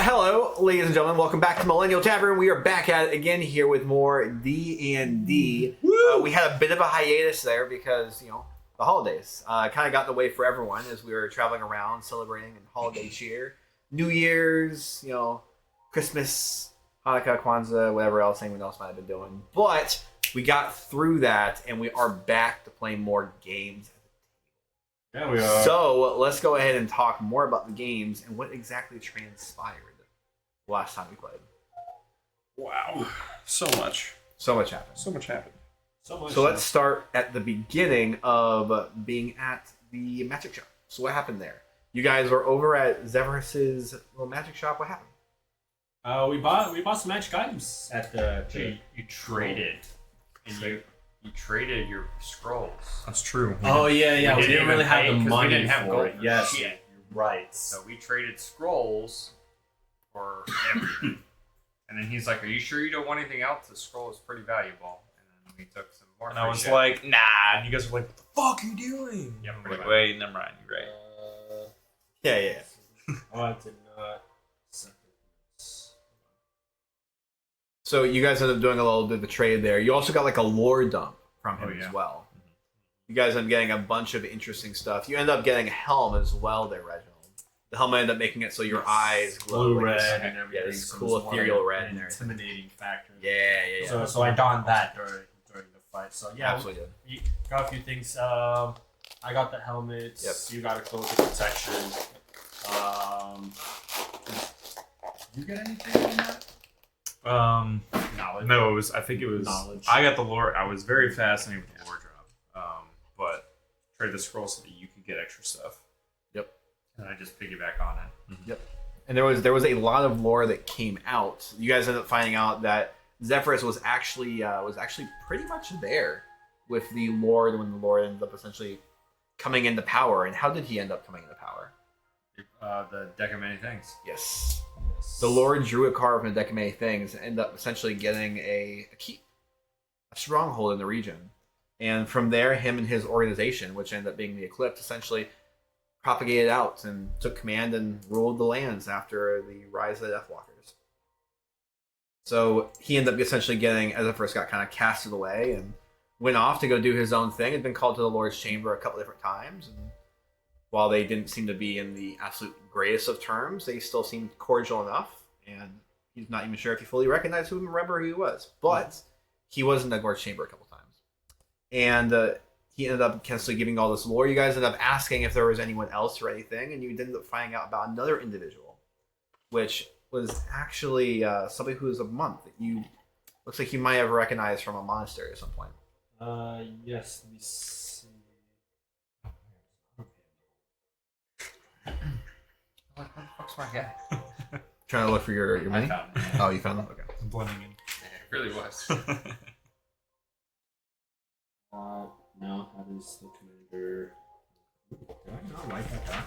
Hello, ladies and gentlemen. Welcome back to Millennial Tavern. We are back at it again here with more D&D. We had a bit of a hiatus there because, the holidays kind of got in the way for everyone as we were traveling around celebrating in holiday cheer. New Year's, Christmas, Hanukkah, Kwanzaa, whatever else anyone else might have been doing. But we got through that and we are back to playing more games. Yeah, we are. So let's go ahead and talk more about the games and what exactly transpired last time we played. Wow. So much. So much happened. So let's start at the beginning of being at the magic shop. So what happened there? You guys were over at Zephyrus's little magic shop. What happened? We bought some magic items at the You traded. And you traded your scrolls. That's true. Oh yeah. We didn't really have the pay 'cause we money didn't have for gold it. for Yes, shit. you're right. So we traded scrolls for everything. And then he's like, "Are you sure you don't want anything else? The scroll is pretty valuable." And then we took some more. And I free was shit. like, nah. And you guys were like, what the fuck are you doing? Yeah, I'm pretty like, much. wait, never mind. You're right. Yeah. I did not. So you guys ended up doing a little bit of a trade there. You also got like a lore dump from him as well. You guys ended up getting a bunch of interesting stuff. You end up getting a helm as well there, Reginald. The helmet ended up making it so your eyes glow. Blue, like red, this- and everything. Yeah, this so cool it's more ethereal like red an and everything. intimidating factor. Yeah. So I donned that during the fight. So yeah, Absolutely did. we got a few things. I got the helmets. Yep. You got a cloak of protection. Did you get anything from that? Knowledge. No, I think it was. Knowledge. I got the lore. I was very fascinated with the lore drop. But traded the scroll so that you could get extra stuff. And I just piggyback on it. And there was a lot of lore that came out. You guys ended up finding out that Zephyrus was actually pretty much there with the Lord when the Lord ended up essentially coming into power. And how did he end up coming into power? The deck of many things. Yes. The Lord drew a card from the deck of many things and ended up essentially getting a keep, a stronghold in the region. And from there, him and his organization, which ended up being the Eclipse, essentially propagated out and took command and ruled the lands after the rise of the Deathwalkers. So he ended up essentially getting, as it first got kind of casted away and went off to go do his own thing. Had been called to the Lord's chamber a couple different times. And while they didn't seem to be in the absolute greatest of terms, they still seemed cordial enough. And he's not even sure if he fully recognized who and remember who he was. But he was in the Lord's chamber a couple times. And he ended up constantly giving all this lore. You guys ended up asking if there was anyone else or anything, and you ended up finding out about another individual, which was actually somebody who was a monk that you looks like you might have recognized from a monastery at some point. Yes. Let me see. What the fuck's my guy? Trying to look for your I mini? found it. Oh, you found it? Okay. Blending in. Yeah, it really was. No, that is the commander. Did I not write that down?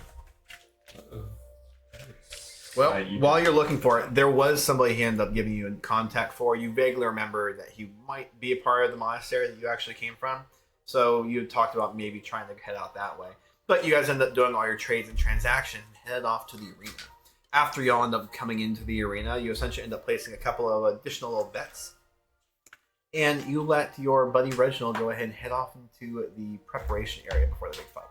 Well, you while you're looking for it, there was somebody he ended up giving you in contact for. You vaguely remember that he might be a part of the monastery that you actually came from. So you talked about maybe trying to head out that way. But you guys ended up doing all your trades and transactions and headed off to the arena. After y'all end up coming into the arena, you essentially end up placing a couple of additional little bets. And you let your buddy Reginald go ahead and head off into the preparation area before the big fight.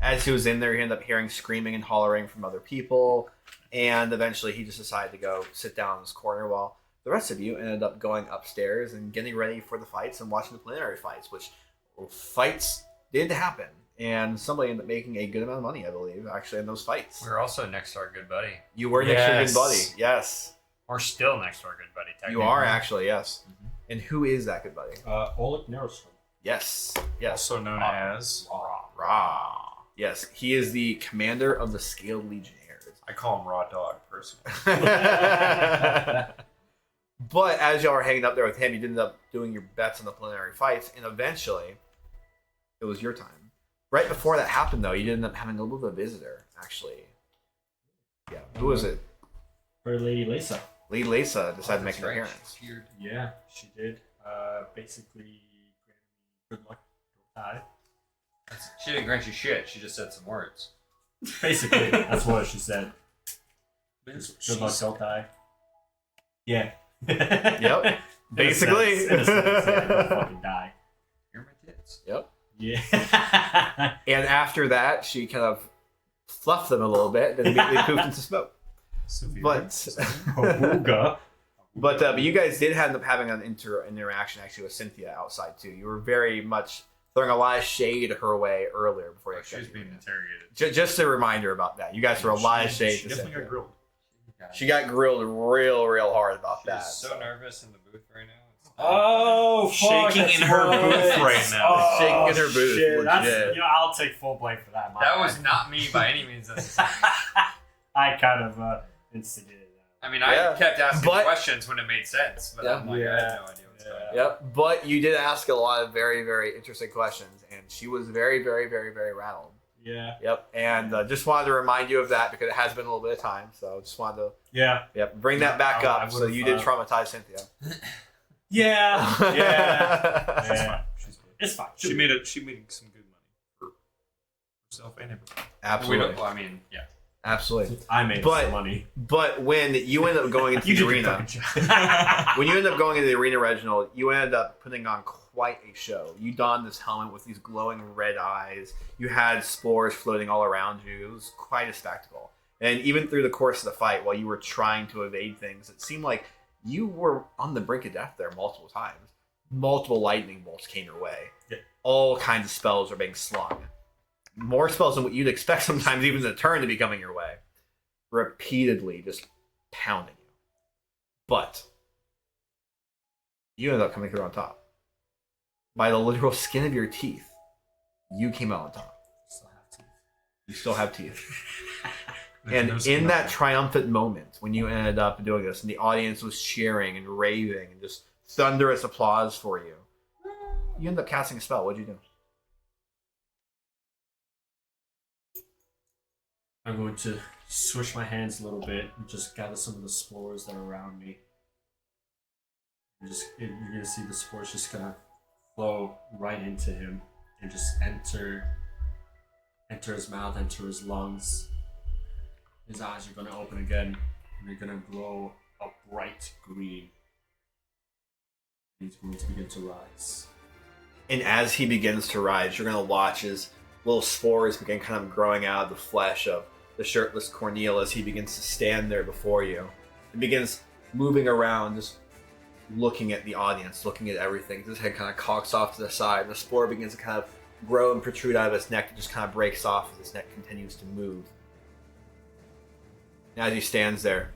As he was in there, he ended up hearing screaming and hollering from other people. And eventually he just decided to go sit down in his corner while the rest of you ended up going upstairs and getting ready for the fights and watching the preliminary fights, which fights did happen. And somebody ended up making a good amount of money, I believe, actually, in those fights. We were also next to our good buddy. You were next to your good Yes. buddy. Yes. We're still next to our good buddy, technically. You are actually, yes. And who is that good buddy? Oleg Nerostrom. Yes. Yes. Also known as. Ra. Yes, he is the commander of the Scaled Legionnaires. I call him Raw Dog, personally. But as y'all were hanging up there with him, you ended up doing your bets in the preliminary fights, and eventually, it was your time. Right before that happened, though, you ended up having a little bit of a visitor, actually. Yeah, who was it? For Lady Lisa. Lady Lisa decided to make That's an right. appearance. She appeared. Yeah, she did. Basically, good luck. Hi. She didn't grant you shit. She just said some words. Basically, that's what she said. Good luck, don't die. Yeah. Yep. Basically. In a sense, yeah, don't fucking die. You're my tits. Yep. Yeah. And after that, she kind of fluffed them a little bit, then immediately poofed into smoke. But Ooga. but you guys did end up having an interaction actually with Cynthia outside too. You were very much throwing a lot of shade her way earlier before you She was actually being interrogated. just a reminder about that. You guys threw a lot of shade She to definitely Cynthia. got grilled. She got grilled real hard about that. She's so nervous in the booth right now. Oh, fuck, Shaking that's in her right. booth right now. Oh, Shaking in her booth, shit. That's, legit. I'll take full blame for that. my That bad. was not me by any means necessary. I kind of instigated that. I mean, Yeah. I kept asking But- questions when it made sense, but I'm like, I had no idea what's going on. Yep. But you did ask a lot of very interesting questions, and she was very rattled. Yeah. Yep. And just wanted to remind you of that because it has been a little bit of time. So just wanted to Yeah. bring that back I up. So would've, you did traumatize Cynthia. Yeah. Yeah. She's Yeah. fine. She's good. It's fine. She made some good money for herself and everyone. We Absolutely. don't, well, I mean, yeah. Absolutely. I made But- some money. But when you end up going into You the did your arena, fucking job. when you end up going into the arena, Reginald, you ended up putting on quite a show. You donned this helmet with these glowing red eyes. You had spores floating all around you. It was quite a spectacle. And even through the course of the fight, while you were trying to evade things, it seemed like you were on the brink of death there multiple times. Multiple lightning bolts came your way. Yeah. All kinds of spells are being slung. More spells than what you'd expect sometimes even the turn to be coming your way. Repeatedly just pounding you. But you ended up coming through on top. By the literal skin of your teeth, you came out on top. You still have teeth. And in that triumphant moment, when you ended up doing this, and the audience was cheering and raving and just thunderous applause for you, you ended up casting a spell. What'd you do? I'm going to swish my hands a little bit and just gather some of the spores that are around me. You're gonna see the spores just gonna flow right into him and just enter his mouth, enter his lungs. His eyes are gonna open again, and they're gonna glow a bright green. He's going to begin to rise. And as he begins to rise, you're going to watch as little spores begin kind of growing out of the flesh of the shirtless Cornel as he begins to stand there before you. He begins moving around, just looking at the audience, looking at everything. His head kind of cocks off to the side, and the spore begins to kind of grow and protrude out of his neck. It just kind of breaks off as his neck continues to move. And as he stands there,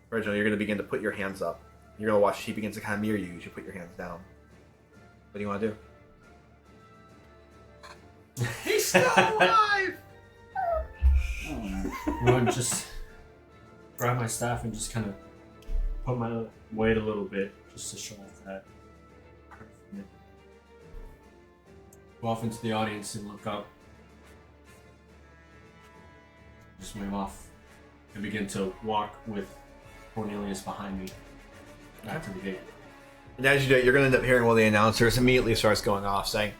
Reginald, you're going to begin to put your hands up. You're going to watch he begins to kind of mirror you as you put your hands down. What do you want to do? He's still alive! I'm going to just grab my staff and just kind of put my weight a little bit just to show off that. Go off into the audience and look up. Just wave off and begin to walk with Cornelius behind me back to the gate. And as you do it, you're going to end up hearing one of the announcers immediately starts going off saying,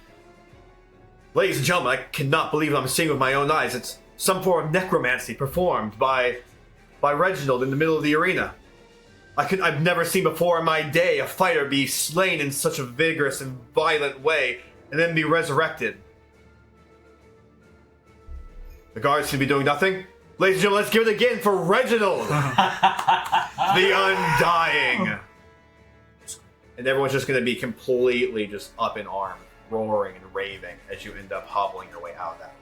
"Ladies and gentlemen, I cannot believe I'm seeing with my own eyes. It's some form of necromancy performed by Reginald in the middle of the arena. I've never seen before in my day a fighter be slain in such a vigorous and violent way and then be resurrected. The guards should be doing nothing. Ladies and gentlemen, let's give it again for Reginald, the Undying." And everyone's just going to be completely just up in arms, roaring and raving as you end up hobbling your way out of that.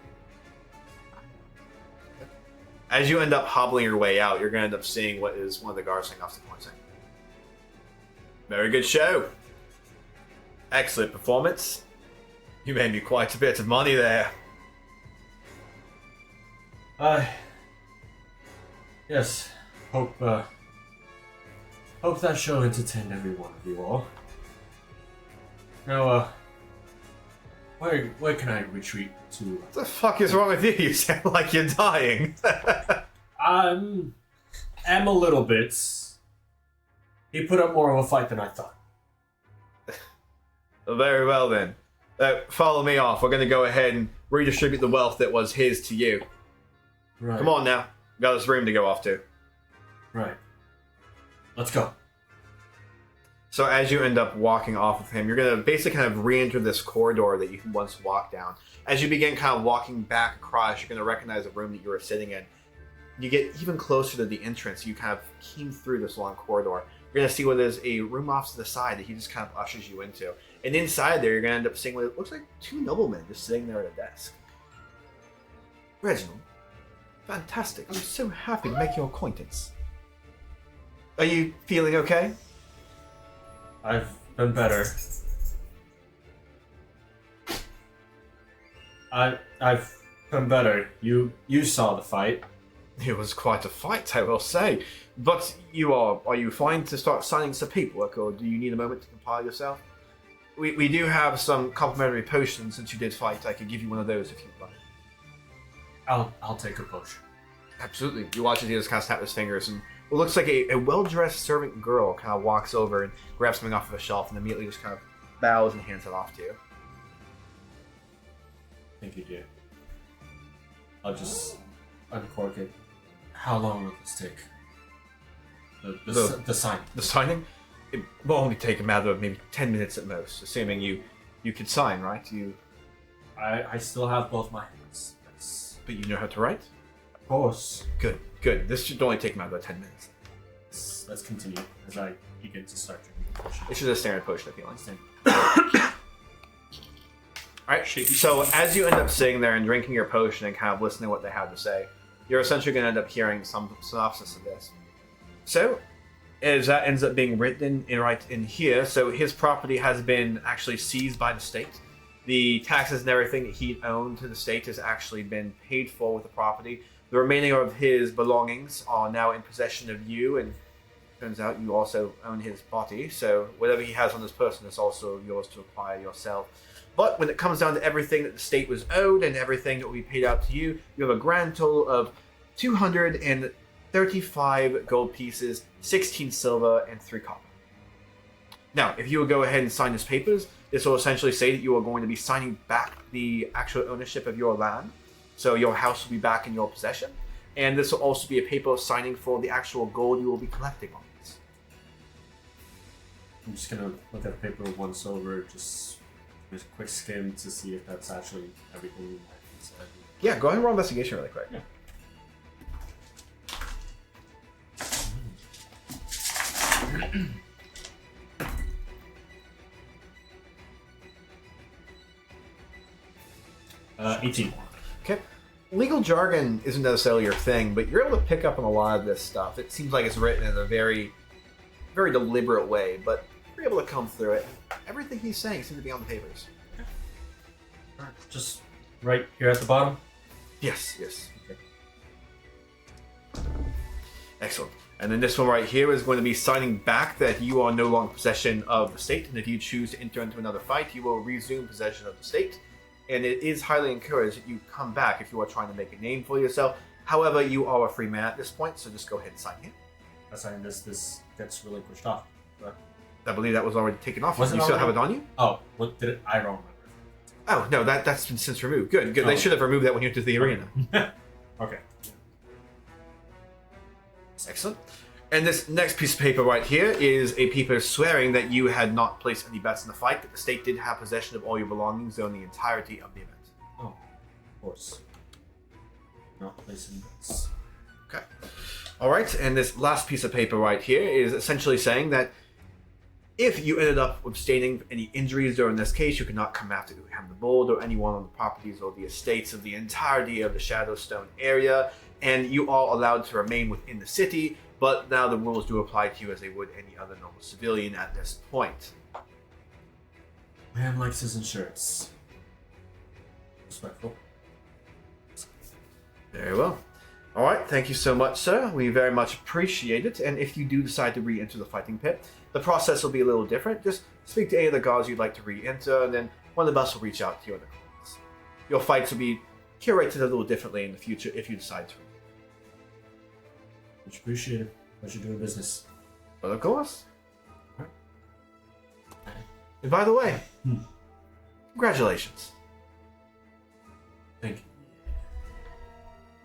As you end up hobbling your way out, you're going to end up seeing what is one of the guards saying off the point saying, "Very good show. Excellent performance. You made me quite a bit of money there." Yes. Hope that show entertained every one of you all. Now, where can I retreat to? What the fuck is wrong with you? You sound like you're dying. Am a little bit. He put up more of a fight than I thought. Very well then. Follow me off. We're going to go ahead and redistribute the wealth that was his to you. Right. Come on now. got this room to go off to. Right. Let's go. So as you end up walking off with him, you're going to basically kind of re-enter this corridor that you once walked down. As you begin kind of walking back across, you're going to recognize the room that you were sitting in. You get even closer to the entrance. You kind of keen through this long corridor. You're going to see what is a room off to the side that he just kind of ushers you into. And inside there, you're going to end up seeing what looks like two noblemen just sitting there at a desk. Reginald, fantastic. I'm so happy to make your acquaintance. Are you feeling okay? I've been better. I've been better. You saw the fight. It was quite a fight, I will say. But are you fine to start signing some paperwork, or do you need a moment to compile yourself? We do have some complimentary potions since you did fight. I could give you one of those if you'd like. I'll take a potion. Absolutely. You watch as he just kind of snap his fingers, and what looks like a well-dressed servant girl kind of walks over and grabs something off of a shelf and immediately just kind of bows and hands it off to you. Thank you, dear. I'll just uncork it. How long will this take? The sign. The signing? It will only take a matter of maybe 10 minutes at most, assuming you could sign, right? I still have both my hands. But you know how to write? Of course. Good. This should only take a matter of 10 minutes. Let's continue as I begin to start drinking the potion. It's just a standard potion, if you understand. Alright, so as you end up sitting there and drinking your potion and kind of listening to what they have to say, you're essentially going to end up hearing some synopsis of this. So, as that ends up being written right in here, so his property has been actually seized by the state. The taxes and everything that he owned to the state has actually been paid for with the property. The remaining of his belongings are now in possession of you, and turns out you also own his body, so whatever he has on this person is also yours to acquire yourself. But when it comes down to everything that the state was owed and everything that will be paid out to you, you have a grand total of 235 gold pieces, 16 silver, and 3 copper. Now, if you will go ahead and sign these papers, this will essentially say that you are going to be signing back the actual ownership of your land. So your house will be back in your possession. And this will also be a paper signing for the actual gold you will be collecting on this. I'm just gonna look at the paper once over, just with a quick skim to see if that's actually everything you said. Yeah, go ahead and roll investigation really quick. Yeah. Uh, 18. Okay. Legal jargon isn't necessarily your thing, but you're able to pick up on a lot of this stuff. It seems like it's written in a very, very deliberate way, but you're able to come through it. Everything he's saying seems to be on the papers. Alright, just right here at the bottom. Yes. Okay. Excellent. And then this one right here is going to be signing back that you are no longer in possession of the state, and if you choose to enter into another fight, you will resume possession of the state. And it is highly encouraged that you come back if you are trying to make a name for yourself. However, you are a free man at this point, so just go ahead and sign here. I signed this gets relinquished off. But I believe that was already taken off. Was it You still already? have it on you? oh, what did it? I don't remember. Oh, no, that's been since removed. Good. Oh. They should have removed that when you entered the arena. Okay. Excellent. And this next piece of paper right here is a paper swearing that you had not placed any bets in the fight, that the state did have possession of all your belongings during the entirety of the event. Oh, of course. Not placing bets. Okay. All right, and this last piece of paper right here is essentially saying that if you ended up abstaining any injuries during this case, you could not come after Him the Bold or anyone on the properties or the estates of the entirety of the Shadowstone area, and you are allowed to remain within the city, but now the rules do apply to you as they would any other normal civilian at this point. Man likes his insurance. Respectful. Very well. All right, thank you so much, sir. We very much appreciate it. And if you do decide to re-enter the fighting pit, the process will be a little different. Just speak to any of the gods you'd like to re-enter, and then one of the us will reach out to you in the comments. Your fights will be curated a little differently in the future if you decide to. Much appreciated. Pleasure doing business. But of course. Alright. And by the way, congratulations. Thank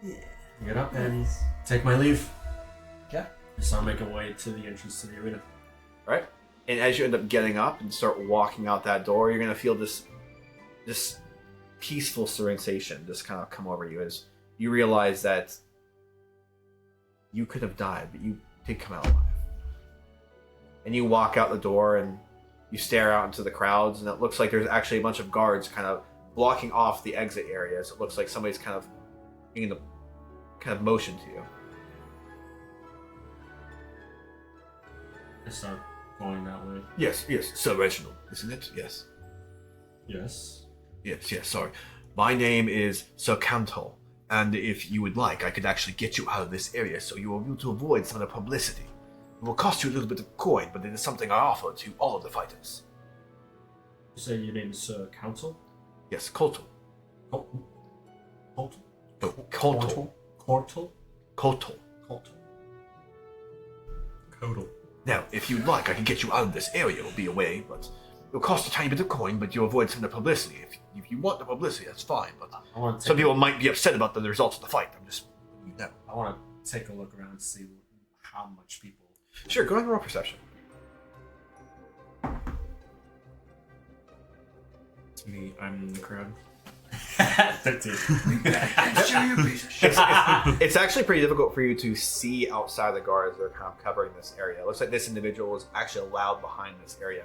you. Yeah. Get up and take my leave. Yeah. I start making way to the entrance to the arena. Right? And as you end up getting up and start walking out that door, you're gonna feel this peaceful sensation just kind of come over you as you realize that you could have died, but you did come out alive. And you walk out the door and you stare out into the crowds, and it looks like there's actually a bunch of guards kind of blocking off the exit areas. It looks like somebody's kind of making the kind of motion to you. I start going that way. Yes, Sir Reginald, isn't it? Yes. Yes. Yes, sorry. My name is Sir Cantor, and if you would like, I could actually get you out of this area so you will be able to avoid some of the publicity. It will cost you a little bit of coin, but it is something I offer to all of the fighters. You say your name is Council? Yes, Kotal. Colton? Colton? No, Kotal. Cortal? Kotal. Colton. Codal. Now, if you'd like, I can get you out of this area. It will be away, but it will cost a tiny bit of coin, but you'll avoid some of the publicity. If you want the publicity, that's fine, but I want to some people might be upset about the results of the fight. I'm just, I want to take a look around and see how much people. Sure, go ahead and roll perception. It's me. I'm in the crowd. 13. It's actually pretty difficult for you to see outside the guards that are kind of covering this area. It looks like this individual is actually allowed behind this area.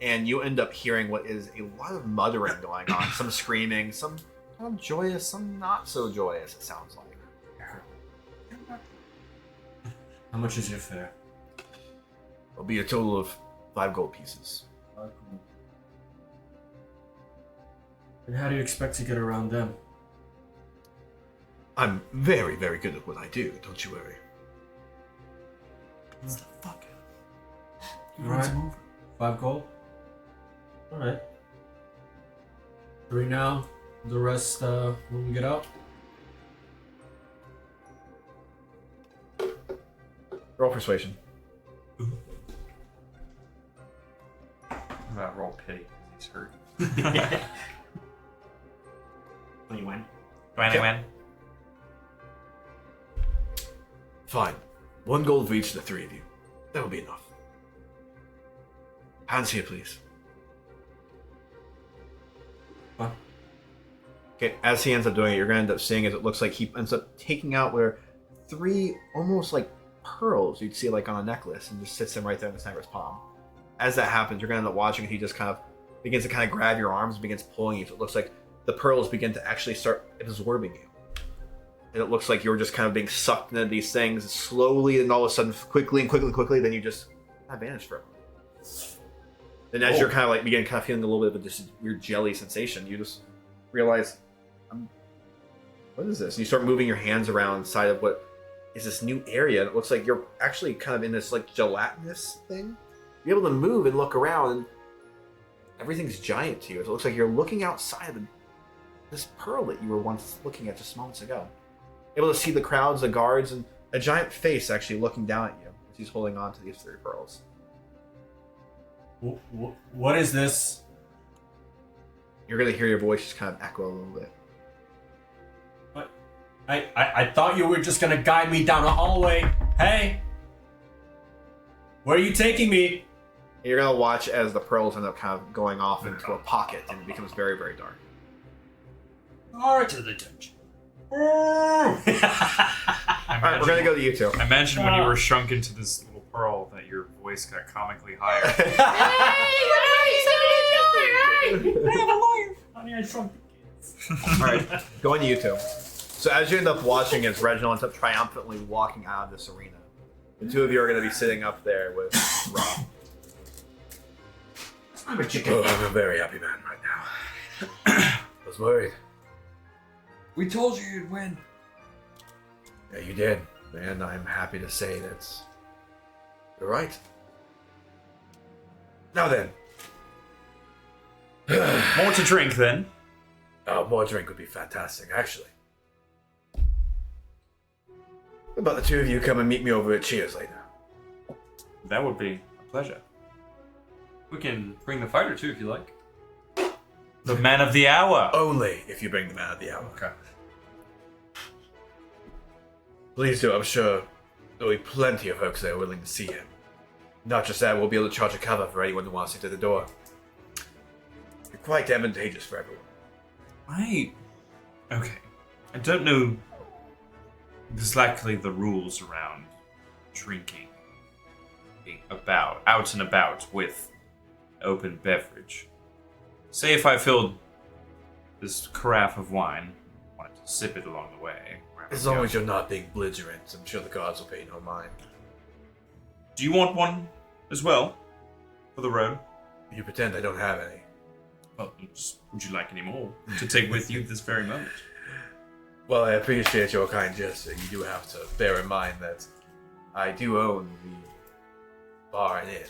And you end up hearing what is a lot of muttering going on. Some screaming, some kind of joyous, some not so joyous, it sounds like. How much is your fare? It'll be a total of 5 gold pieces. And how do you expect to get around them? I'm very, very good at what I do, don't you worry. What the fuck? Alright. 5 gold? Alright. 3 now. The rest when we get out. Roll persuasion. How about roll pity? He's hurt. 21. 21. Fine. 1 gold for each of the 3 of you. That will be enough. Hands here, please. What? Okay, as he ends up doing it, you're going to end up seeing as it looks like he ends up taking out where 3 almost like pearls you'd see like on a necklace and just sits them right there in the sniper's palm. As that happens, you're going to end up watching he just kind of begins to kind of grab your arms and begins pulling you. So it looks like the pearls begin to actually start absorbing you. And it looks like you're just kind of being sucked into these things slowly, and all of a sudden, quickly, then you just kind of vanish for a moment. Then as you're kind of like feeling a little bit of this weird jelly sensation, you just realize, what is this? And you start moving your hands around inside of what is this new area, and it looks like you're actually kind of in this like gelatinous thing. You're able to move and look around, and everything's giant to you. It looks like you're looking outside of this pearl that you were once looking at just moments ago. Able to see the crowds, the guards, and a giant face actually looking down at you as he's holding on to these 3 pearls. What is this? You're going to hear your voice just kind of echo a little bit. What? I thought you were just gonna guide me down a hallway. Hey! Where are you taking me? And you're going to watch as the pearls end up kind of going off into a pocket, and it becomes very, very dark. Alright, to the dungeon. Alright, we're going to go to you 2. Imagine when you were shrunk into this little pearl that your voice got comically higher. Alright, going to you 2. So as you end up watching as Reginald ends up triumphantly walking out of this arena, the 2 of you are going to be sitting up there with Rob. I'm a chicken. Oh, I'm a very happy man right now. I was worried. We told you you'd win. Yeah, you did. And I'm happy to say that you're right. Now then. More to drink then. Oh, more drink would be fantastic, actually. What about the 2 of you come and meet me over at Cheers later? That would be a pleasure. We can bring the fighter too if you like. The man of the hour. Only if you bring the man of the hour. Okay. Please do. I'm sure there'll be plenty of folks there willing to see him. Not just that, we'll be able to charge a cover for anyone who wants to get to the door. You're quite advantageous for everyone. Okay. I don't know exactly the rules around drinking, being out and about with open beverage. Say if I filled this carafe of wine, wanted to sip it along the way. As long as you're not being belligerent, I'm sure the guards will pay no mind. Do you want one as well for the road? You pretend I don't have any. Well, would you like any more to take with you this very moment? Well, I appreciate your kind gesture. You do have to bear in mind that I do own the bar and inn.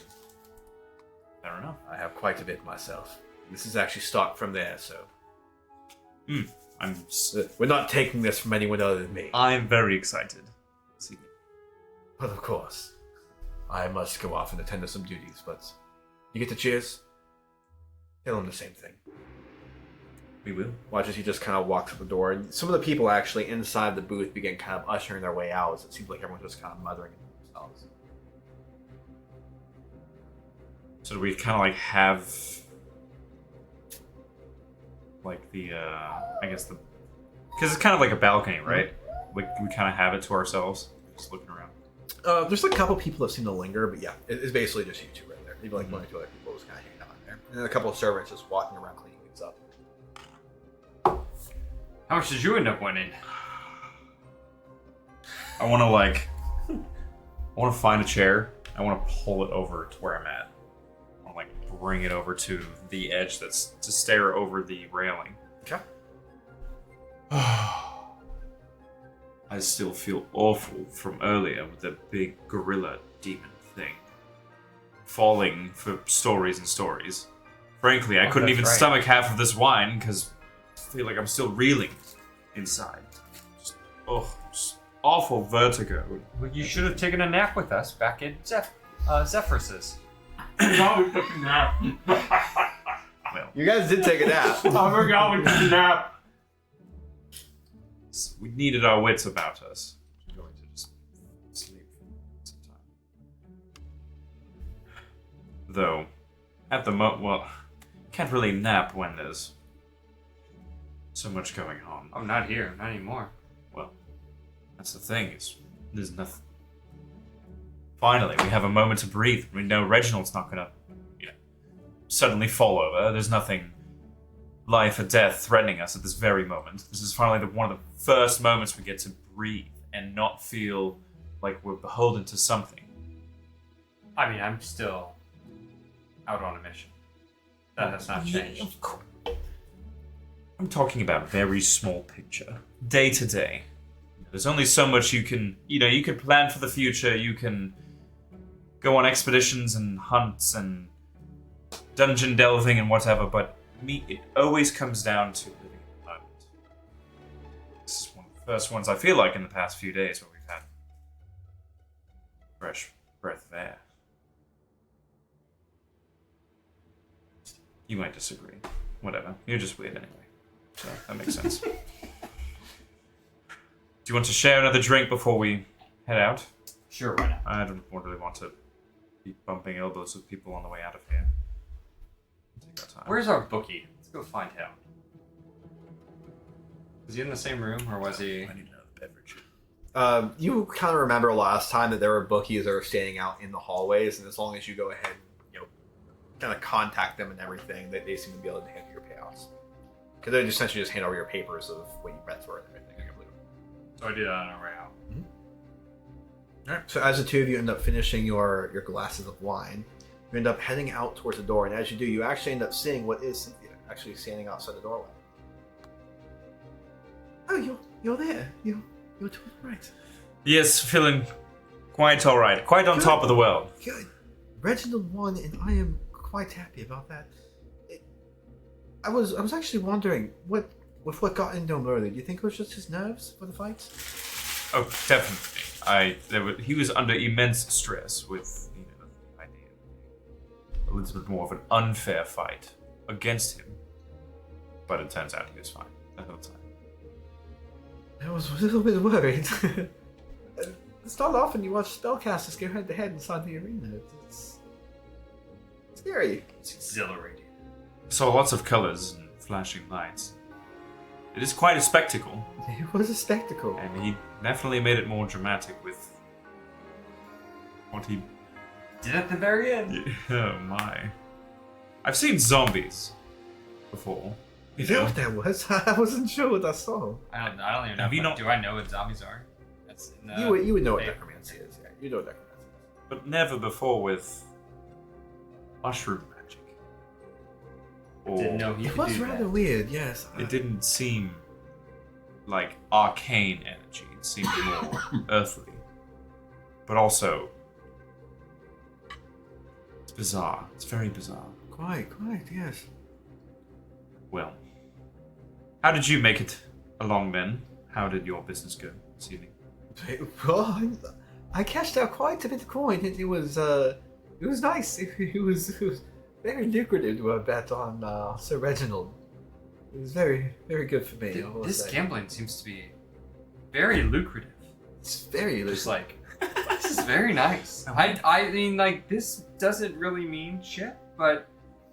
Fair enough. I have quite a bit myself. This is actually stock from there, so... We're not taking this from anyone other than me. I'm very excited. But of course, I must go off and attend to some duties, but... You get the cheers? Tell him the same thing. We will. Watch as he just kind of walks up the door, and some of the people actually inside the booth begin kind of ushering their way out, as it seems like everyone's just kind of muttering to themselves. So do we kind of like have like the I guess the because it's kind of like a balcony, right? Like we kind of have it to ourselves, just looking around. There's a couple people that seem to linger, but yeah, it's basically just you two right there. Maybe like one or two other people just kind of hanging out in there, and then a couple of servants just walking around cleaning things up. How much did you end up winning? I want to find a chair. I want to pull it over to where I'm at. I want to bring it over to the edge that's to stare over the railing. Okay. I still feel awful from earlier with the big gorilla demon thing. Falling for stories and stories. Frankly, I couldn't even stomach half of this wine because I feel like I'm still reeling inside. Just awful vertigo. Well, you should have taken a nap with us back at Zephyrus's. No, we took a nap. Well, You guys did take a nap. I forgot we took a nap. we needed our wits about us. I'm going to just sleep sometime. Though, at the can't really nap when there's so much going on. I'm not here, not anymore. Well, that's the thing, there's nothing. Finally, we have a moment to breathe. We know Reginald's not gonna, suddenly fall over. There's nothing life or death threatening us at this very moment. This is finally one of the first moments we get to breathe and not feel like we're beholden to something. I mean, I'm still out on a mission. That has not changed. Of course. I'm talking about very small picture, day to day. There's only so much you can plan for the future, you can go on expeditions and hunts and dungeon delving and whatever, but it always comes down to living in the moment. This is one of the first ones I feel like in the past few days where we've had fresh breath of air. You might disagree. Whatever. You're just weird anyway. So that makes sense. Do you want to share another drink before we head out? Sure, why not? I don't really want to be bumping elbows with people on the way out of here. Take our time. Where's our bookie? Let's go find him. Was he in the same room, or was he... I need another beverage. You kind of remember last time that there were bookies that were standing out in the hallways, and as long as you go ahead and, kind of contact them and everything, that they seem to be able to handle your payouts. Because they essentially just hand over your papers of what you bets were and everything, I believe. So I did that on our way out. Alright, so as the two of you end up finishing your glasses of wine, you end up heading out towards the door, and as you do, you actually end up seeing what is Cynthia actually standing outside the doorway. Oh, you're there. You're to the right. Yes, feeling quite alright. Quite on top of the world. Good. Reginald won, and I am quite happy about that. I was actually wondering, with what got into him earlier, do you think it was just his nerves for the fight? Oh, definitely. He was under immense stress with, the idea of a little bit more of an unfair fight against him. But it turns out he was fine the whole time. I was a little bit worried. It's not often you watch spellcasters go head to head inside the arena. It's scary. It's exhilarating. Saw lots of colors and flashing lights. It is quite a spectacle, It was a spectacle. and he definitely made it more dramatic with what he. Did at the very end. Oh my! I've seen zombies before. Is that what that was? I wasn't sure what I saw. I don't even know. Have you if not- Do I know what zombies are? That's in the You would know what paper. necromancy is. Yeah, you know what necromancy is. But never before with mushroom magic. Or Didn't know he It could was do rather that. weird. Yes. it didn't seem like arcane energy. It seemed more earthly. But also, it's bizarre. It's very bizarre. Quite. Yes. Well, how did you make it along then? How did your business go this evening? Well, I cashed out quite a bit of coin. It was nice. It was very lucrative to have bet on Sir Reginald. It was very good for me. I will This say. gambling seems to be very lucrative. It's very Just lucrative. like this is very nice. I mean, like, this doesn't really mean shit, but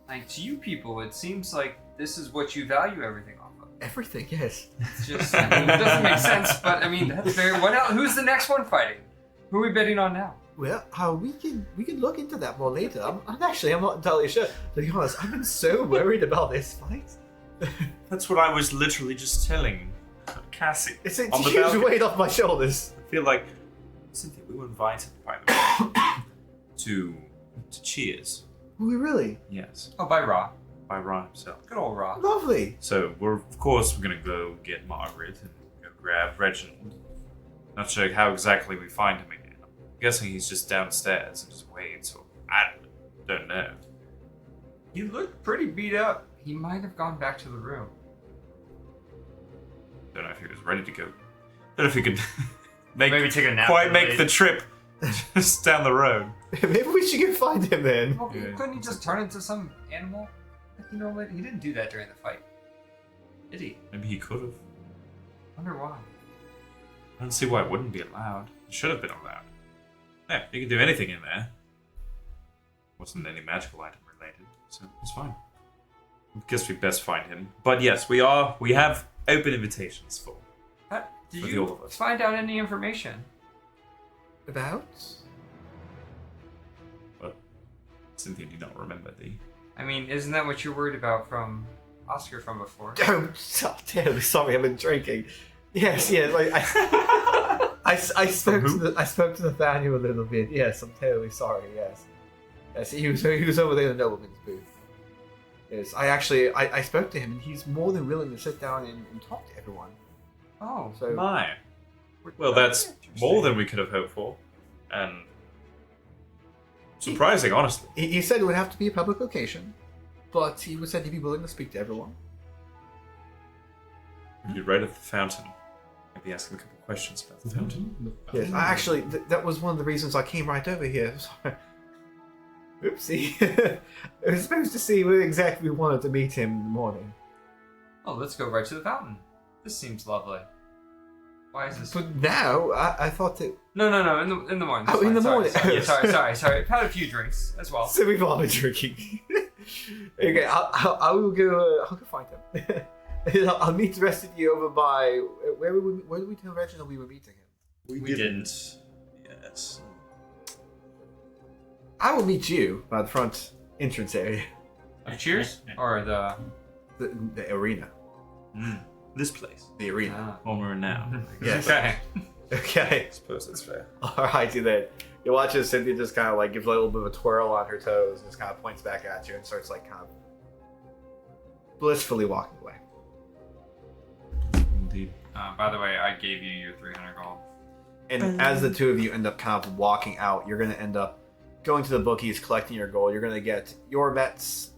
like to you people, it seems like this is what you value everything off of. Everything, yes. It's just, I mean, it doesn't make sense, but I mean, that's very. What else? Who's the next one fighting? Who are we betting on now? Well, we can look into that more later. I'm not entirely sure. To be honest, I've been so worried about this fight. That's what I was literally just telling Cassie. It's a on the huge balcony. weight off my shoulders. I feel like Cynthia, we were invited by the way to Cheers. Were we really? Yes, Oh, by Raw. by Ron himself. Good old Raw. Lovely. So we're gonna go get Margaret and go grab Reginald. Not sure how exactly we find him again. I'm guessing he's just downstairs and just waits, or I don't know. He looked pretty beat up. He might have gone back to the room. Don't know if he was ready to go. Don't know if he could Maybe take a nap. quite make the trip just down the road. Maybe we should go find him then. Well, Yeah. couldn't he just turn into some animal? Like he normally, he didn't do that during the fight, did he? Maybe he could have. Wonder why. I don't see why it wouldn't be allowed. It should have been allowed. Yeah, you can do anything in there. Wasn't any magical item related, so it's fine. I guess we best find him. But yes, we have open invitations for. Did For the you all of us. find out any information? About? But Cynthia did not remember the. I mean, isn't that what you're worried about from Oscar from before? Oh, terribly sorry. I've been drinking. Yes. Like I spoke who? to Nathaniel a little bit. Yes, I'm terribly sorry. Yes. He was over there in the nobleman's booth. Yes, I spoke to him, and he's more than willing to sit down and talk to everyone. Oh, So My. Well, that's more than we could have hoped for, and surprising, honestly. he said it would have to be a public location, but he said he'd be willing to speak to everyone. We'd be right at the fountain. Maybe ask him a couple questions about the fountain. Yes, that was one of the reasons I came right over here. Sorry. Oopsie. I was supposed to see where exactly we wanted to meet him in the morning. oh, let's go right to the fountain. This seems lovely. Why is this? But now, I thought that... No. In the morning. Oh, That's in the fine. morning. Sorry. Yeah, sorry. I've had a few drinks as well. So we've all been drinking. Okay, I will go... I'll go find him. I'll meet the rest of you over by... Where did we tell Reginald we were meeting him? We didn't. Yes. I will meet you by the front entrance area. Cheers or the. The arena. This place. The arena. One we're in now. Yes. Okay. Okay. I suppose that's fair. Alrighty then. You watch as Cynthia just kind of like gives a little bit of a twirl on her toes and just kind of points back at you and starts like kind of blissfully walking away. Indeed. By the way, I gave you your 300 gold. And as the two of you end up kind of walking out, you're going to end up going to the bookies, collecting your gold. You're going to get your bets,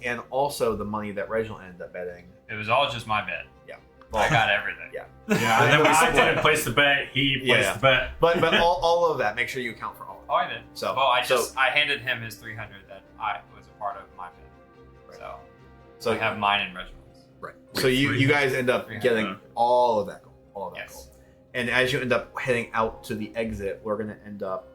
and also the money that Reginald ended up betting. It was all just my bet. Yeah. I got everything. Yeah. Yeah, And then we I split. didn't place the bet. He placed Yeah. the bet. But all of that, make sure you account for all of it. Oh, I did. So, Well, I so- handed him his 300 that I was a part of my bet. Right. So So I have mine and Reginald's. Right. So you guys end up 300. getting all of that gold. All of that Yes. gold. And as you end up heading out to the exit, we're going to end up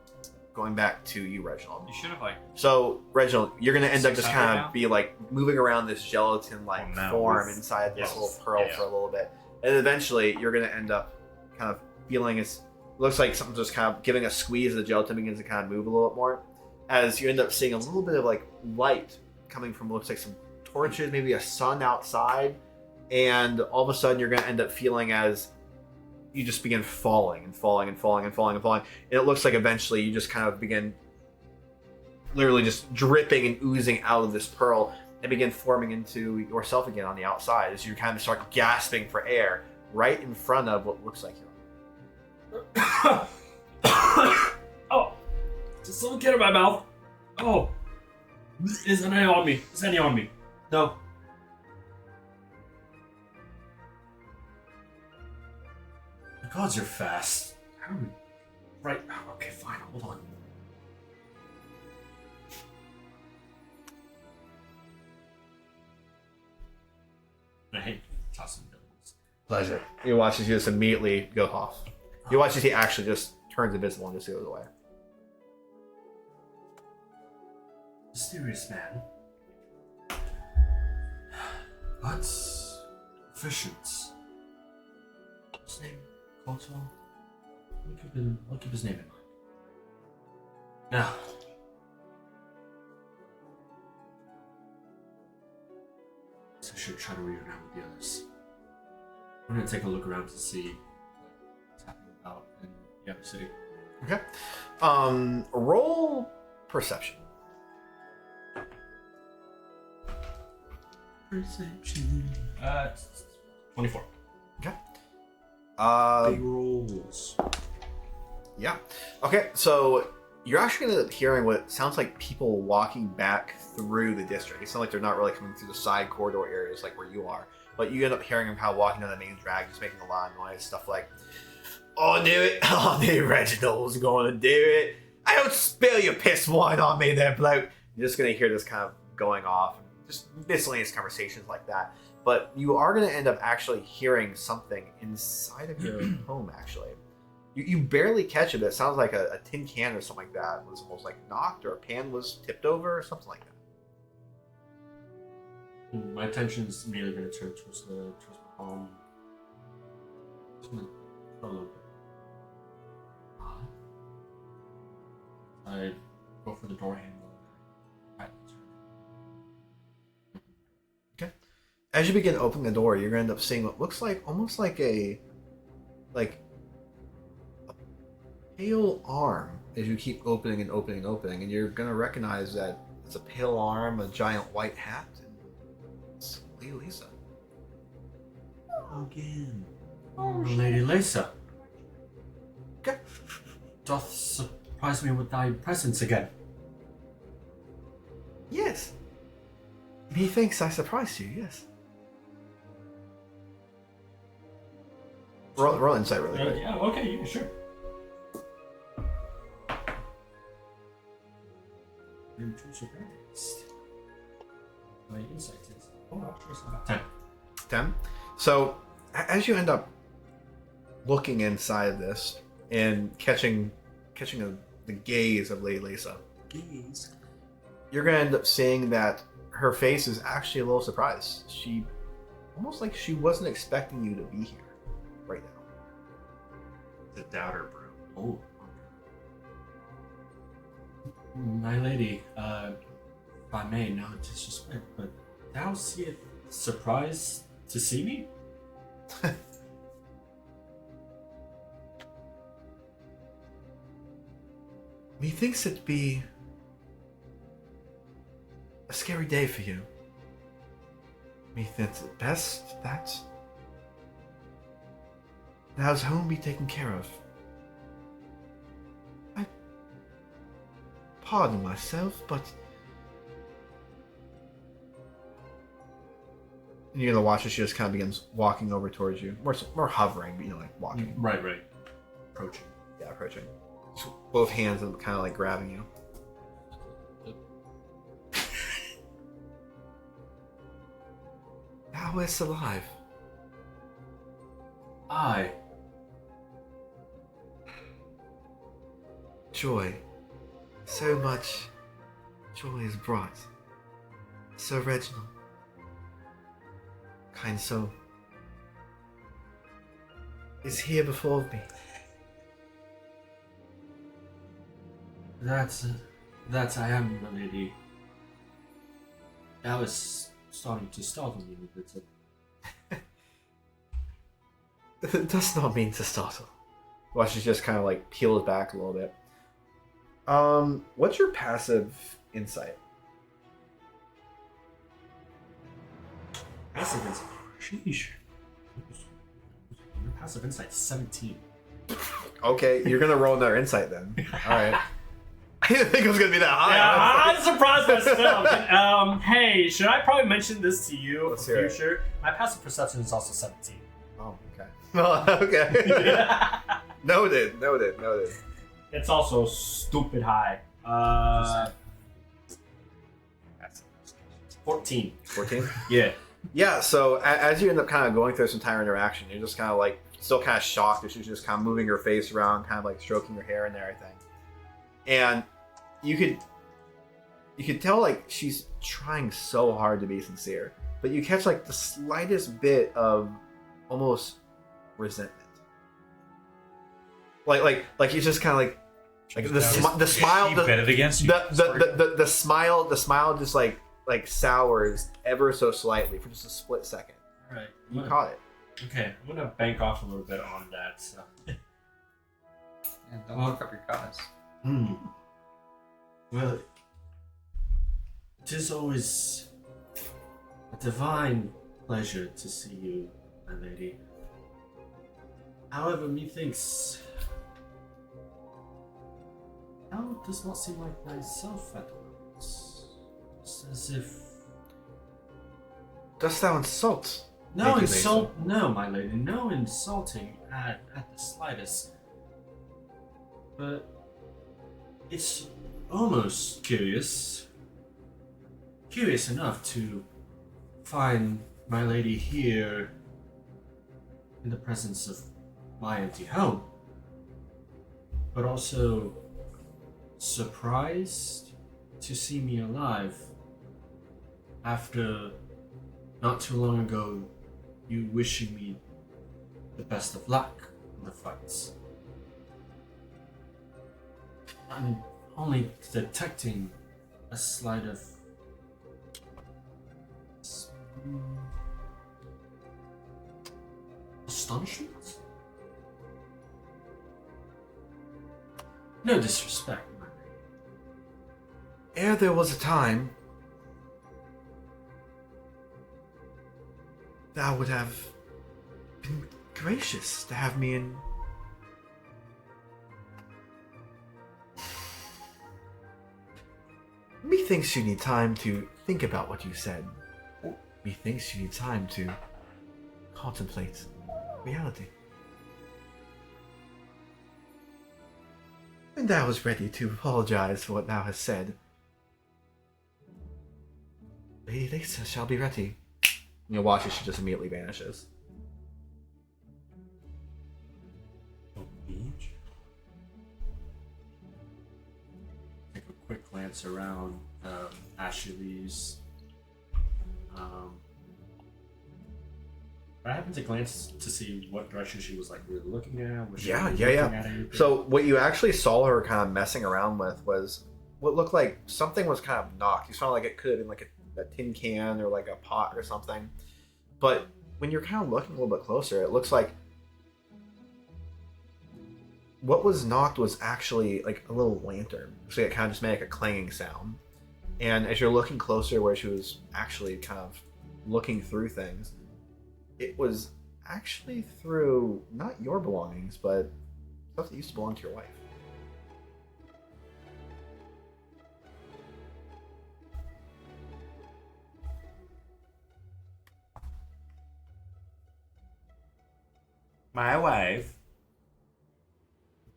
going back to you, Reginald. You should have like. So, Reginald, you're going to end up just 600 kind now? of be like moving around this gelatin-like Oh, no. form inside this Yes. little pearl Yeah. for a little bit. And eventually, you're going to end up kind of feeling as looks like something's just kind of giving a squeeze. The gelatin begins to kind of move a little bit more. As you end up seeing a little bit of like light coming from looks like some torches, maybe a sun outside. And all of a sudden, you're going to end up feeling as you just begin falling and falling and falling and falling and falling. And it looks like eventually you just kind of begin literally just dripping and oozing out of this pearl and begin forming into yourself again on the outside as you kind of start gasping for air right in front of what looks like you. Oh, did someone get in my mouth? Oh, is any on me? Is any on me? No. The gods are fast. How do we? Right. Okay, fine. Hold on. I hate tossing bills. Pleasure. You watch as you just immediately go off. You watch as he actually just turns invisible and just goes away. Mysterious man. But efficient. His name? Koto? I'll keep his name in mind. Now. I should try to reunite with the others. I'm gonna take a look around to see what's happening out in the other city. Okay. Roll perception. Perception. 24. Okay. Big rolls. Yeah. Okay, so you're actually going to end up hearing what sounds like people walking back through the district. It sounds like they're not really coming through the side corridor areas like where you are, but you end up hearing them how walking down the main drag, just making a lot of noise, stuff like, "Oh, do it! Oh, dude, Reginald's going to do it! I don't spill your piss wine on me there, bloke!" You're just going to hear this kind of going off, just miscellaneous conversations like that. But you are going to end up actually hearing something inside of your home, actually. You barely catch it, but it sounds like a tin can or something like that was almost like knocked, or a pan was tipped over, or something like that. My attention is immediately going to turn towards my home. Just gonna throw a little bit. I go for the door handle. Right. As you begin opening the door, you're going to end up seeing what looks like almost like a pale arm as you keep opening and opening and opening, and you're going to recognize that it's a pale arm, a giant white hat, and it's Lady Lisa. Again. Lady Lisa. Okay. Doth surprise me with thy presence again. Yes. Methinks I surprised you, yes. Roll insight really quick. Yeah, okay, yeah, sure. I'm too surprised. My insight is... Oh, actually, it's about 10. 10. So, as you end up looking inside this and catching the gaze of Lady Lisa, Gaze. you're going to end up seeing that her face is actually a little surprised. She, almost like she wasn't expecting you to be here right now. The doubter brew. Oh. My lady, if I may, no disrespect, but thou see it surprised to see me? Methinks it be a scary day for you. Methinks it best that thou's home be taken care of. I pardon myself, but you're gonna watch as she just kind of begins walking over towards you, more hovering, but like walking. Right. Approaching. Yeah, approaching. So both hands and kind of like grabbing you. Thou is alive. Aye. joy. So much joy is brought. Sir Reginald, kind soul, is here before me. That I am, my lady. That was starting to startle me a bit. It does not mean to startle. Well, she just kind of like peels back a little bit. What's your passive insight? Passive insight. Sheesh. Your passive insight 17. Okay, you're gonna roll another insight then. All right. I didn't think it was gonna be that high. Yeah, I'm surprised myself. Hey, should I probably mention this to you Let's for hear it. future? My passive perception is also 17. Oh, okay. Well, okay. Noted. It's also stupid high. 14. 14. Yeah. Yeah. So as you end up kind of going through this entire interaction, you're just kind of like still kind of shocked as she's just kind of moving her face around, kind of like stroking her hair and everything. And you could tell like she's trying so hard to be sincere, but you catch like the slightest bit of almost resentment. Like it's just kind of like the smile She bet it against you. the smile just like sours ever so slightly for just a split second. Alright. You caught it. Okay, I'm gonna bank off a little bit on that. So. Yeah, don't look up your goddess. Well, it is always a divine pleasure to see you, my lady. However, methinks thou does not seem like thyself at all. It's as if Dost thou insult? no Lady insult, no, my lady, no insulting at the slightest. But it's almost curious enough to find my lady here in the presence of my empty home, but also surprised to see me alive after not too long ago you wishing me the best of luck in the fights. I'm only detecting a slight of astonishment? No disrespect, my lady. Ere there was a time, thou would have been gracious to have me in. Methinks you need time to think about what you said. Methinks you need time to contemplate reality. And thou was ready to apologize for what thou hast said. Lady Lisa shall be ready. You'll watch as she just immediately vanishes. Take a quick glance around as she leaves. I happened to glance to see what direction she was like really looking at. Was she really looking at anything? So what you actually saw her kind of messing around with was what looked like something was kind of knocked. You saw like it could have been like a tin can or like a pot or something. But when you're kind of looking a little bit closer, it looks like what was knocked was actually like a little lantern. So it kind of just made like a clanging sound. And as you're looking closer where she was actually kind of looking through things, it was actually through not your belongings, but stuff that used to belong to your wife. My wife.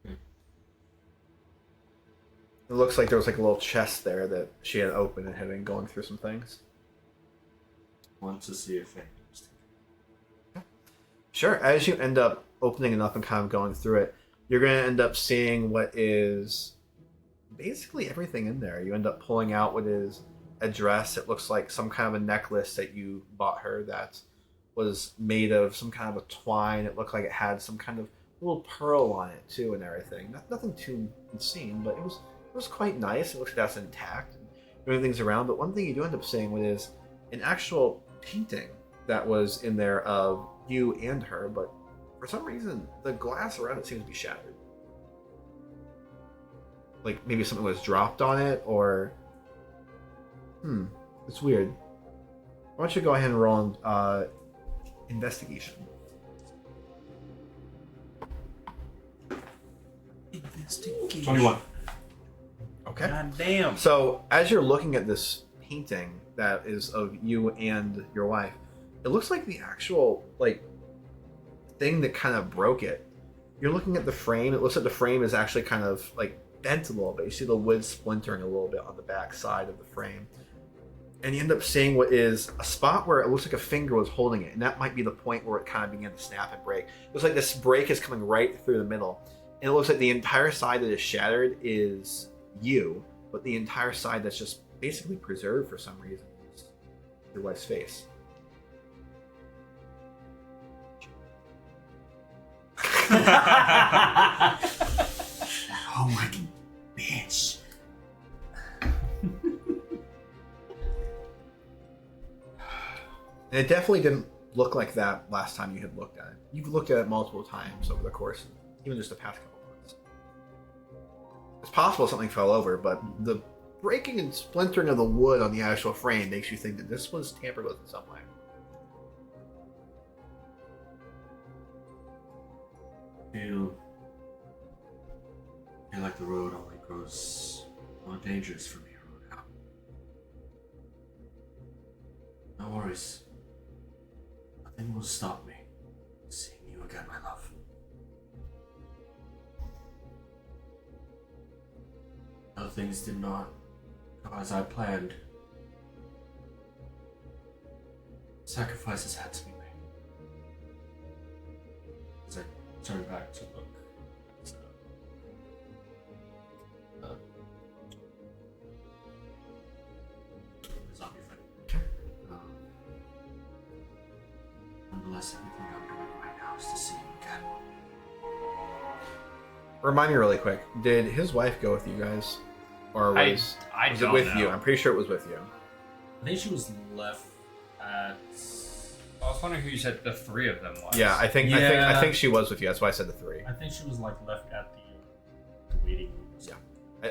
It looks like there was like a little chest there that she had opened and had been going through some things. Want to see if it. Sure, as you end up opening it up and kind of going through it, you're going to end up seeing what is basically everything in there. You end up pulling out what is a dress. It looks like some kind of a necklace that you bought her that was made of some kind of a twine. It looked like it had some kind of little pearl on it too and everything. Nothing too insane, but it was quite nice. It looks like that's intact. Everything's around, but one thing you do end up seeing is an actual painting that was in there of you and her, but for some reason the glass around it seems to be shattered. Like maybe something was dropped on it, or it's weird. Why don't you go ahead and roll investigation? Investigation. 21. Okay. God damn. So as you're looking at this painting that is of you and your wife, it looks like the actual thing that kind of broke it. You're looking at the frame. It looks like the frame is actually kind of bent a little bit. You see the wood splintering a little bit on the back side of the frame. And you end up seeing what is a spot where it looks like a finger was holding it. And that might be the point where it kind of began to snap and break. It looks like this break is coming right through the middle. And it looks like the entire side that is shattered is you, but the entire side that's just basically preserved for some reason is your wife's face. Oh my bitch. And it definitely didn't look like that last time you had looked at it. You've looked at it multiple times over the course of even just the past couple months. It's possible something fell over, but the breaking and splintering of the wood on the actual frame makes you think that this was tampered with in some way. Feel like the road only grows more dangerous from here on out. No worries. Nothing will stop me seeing you again, my love. Though things did not go as I planned, sacrifices had to be made. As I turned back to look at the zombie friend. Nonetheless, everything I'm doing right now is to see you again. Remind me really quick, did his wife go with you guys? Or was it don't with know. you? I'm pretty sure it was with you. I think she was left at. I was wondering who you said the three of them was. Yeah, I think Yeah. she was with you. That's why I said the three. I think she was left at the waiting room. Yeah.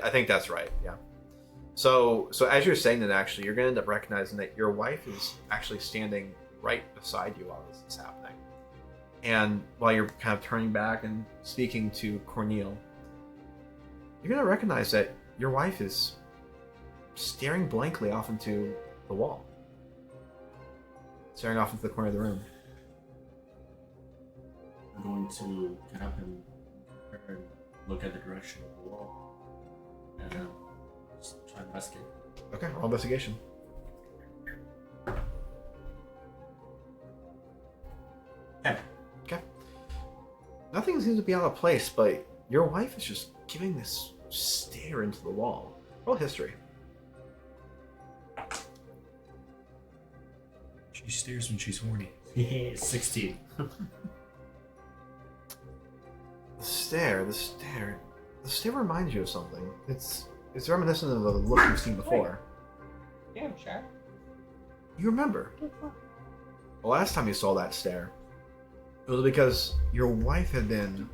I think that's right. Yeah. So as you're saying that, actually, you're gonna end up recognizing that your wife is actually standing right beside you while this is happening, and while you're kind of turning back and speaking to Cornel, you're gonna recognize that your wife is staring blankly off into the wall, staring off into the corner of the room. I'm going to get up and look at the direction of the wall and just try to investigate. Okay, roll investigation. Okay. Nothing seems to be out of place, but your wife is just giving this stare into the wall. Roll history. She stares when she's horny. 16. The stare reminds you of something. It's reminiscent of the look you've seen before. Yeah, sure. You remember. The last time you saw that stare, it was because your wife had been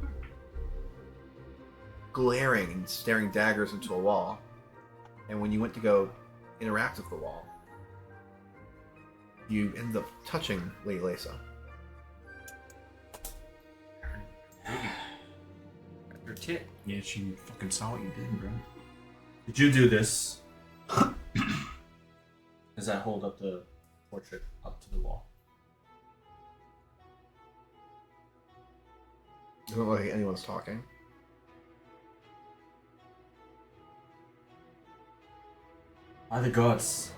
glaring and staring daggers into a wall, and when you went to go interact with the wall, you ended up touching Lady Lisa. Her tit. Yeah, she fucking saw what you did, bro. Did you do this? As I hold up the portrait up to the wall. Doesn't look like anyone's talking. By the gods,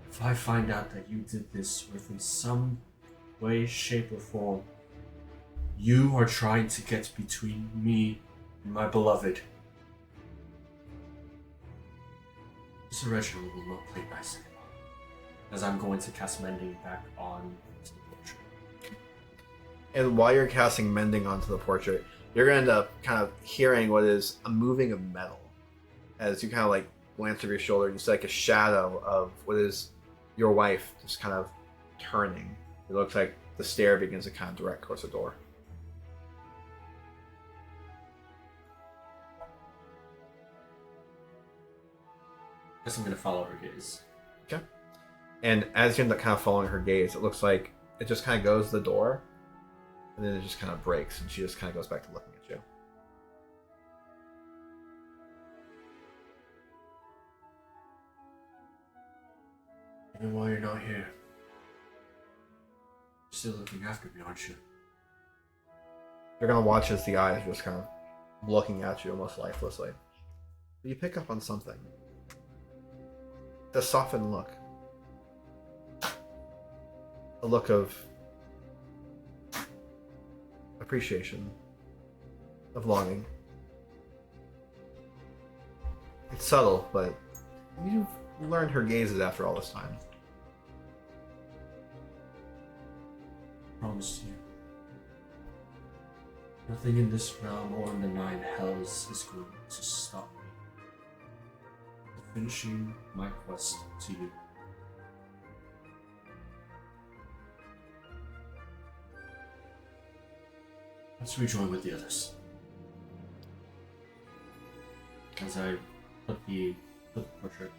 if I find out that you did this within some way, shape, or form, you are trying to get between me and my beloved. Mr. Reginald will not play nice anymore. As I'm going to cast Mending back on to the portrait. And while you're casting Mending onto the portrait, you're going to end up kind of hearing what is a moving of metal. As you kind of like glance over your shoulder, and you see like a shadow of what is your wife just kind of turning. It looks like the stair begins to kind of direct towards the door. I guess I'm gonna follow her gaze. Okay. And as you end up kind of following her gaze, it looks like it just kind of goes to the door, and then it just kind of breaks, and she just kind of goes back to looking at you. Even while you're not here, you're still looking after me, aren't you? You're going to watch as the eyes are just kind of looking at you almost lifelessly. But you pick up on something. The softened look. A look of appreciation, of longing. It's subtle, but you've learned her gazes after all this time. I promise you. Nothing in this realm or in the 9 hells is going to stop me from finishing my quest to you. Let's rejoin with the others. As I put the portrait.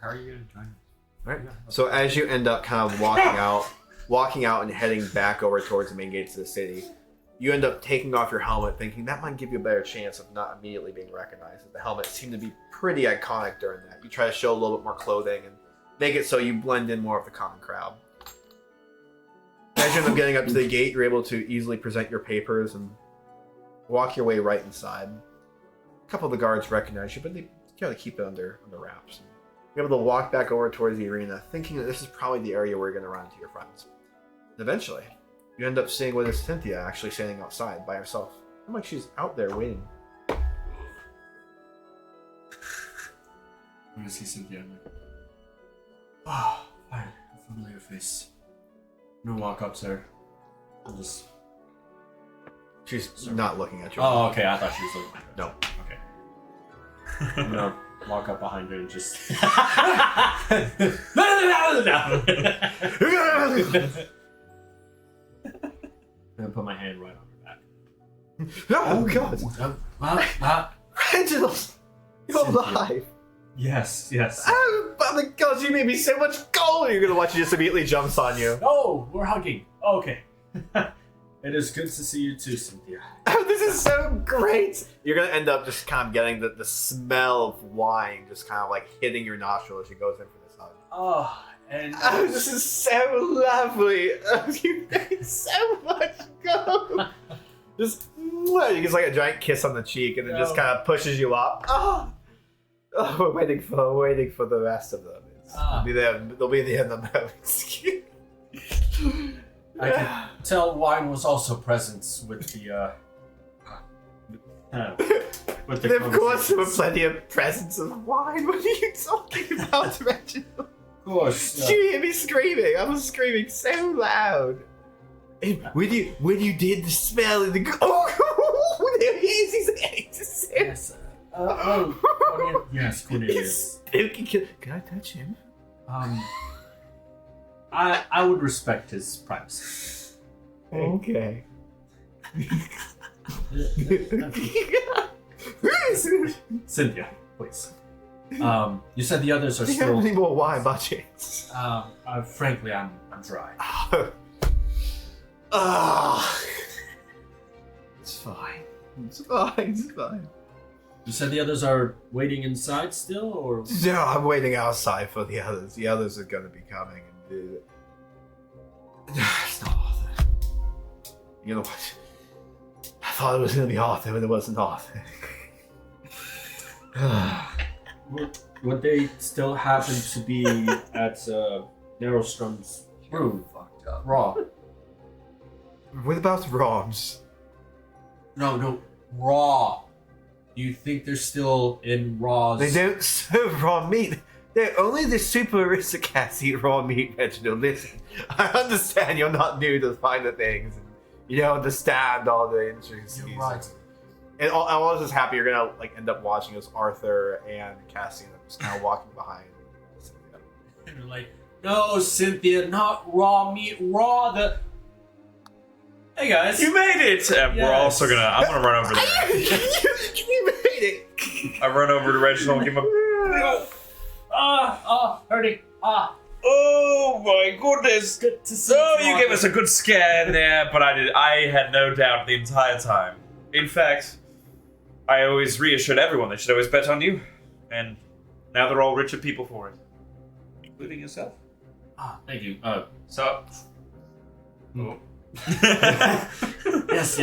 How are you gonna join us? Right. So as you end up kind of walking out and heading back over towards the main gates of the city, you end up taking off your helmet, thinking that might give you a better chance of not immediately being recognized. The helmet seemed to be pretty iconic during that. You try to show a little bit more clothing and make it so you blend in more of the common crowd. As you end up getting up to the gate, you're able to easily present your papers and walk your way right inside. A couple of the guards recognize you, but they kind of keep it under wraps. You're able to walk back over towards the arena, thinking that this is probably the area where you're going to run into your friends. And eventually, you end up seeing what is Cynthia actually standing outside by herself. I'm like she's out there waiting. I'm gonna see Cynthia. Oh, fine. A familiar face. I'm gonna walk up to her. I'll just. She's not looking at you. Oh, okay. I thought she was looking at her. No. Okay. I'm gonna walk up behind her and just. I'm gonna put my hand right on her back. Oh, God. Reginald! You're Cynthia. alive! Yes. Oh my God, you made me so much gold! You're gonna watch it just immediately jumps on you. Oh, we're hugging. Okay. It is good to see you too, Cynthia. Oh, this is so great! You're gonna end up just kind of getting the smell of wine just kind of like hitting your nostril as she goes in for this hug. Oh, and Oh, this is so lovely! Oh, you made so much gold! Just, you get like a giant kiss on the cheek and then just kind of pushes you up. Oh, we're waiting for the rest of them. They'll be there in the moment. I can tell wine was also present with the with the Of course, there were conversations. plenty of presents of wine. What are you talking about, Reginald? Of course. Did you hear me screaming? I was screaming so loud. And when you did the smell of the oh, there he is. He's Yes. Yes, Cornelius. spooky. Can I touch him? I would respect his privacy. Okay. Cynthia, please. You said the others are Do you have any still. more wine by chance? Frankly, I'm dry. It's fine. It's fine. It's fine. You said the others are waiting inside still, or No, I'm waiting outside for the others. The others are going to be coming and do it. It's not Arthur. You know what? I thought it was going to be Arthur, but it wasn't Arthur. would they still happen to be at Narrowstrom's room? Fucked up. Raw. What about Roms? No, Raw. You think they're still in Raw's? They don't serve raw meat. They're only the super aristocrats eat raw meat, Reginald. Listen, I understand you're not new to the finer things. And you don't understand all the intricacies. You're right. And I was just happy you're gonna like end up watching as Arthur and Cassian just kind of walking behind. And they're like, no, Cynthia, not raw meat, raw the. Hey guys. You made it! We're Yes. also gonna. I'm gonna run over there. You made it. I run over to Reginald and give him a. Hurting. Oh my goodness! Good to see Oh, you. you gave us a good scare there, but I had no doubt the entire time. In fact, I always reassured everyone they should always bet on you, and now they're all richer people for it, including yourself. Thank you. So, Yes.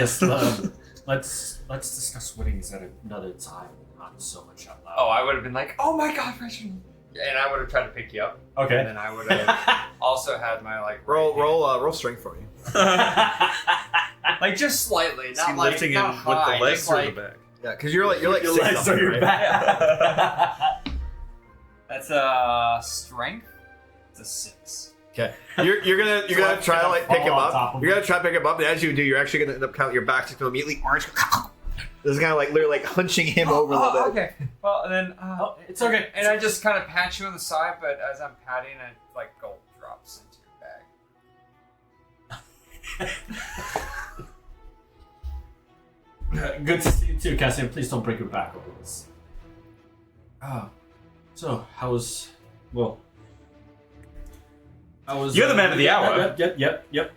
Let's discuss winnings at another time. Not so much out loud. oh, I would have been like, oh my god, Reginald. And I would have tried to pick you up. And Okay. then I would have also had my like Roll strength for me. like just slightly, Is he not like lifting not him with high, the legs just or like, the back? Yeah, because you're like Your 6 legs something, on your right? back. That's strength. It's a 6. Okay. You're gonna try to like pick him Fall on top up. of You're him. gonna try to pick him up, and as you do, you're actually gonna end up kind of your back's just gonna immediately orange. This is kind of like literally like hunching him over a little bit. Okay. Well, and then It's okay. and I just kind of pat you on the side, but as I'm patting, like gold drops into your bag. Good to see you too, Cassian. Please don't break your back over this. So how was? Well, I was. You're the man of the hour. Yep.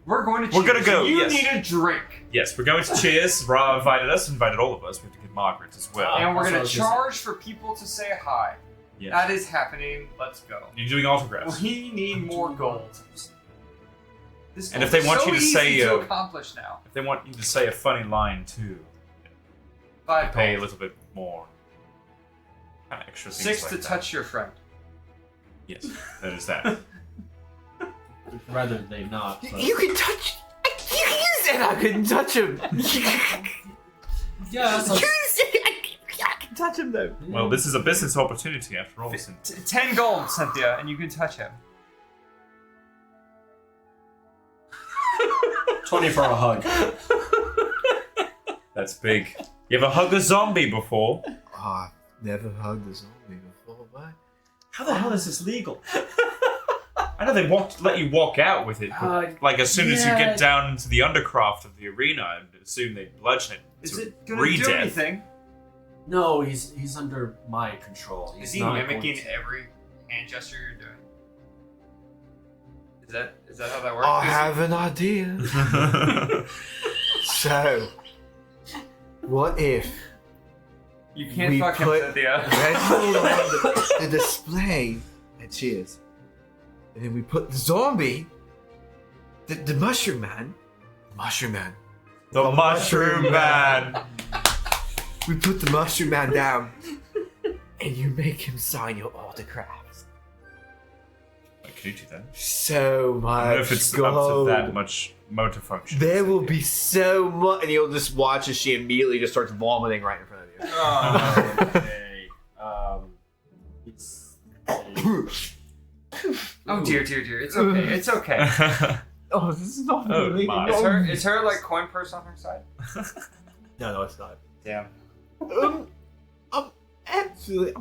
We're going to. We're gonna cheers. go, You yes. need a drink, Yes, we're going to cheers. Ra invited us, invited all of us. We have to get Margaret as well. and we're that's what I gonna was gonna charge for people to say hi. Yes. That is happening. Let's go. You're doing autographs. We need more gold. This And if gold they is want so you to easy say, to accomplish now. If they want you to say a funny line too, they 5 pay a gold. little bit more. Kind of extra things 6 like to that. touch your friend. Yes, that is that. Rather they not. But... You can touch. You said I couldn't touch him. Yeah. You said I can touch him though. Well, this is a business opportunity after all. 10 gold, Cynthia, and you can touch him. 20 for a hug. That's big. You ever hugged a zombie before? I've never hugged a zombie before, but How the hell is this legal? I know they let you walk out with it, but like as soon as you yeah. get down into the undercraft of the arena, I'd assume they bludgeon it. Is to it gonna re-death. do anything? No, he's under my control. Is He's he not mimicking going to- every hand gesture you're doing? Is that how that works? I have an idea. So, what if You can't we fuck him, put Cynthia. Reginald on the display at Cheers, and then we put the zombie, the mushroom man, The Mushroom Man. we put the mushroom man down, and you make him sign your autographs. Can you do that? So much I don't know if it's gold. up to that much motor function. There will be so much, and you'll just watch as she immediately just starts vomiting right in front of you. Okay. It's Oh dear. It's okay. It's okay. Oh, this is not Oh, really my. Is her like coin purse on her side? No, it's not. Damn. Absolutely.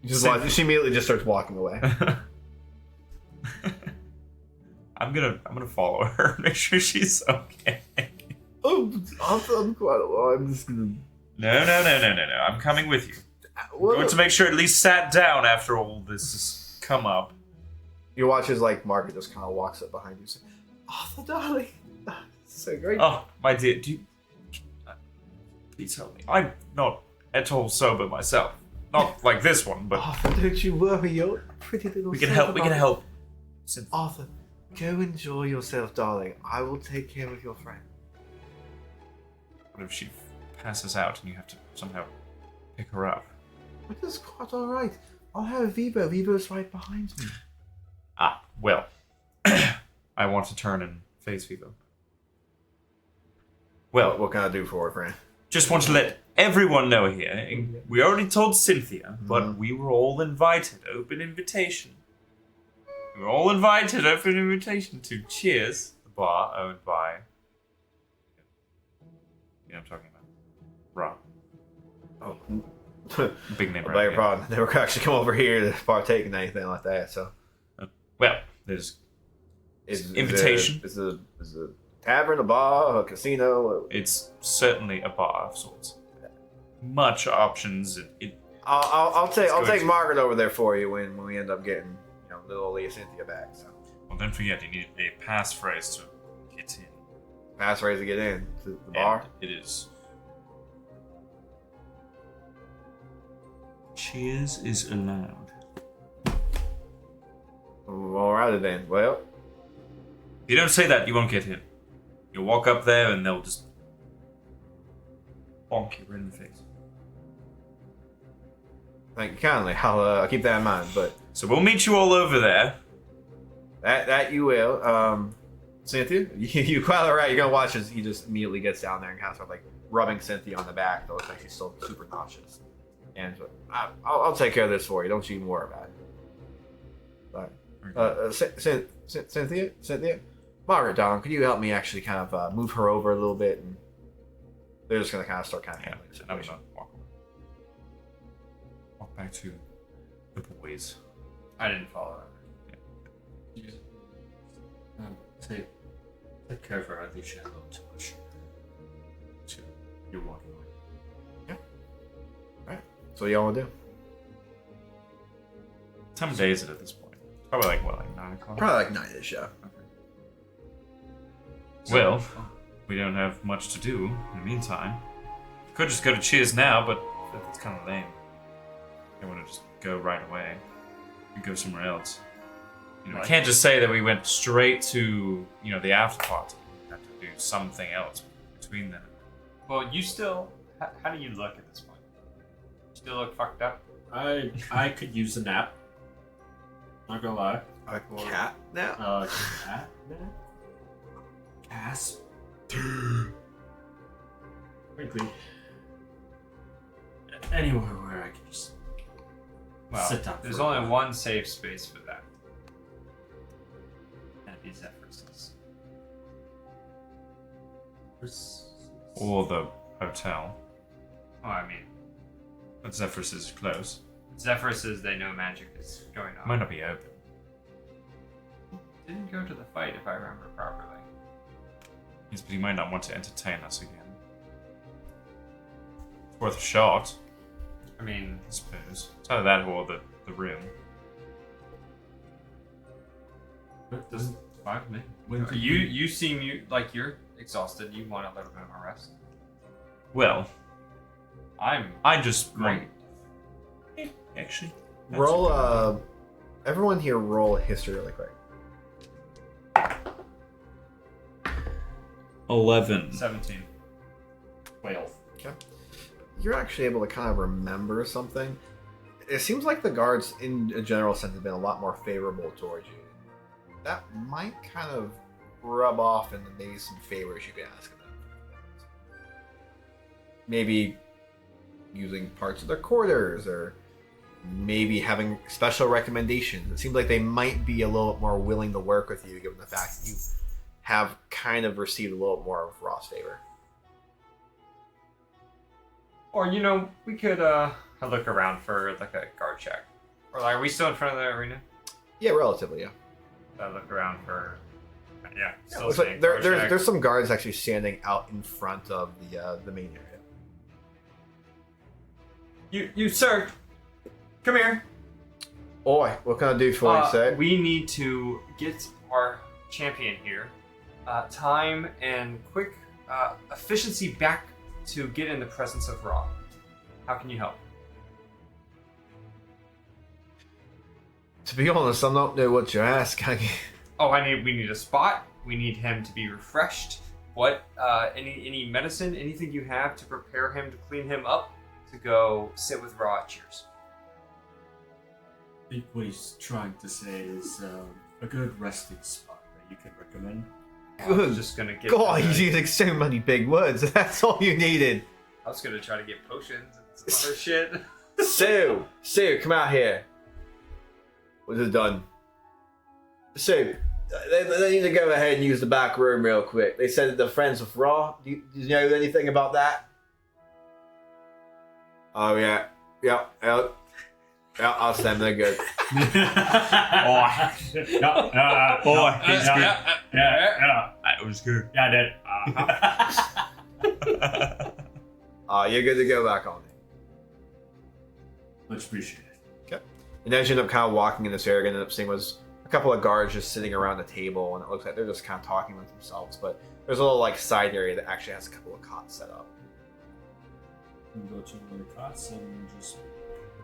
Just watch. She immediately just starts walking away. I'm gonna follow her. Make sure she's okay. I'm quite alone. I'm just gonna. No. I'm coming with you. I'm going to make sure at least sat down after all this has come up. You watch as like Margaret just kind of walks up behind you, saying, "Arthur, darling, so great." Oh, my dear, please help me. I'm not at all sober myself. Not like this one, but Arthur, don't you worry. You're a pretty little. we can help. We can help. Arthur, go enjoy yourself, darling. I will take care of your friend. What if she passes out and you have to somehow pick her up? It is quite all right. I'll have Vivo. Vivo's right behind me. Ah, well, I want to turn and face Vivo. Well, What can I do for it, friend? just want to let everyone know here. We already told Cynthia, but we were all invited. Open invitation. We were all invited. Open invitation to Cheers, the bar owned by. You know what I'm talking about? Rob. Oh, Big name I beg right your here. pardon. They were actually come over here to partake in anything like that. So, Well, there's invitation. Is a tavern, a bar, a casino? It's certainly a bar of sorts. Much options. I'll take Let's go to- Margaret over there for you when we end up getting little Leah Cynthia back. So, Well, don't forget, you need a passphrase to get in. passphrase to get in to the bar. And it is. Cheers is allowed. Alrighty then. Well, If you don't say that, you won't get in. You'll walk up there and they'll just bonk you right in the face. thank you kindly. I'll keep that in mind. But So we'll meet you all over there. that you will. Cynthia, you quite all right. You're gonna watch as he just immediately gets down there and kind of starts like rubbing Cynthia on the back. Though it's like she's still super nauseous. And I'll take care of this for you. Don't you even worry about it. But Cynthia, Margaret, darling, could you help me actually kind of move her over a little bit? And they're just gonna kind of start handling the I'm situation. gonna walk back to the boys. I didn't follow Take care of her. I think she had a little too much. You're walking away. So what y'all wanna do? What time of day is it at this point? Probably like 9 o'clock? Probably like 9ish, yeah. Well, we don't have much to do in the meantime. Could just go to Cheers now, but that's kind of lame. I want to just go right away. We go somewhere else. We can't just say that we went straight to, the after party. We have to do something else between them. Well, you still. How do you look at this point? Still look fucked up? I could use a nap. Not gonna lie. A cat now? Cat nap? Gasp. Frankly, anywhere where I can just Well, sit down. there's for a only while. one safe space for that. That'd be Zephyr's. Or the hotel. Oh, I mean, But Zephyrus is close. Zephyr says they know magic is going on. Might not be open. Didn't go to the fight, if I remember properly. Yes, but he might not want to entertain us again. It's worth a shot, I mean, I suppose. It's either that or the room. But doesn't fine with me. when could You seem like you're exhausted. You want a little bit of a rest. Well, I'm I just great. want... Actually. that's Roll, everyone here roll history really quick. 11. 17. 12? You're actually able to kind of remember something. It seems like the guards, in a general sense, have been a lot more favorable towards you. That might kind of rub off into maybe some favors you can ask of them. Maybe using parts of their quarters, or maybe having special recommendations. It seems like they might be a little more willing to work with you, given the fact that you have kind of received a little more of Ross' favor. Or, we could look around for like a guard check. Or like, are we still in front of the arena? Yeah, relatively, yeah. Look around for. Yeah, still Looks like saying guard check. there's some guards actually standing out in front of the main area. You, sir, come here. Oi, what can I do for you, sir? We need to get our champion here. Time and quick efficiency back to get in the presence of Ra. How can you help? To be honest, I don't know what you're asking. We need a spot. We need him to be refreshed. What? Any medicine? Anything you have to prepare him to clean him up to go sit with Ra at Cheers? I think what he's trying to say is a good resting spot that you can recommend. I was just gonna get. God, he's using so many big words. That's all you needed. I was gonna try to get potions and some other shit. Sue, come out here. What is done? Sue, they need to go ahead and use the back room real quick. They said that they're friends with Raw. Do you know anything about that? Oh, yeah. Yeah, I'll send them. They're good. Yeah, That was good. yeah, You're good to go back on. Much appreciated. Okay. And as you end up kind of walking in this area, you end up seeing was a couple of guards just sitting around the table, and it looks like they're just kind of talking with themselves. But there's a little like side area that actually has a couple of cots set up. You can go to one of the cots and just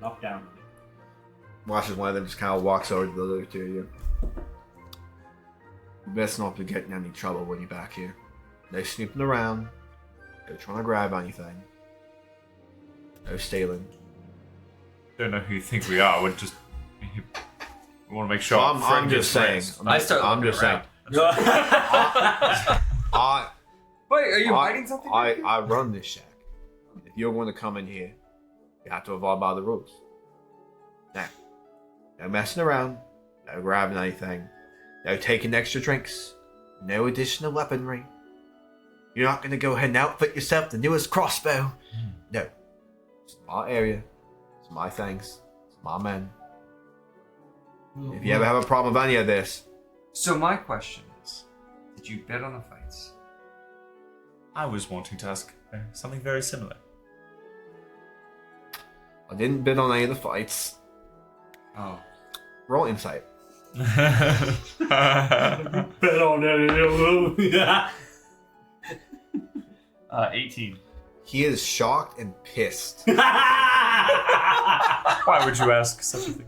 knock down on it. Watches one of them just kind of walks over to the other two of you. You best not be getting in any trouble when you're back here. No snooping around. No trying to grab anything. No stealing. Don't know who you think we are. We just we want to make sure. I'm just saying. I'm just saying. I Wait, are you hiding something? I run this shack. If you're going to come in here, you have to abide by the rules. Now, no messing around, no grabbing anything, no taking extra drinks, no additional weaponry. You're not going to go ahead and outfit yourself the newest crossbow. No. It's my area. It's my things. It's my men. If you ever have a problem with any of this, So my question is, did you bet on the fights? I was wanting to ask something very similar. I didn't bid on any of the fights. Oh. Roll insight. Bet on that. 18. He is shocked and pissed. Why would you ask such a thing?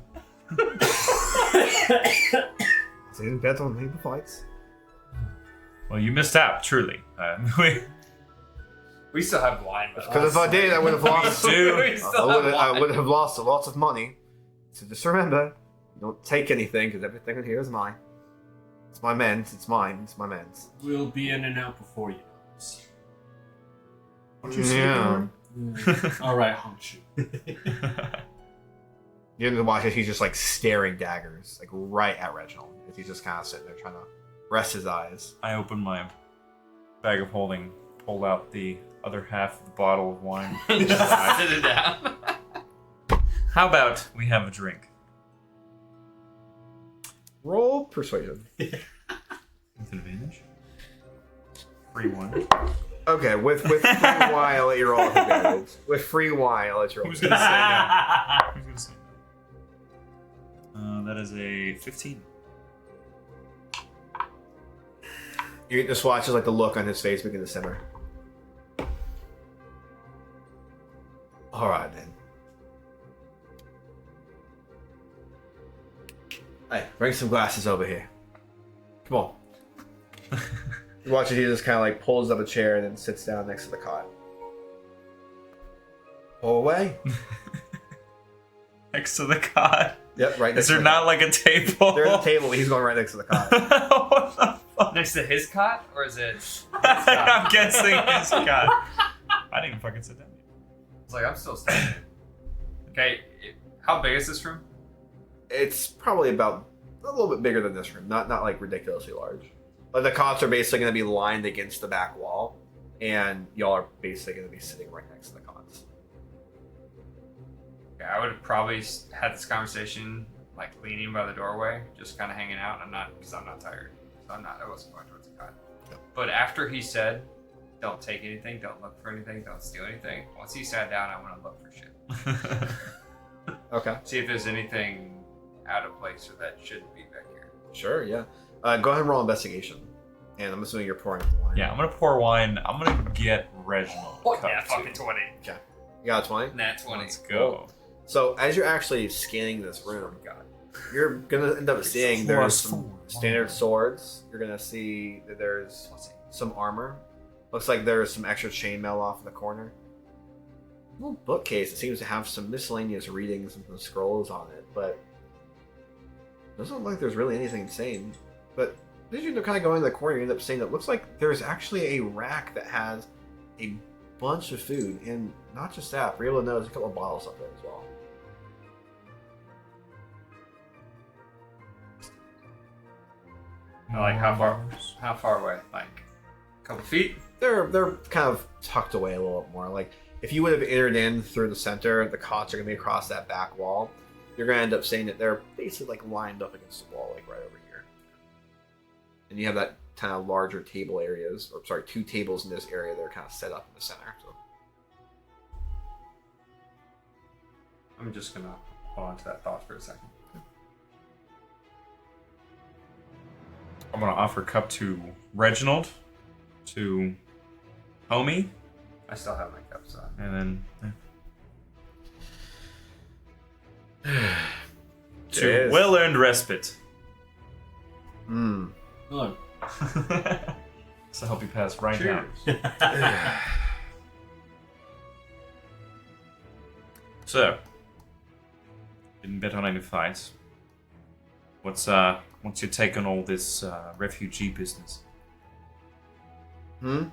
I didn't bet on any of the fights. Well, you missed out, truly. We still have wine. Because if I did, I would have lost. I would have lost a lot of money. So just remember, don't take anything because everything in here is mine. It's my men's. It's mine. It's my men's. We'll be in and out before you. Yeah. All right, hunch. You end up watching. He's just like staring daggers, like right at Reginald. As he's just kind of sitting there trying to rest his eyes. I opened my bag of holding, pulled out the other half of the bottle of wine. Just sit it down. How about we have a drink? Roll persuasion. With advantage? Free wine. Okay, with free wine, I'll let you roll with advantage. With free wine, I'll let you roll. Who's gonna say that? Who's gonna say that? That is a 15. You just watch as like the look on his face begin to simmer. All right then. Hey, bring some glasses over here. Come on. You watch as he just kind of like pulls up a chair and then sits down next to the cot. Pull away. Next to the cot. Yep, right next Is to there the not cot. like a table? There's a table, but he's going right next to the cot. What the fuck? Next to his cot, or is it? I'm guessing his cot. I didn't even fucking sit down yet. It's like I'm still standing. Okay, how big is this room? It's probably about a little bit bigger than this room, not like ridiculously large. But the cots are basically going to be lined against the back wall, and y'all are basically going to be sitting right next to the cots. Yeah, I would have probably had this conversation like leaning by the doorway, just kind of hanging out. I'm not tired, so I wasn't going towards the cot. Yep. But after he said, "Don't take anything, don't look for anything, don't steal anything," once he sat down, I want to look for shit. Okay. See if there's anything out of place or that shouldn't be back here. Sure, yeah. Go ahead and roll investigation. And I'm assuming you're pouring the wine. Yeah, I'm gonna pour wine. I'm gonna get Reginald. a cup, Yeah, too. fucking 20. You got a 20? Nat 20. Let's go. So as you're actually scanning this room, you're gonna end up seeing there's some standard swords. You're gonna see that there's some armor. Looks like there's some extra chainmail off in the corner. A little bookcase that seems to have some miscellaneous readings and some scrolls on it, but doesn't look like there's really anything insane. But As you end up kind of going to the corner, you end up seeing that it looks like there's actually a rack that has a bunch of food, and not just that, we're able to notice a couple of bottles up there as well. Like how far away? Like a couple feet? They're kind of tucked away a little bit more. Like if you would have entered in through the center, the cots are gonna be across that back wall. You're gonna end up seeing that they're basically like lined up against the wall, like right over here. And you have that kind of larger table areas, or sorry, 2 tables in this area that are kind of set up in the center. So I'm just gonna hold on to that thought for a second. I'm gonna offer cup to Reginald, to Homie, I still have my cups on. and then to Cheers. well-earned respite. Look. So help you pass right Cheers. now. So, didn't bet on any fights. What's your take on all this refugee business? Mm-hmm.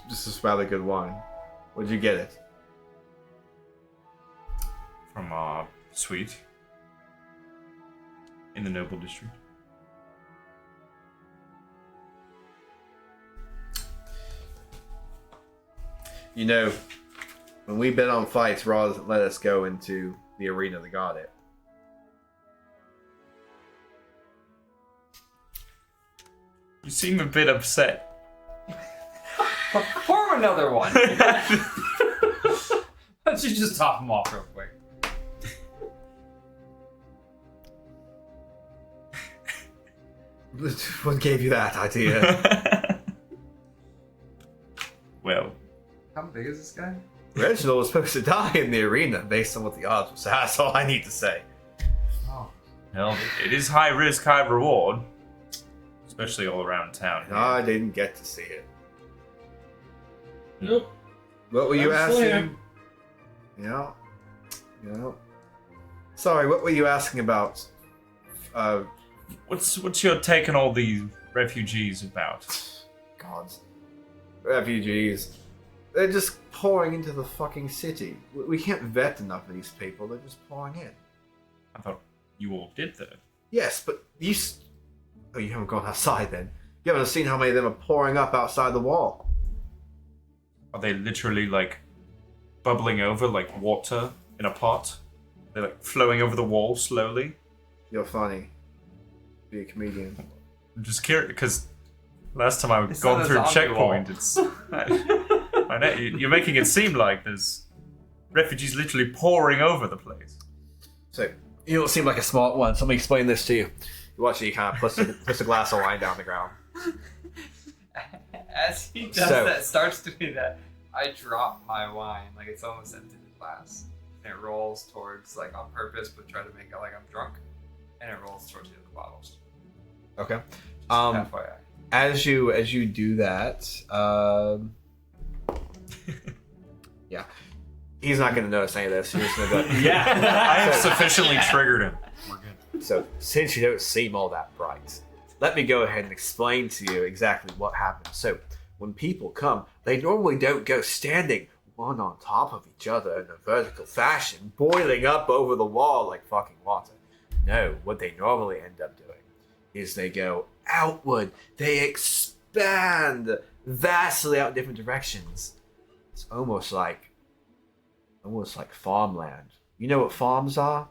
This is rather good wine. Where'd you get it? From our suite in the Noble District. You know, when we bet on fights, Raw doesn't let us go into the arena to got it. You seem a bit upset. Pour another one. Why don't you just top them off real quick? What gave you that idea? Well, How big is this guy? Reginald was supposed to die in the arena based on what the odds was. That's all I need to say. Oh. hell, it is high risk, high reward, especially all around town. And I didn't get to see it. Nope. What were you That's asking? Yeah. Sorry, what were you asking about? What's your take on all these refugees about? Gods. Refugees. They're just pouring into the fucking city. We can't vet enough of these people. They're just pouring in. I thought you all did though. Yes, but you... Oh, you haven't gone outside then. You haven't seen how many of them are pouring up outside the wall. Are they literally like bubbling over like water in a pot? They're like flowing over the wall slowly? You're funny. Be a comedian. I'm just curious because last time I've It's gone not a through a zombie checkpoint, wall. it's I know you're making it seem like there's refugees literally pouring over the place. So, you don't seem like a smart one, so let me explain this to you. You watch it, you kind of puts a glass of wine down the ground. As he does So- that, starts doing that, I drop my wine like it's almost empty the glass. And it rolls towards, like on purpose, but try to make it like I'm drunk. And it rolls towards the other bottles. Okay. FYI. As you do that, yeah, he's not going to notice any of this. He's just going to go. Yeah. I have sufficiently triggered him. We're good. So, since you don't seem all that bright, let me go ahead and explain to you exactly what happens. So, when people come, they normally don't go standing one on top of each other in a vertical fashion, boiling up over the wall like fucking water. No, what they normally end up doing is they go outward. They expand vastly out in different directions. It's almost like farmland. You know what farms are?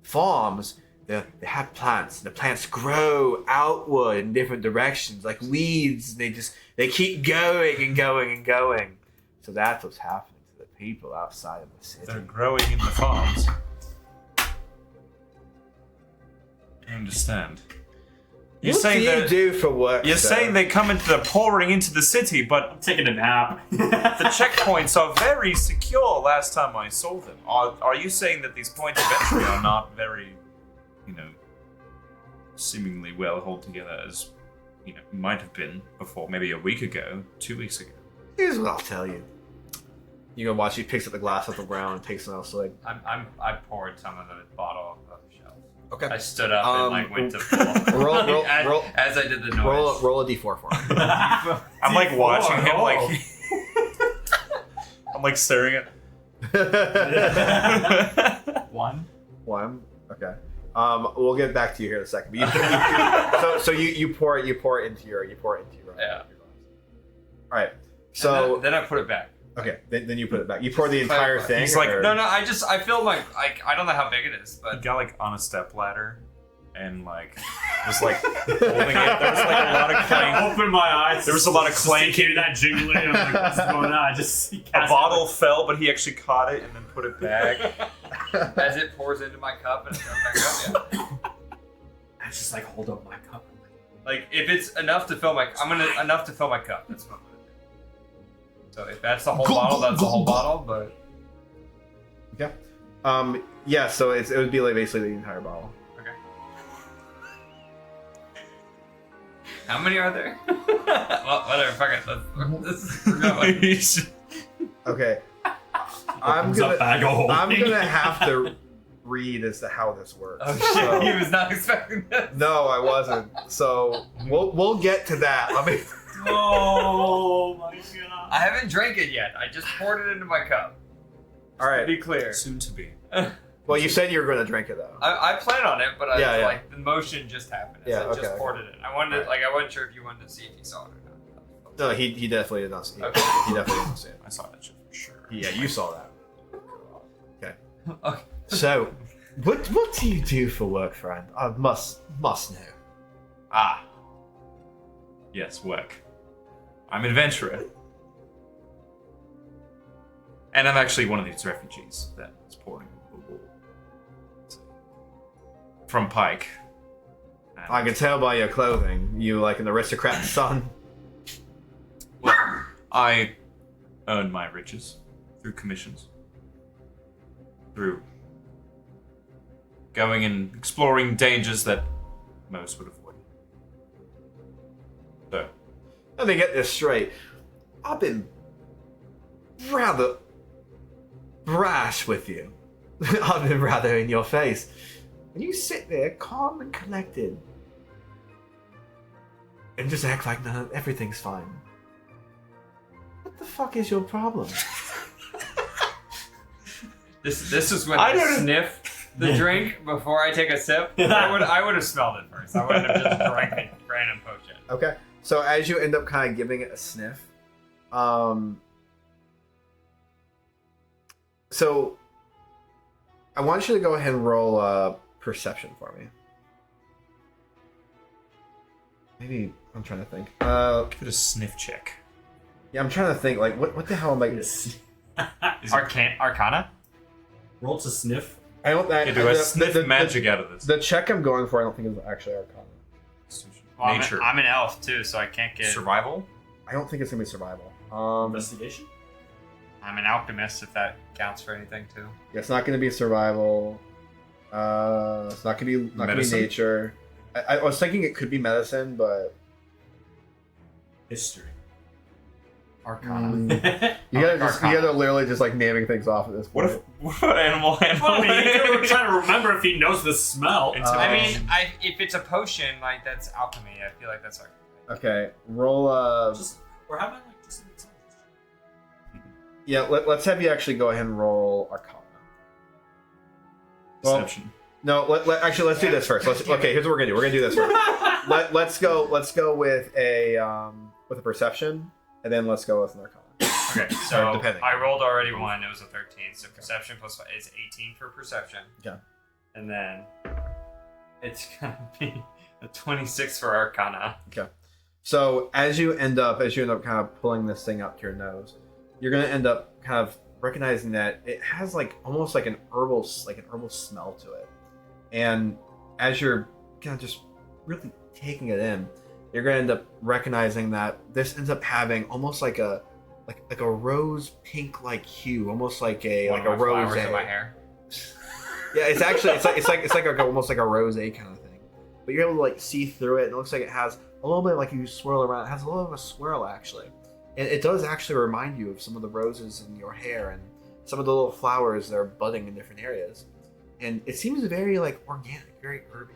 Farms, they have plants. The plants grow outward in different directions, like weeds. They keep going and going and going. So that's what's happening to the people outside of the city. They're growing in the farms. I understand. You're What saying do you that do for work? you're sir? saying they come into the pouring into the city, but Taking a nap. the checkpoints are very secure. Last time I saw them, are you saying that these points of entry are not very, seemingly well held together as might have been before, maybe a week ago, 2 weeks ago? Here's what I'll tell you. You gonna watch? He picks up the glass off the ground and takes another swig. I poured some of the bottle Okay. I stood up and like went to roll, as I did the noise. roll a d4 for him. I'm like watching him, Oh. like I'm like staring at. 1. One. Okay. We'll get back to you here in a second. But you pour it into your Yeah. All right. So then I put it back. okay, then you put it back. You pour the entire thing. He's like, or- No, I feel like I don't know how big it is, He but got like on a step ladder, and like was like holding it. There was like a lot of clank. Open my eyes. There was a lot of Just clanking. hear that jingling. I'm like, what's going on? I just see A bottle fell, but he actually caught it and then put it back. as it pours into my cup and it comes back up, yeah. I just like hold up my cup. Like if it's enough to fill my, enough to fill my cup. That's what I'm gonna do. So if that's the whole bottle, that's the whole bottle. But Okay. Yeah. So it would be like basically the entire bottle. okay. How many are there? Well, whatever. Fuck it. Let's go. Okay. I'm gonna have to read as to how this works. Oh So- shit! He was not expecting this. No, I wasn't. So we'll get to that. Let me. Oh my god. I haven't drank it yet. I just poured it into my cup. All To right. be clear. Soon to be. Well, you said you were going to drink it though. I plan on it, but Yeah, yeah. like the motion just happened. As Yeah, I just okay, poured it in. I wanted, Alright. I wasn't sure if you wanted to see if you saw it or not. No, he definitely did not see it. Okay. He definitely did not see it. I saw that shit for sure. Yeah, you saw that. Okay. So, what do you do for work, friend? I must know. Ah. Yes, work. I'm an adventurer. And I'm actually one of these refugees that is pouring the wall. From Pike. And- I can tell by your clothing, you like an aristocrat's son. Well, I earned my riches through commissions. Through going and exploring dangers that most would avoid. So, Let me get this straight. I've been rather brash with you. I've been rather in your face. And you sit there calm and collected. And just act like everything's fine. What the fuck is your problem? This is when I I don't- sniff the drink before I take a sip. I would have smelled it first. I wouldn't have just drank a random potion. Okay. So as you end up kind of giving it a sniff, so I want you to go ahead and roll perception for me. Maybe I'm trying to think. give it a sniff check. Yeah, I'm trying to think. Like, what the hell am I? Is it- Arcana? Roll to sniff. I don't. Yeah, do I sniff magic out of this? The check I'm going for, I don't think is actually Arcana. Well, Nature. I'm an elf too, so I can't get. Survival? I don't think it's gonna be survival. Investigation. I'm an alchemist, if that counts for anything too. Yeah, it's not gonna be survival. It's not gonna be Medicine? nature. I was thinking it could be medicine, but History. Arcana. you gotta Arcana. literally just like naming things off at this What point. if what about animal handling? Well, I mean, we're trying to remember if he knows the smell. I mean, if it's a potion, like that's alchemy. I feel like that's arcana. Okay, roll. Just or how about like just an intelligence? Yeah, let's have you actually go ahead and roll Arcana. Well, Perception. no, actually let's do this first. Okay, here's what we're gonna do. We're gonna do this first. Let's go with a perception, and then let's go with an Arcana. Okay, so depending. I rolled already one. It was a 13. So perception plus 5 is 18 for perception. Okay. And then it's gonna be a 26 for Arcana. Okay. So as you end up kind of pulling this thing up to your nose, you're gonna end up kind of recognizing that it has like almost like an herbal smell to it. And as you're kind of just really taking it in, you're gonna end up recognizing that this ends up having almost like a rose pink like hue, almost like a One of my rose. flowers in my hair. Yeah, it's actually it's like almost like a rose kind of thing. But you're able to like see through it, and it looks like it has a little bit like you swirl around. It has a little bit of a swirl actually, and it does actually remind you of some of the roses in your hair and some of the little flowers that are budding in different areas. and it seems very like organic, very herby.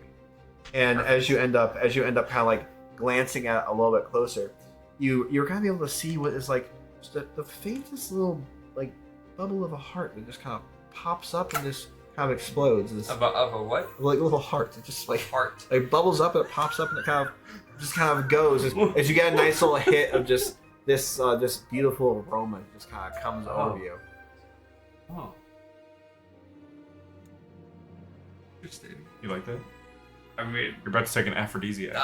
And as you end up kind of like glancing at it a little bit closer, you're kind of able to see what is like just the faintest little like bubble of a heart that just kind of pops up and just kind of explodes. This, Of a what? like a little heart. It just like Heart. like bubbles up and it pops up and it kind of goes as you get a nice little hit of just this beautiful aroma that just kind of comes over you. Oh. Interesting. You like that? I mean, You're about to take an aphrodisiac.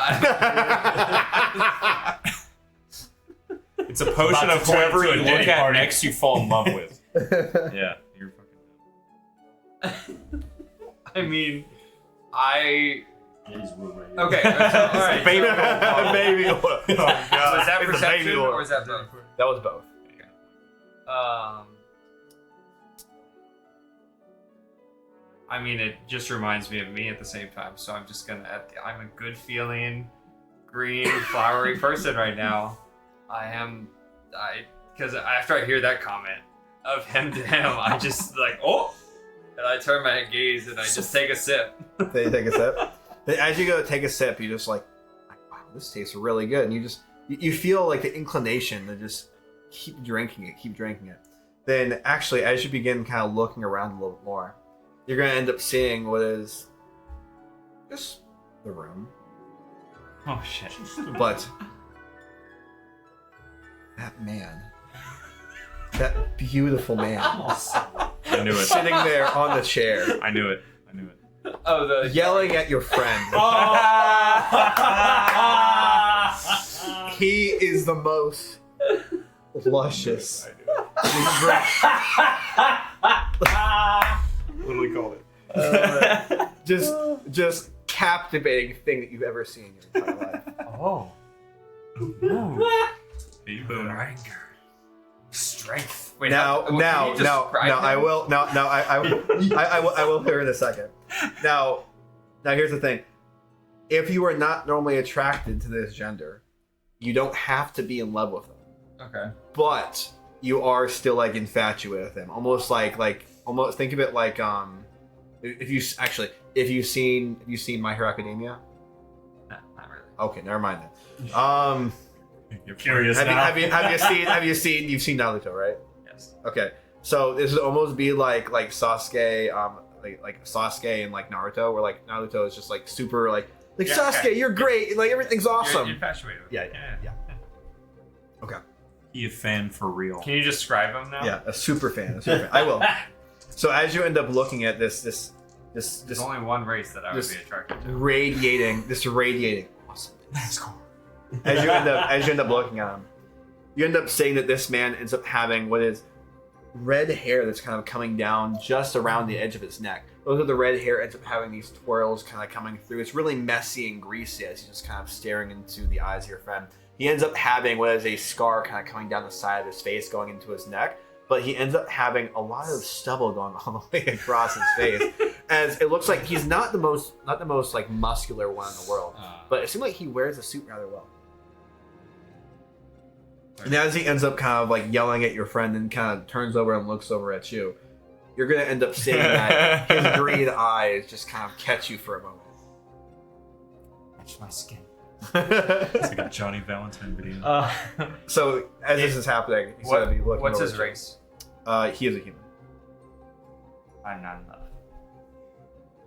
It's a potion About of to turn whoever into you a look day at party. next you fall in love with. Yeah, you're fucking I mean, I. Yeah, he's rude right here. Okay. So, all right. Baby, so- baby oil. was that It's a perception baby oil. or was that both? That was both. I mean, it just reminds me of me at the same time. So I'm just gonna. I'm a good feeling, green, flowery person right now. Because after I hear that comment of him to him, I just like, oh, and I turn my gaze and I just take a sip. They take a sip. As you go to take a sip, you just like, wow, this tastes really good, and you feel like the inclination to just keep drinking it. Then actually, as you begin kind of looking around a little bit more, you're gonna end up seeing what is just the room, Oh shit. but that man, that beautiful man, I knew it. sitting there on the chair, I knew it. Oh, the yelling at your friend. He is the most luscious. Literally called it. Just captivating thing that you've ever seen in your entire life. Oh. Boom. Anger. Strength. Wait, Now, can you describe him? I will hear in a second. Now, here's the thing. If you are not normally attracted to this gender, you don't have to be in love with them. Okay. But you are still like infatuated with them. Almost almost think of it like if you've seen My Hero Academia? No, not really. Okay, never mind then. You're Curious Have now. you seen Naruto, right? Yes. Okay, so this would almost be like Sasuke, like Sasuke and like Naruto, where like Naruto is just like super like Yeah, Sasuke, okay. you're great, like everything's awesome. You're infatuated with him. Yeah. Okay. He a fan for real. Can you describe him now? Yeah, a super fan. I will. So as you end up looking at this There's only one race that I would be attracted to. radiating awesome. As you end up looking at him, you end up seeing that this man ends up having what is red hair that's kind of coming down just around the edge of his neck. Those are the red hair ends up having these twirls kind of coming through. It's really messy and greasy as he's just kind of staring into the eyes of your friend. He ends up having what is a scar kind of coming down the side of his face going into his neck, but he ends up having a lot of stubble going all the way across his face. As it looks like he's not the most like muscular one in the world, but it seems like he wears a suit rather well. And as he ends up kind of like yelling at your friend and kind of turns over and looks over at you, you're gonna end up seeing that his green eyes just kind of catch you for a moment. Match my skin. It's like a Johnny Valentine video. So as this is happening, he's gonna be looking What's over his at you. race? He is a human. I'm not in love.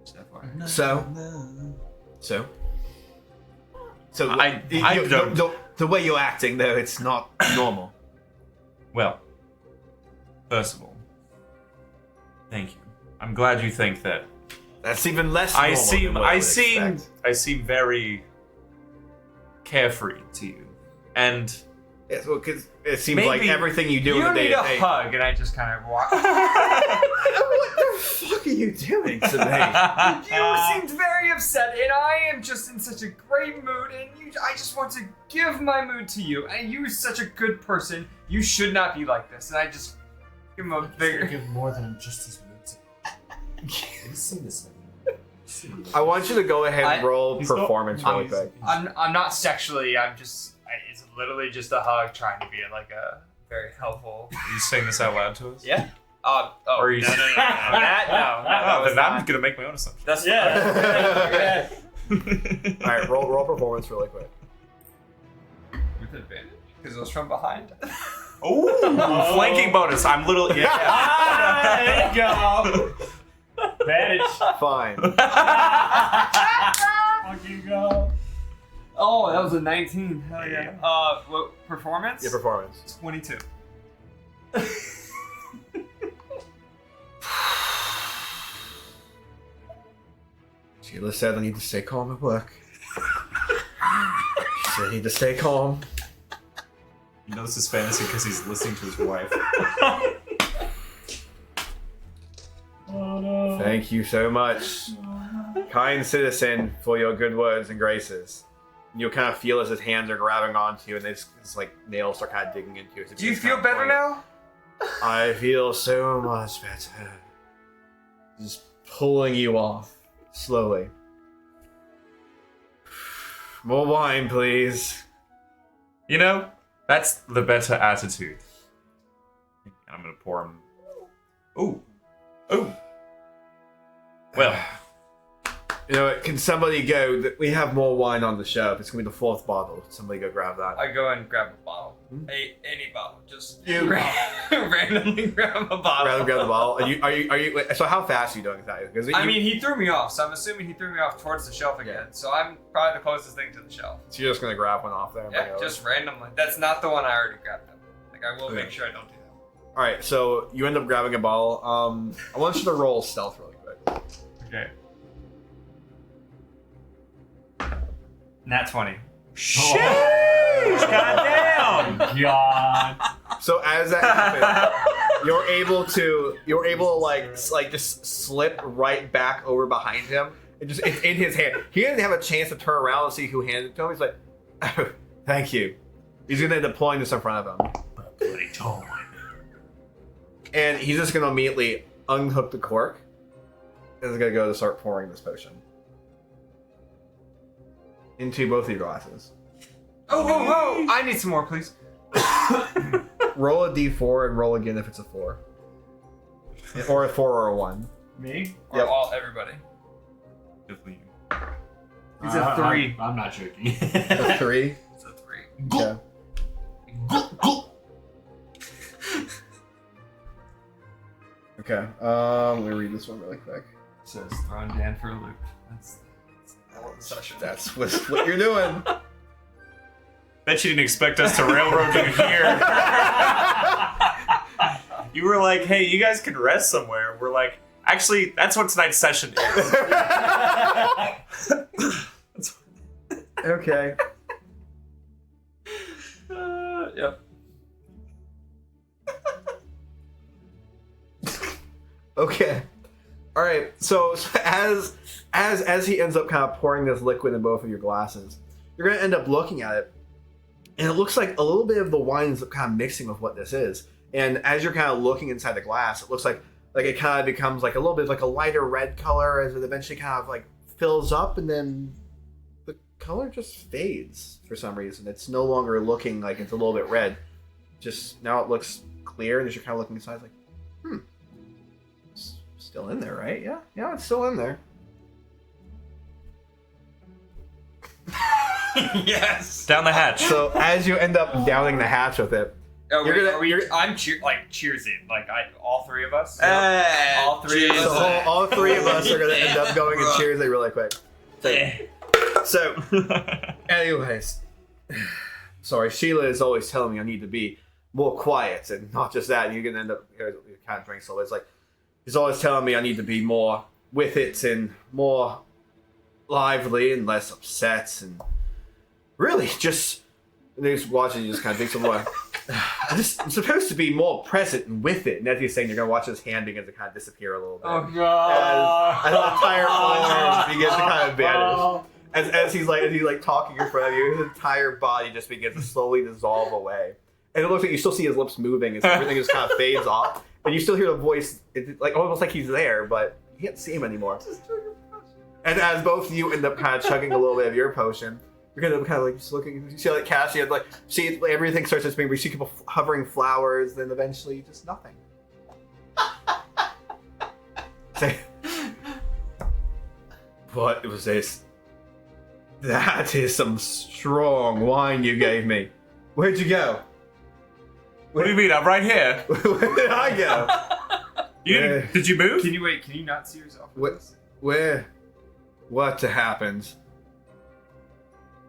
So far. So I you- don't- the way you're acting though, it's not normal. Well, first of all, thank you. I'm glad you think that. That's even less normal than what I would expect. I seem very carefree to you, and Yes, well, because it seems Maybe like everything you do in You the day need to a day. hug, and I just kind of walk. What the fuck are you doing to me? You seemed very upset, and I am just in such a great mood, and I just want to give my mood to you. And you're such a good person. You should not be like this. And I just give him a He's gonna bigger. give more than just his moods. Have you seen this? I want you to go ahead and I- roll He's not- performance really quick. I'm not sexually. It's literally just a hug, trying to be like a very helpful. are you saying this out loud to us? Yeah. Or you- no. That, Oh, was then I'm not. gonna make my own assumption. That's Yeah. All right, roll performance really quick. with advantage because it was from behind. Oh, flanking bonus. I'm little. Yeah. Ah, there you go. Advantage. Fine. Fucking go. Oh, that was a 19. Hell yeah. What performance? Your performance. 22. Sheila said I need to stay calm at work. She said I need to stay calm. He knows his fantasy because he's listening to his wife. Oh no. Thank you so much, kind citizen, for your good words and graces. You'll kind of feel as his hands are grabbing onto you, and his like nails start kind of digging into you. Do you feel better now? I feel so much better. Just pulling you off slowly. More wine, please. You know, that's the better attitude. I'm gonna pour him. Ooh. Ooh. Well, You know, can somebody go? We have more wine on the shelf. It's gonna be the 4th bottle. Somebody go grab that. I go and grab a bottle. Hmm? Any bottle. Just You- randomly grab a bottle. Grab the bottle. Are you? wait, so how fast are you doing that? Because I mean, he threw me off, so I'm assuming he threw me off towards the shelf again. Yeah. So I'm probably the closest thing to the shelf. so you're just gonna grab one off there. And bring it Yeah, over? just randomly. That's not the one I already grabbed. Them. Like I will Okay. make sure I don't do that. All right. So you end up grabbing a bottle. I want you to roll stealth really quick. Okay. Nat 20. sheesh, goddamn. God. So as that happens, you're able to like just slip right back over behind him. It's in his hand. He didn't have a chance to turn around and see who handed it to him. He's like, oh, thank you. He's gonna end up pulling this in front of him, and he's just gonna immediately unhook the cork, and is gonna go to start pouring this potion into both of your glasses. Oh! I need some more, please. Roll a d4 and roll again if it's a 4. Or a 4 or a 1. Me? Or Yep. everybody. Definitely. He's a 3. I'm not joking. A 3. It's a 3. Okay. Okay. Let me read this one really quick. Says throwing Dan for a loop. That's the session. That's what you're doing. Bet you didn't expect us to railroad you here. You were like, hey, you guys can rest somewhere. We're like, actually, that's what tonight's session is. Okay. Yep. Okay. All right. So as he ends up kind of pouring this liquid in both of your glasses, you're gonna end up looking at it, and it looks like a little bit of the wine is kind of mixing with what this is. And as you're kind of looking inside the glass, it looks like it kind of becomes like a little bit like a lighter red color as it eventually kind of like fills up, and then the color just fades for some reason. It's no longer looking like it's a little bit red. Just now it looks clear, and as you're kind of looking inside, it's like, it's still in there, right? Yeah, it's still in there. Yes. Down the hatch. So as you end up downing the hatch with it, I'm cheersing. Like all 3 of us. All three of so us. all 3 of us are gonna end up going and cheers it really quick. So, anyways, sorry, Sheila is always telling me I need to be more quiet, and not just that. You're gonna end up kind of drinking so it's like he's always telling me I need to be more with it and more lively and less upset, and really just watching you just kind of think some more. I'm supposed to be more present and with it, and as he's saying, you're gonna watch his hand begin to kind of disappear a little bit. Oh god. As the entire arm begins to kind of vanish. As he's talking in front of you, his entire body just begins to slowly dissolve away. And it looks like you still see his lips moving, and everything just kind of fades off. And you still hear the voice, like almost like he's there, but you can't see him anymore. And as both of you end up kind of chugging a little bit of your potion, you're gonna kind of like just looking. You see like Cassie, see everything starts to spin. We see people hovering flowers, then eventually just nothing. Say, what was this? That is some strong wine you gave me. Where'd you go? What do you mean? I'm right here. Where did I go? Did you move? Can you not see yourself? in What? this? Where? What happened?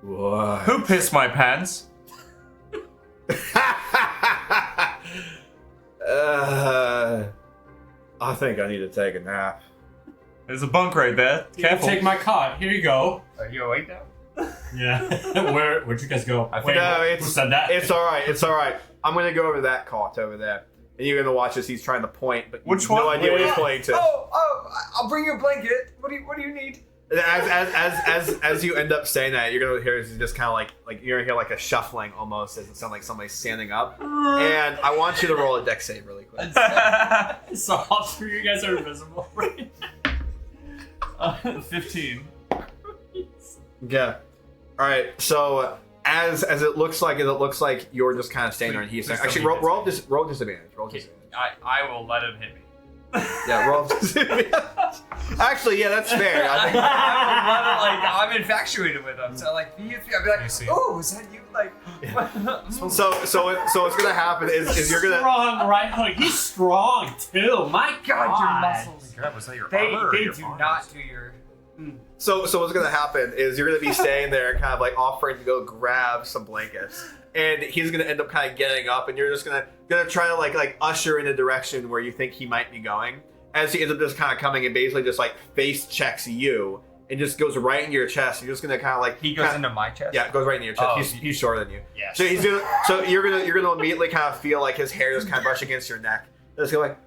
What? Who pissed my pants? I think I need to take a nap. There's a bunk right there. Here, Careful. take my cot. Here you go. Are you awake now? Yeah. Where'd you guys go? I think- No, who said that? It's all right. It's all right. I'm gonna go over to that cot over there, and you're gonna watch as he's trying to point, but you Which have no one? idea what he's pointing to. I'll bring you a blanket. What do you need? As you end up saying that, you're gonna hear is just kind of like you're gonna hear like a shuffling almost, as it sounds like somebody's standing up. And I want you to roll a dex save really quick. So all three of you guys are invisible. 15. Yeah. All right. So as it looks like you're just kind of standing there, and he's Please actually tell me roll disadvantage. Roll disadvantage. I will let him hit me. Yeah, roll disadvantage. Actually, yeah, that's fair. I think. I'm infatuated with him. So like, he hits me, I'll be You like, see. oh, is that you? Like, So what's gonna happen is you're gonna. Strong right hook. He's strong too. My God, your God. muscles. God, was that your They armor or your do arms? not do your. So what's gonna happen is you're gonna be staying there, kind of like offering to go grab some blankets, and he's gonna end up kind of getting up, and you're just gonna try to like usher in a direction where you think he might be going. As he ends up just kind of coming and basically just like face checks you and just goes right into your chest. You're just gonna kind of like He goes into my chest. yeah, it goes right into your chest. Oh, he's shorter than you. Yes. So you're gonna immediately kind of feel like his hair just kind of brush against your neck. Just go like,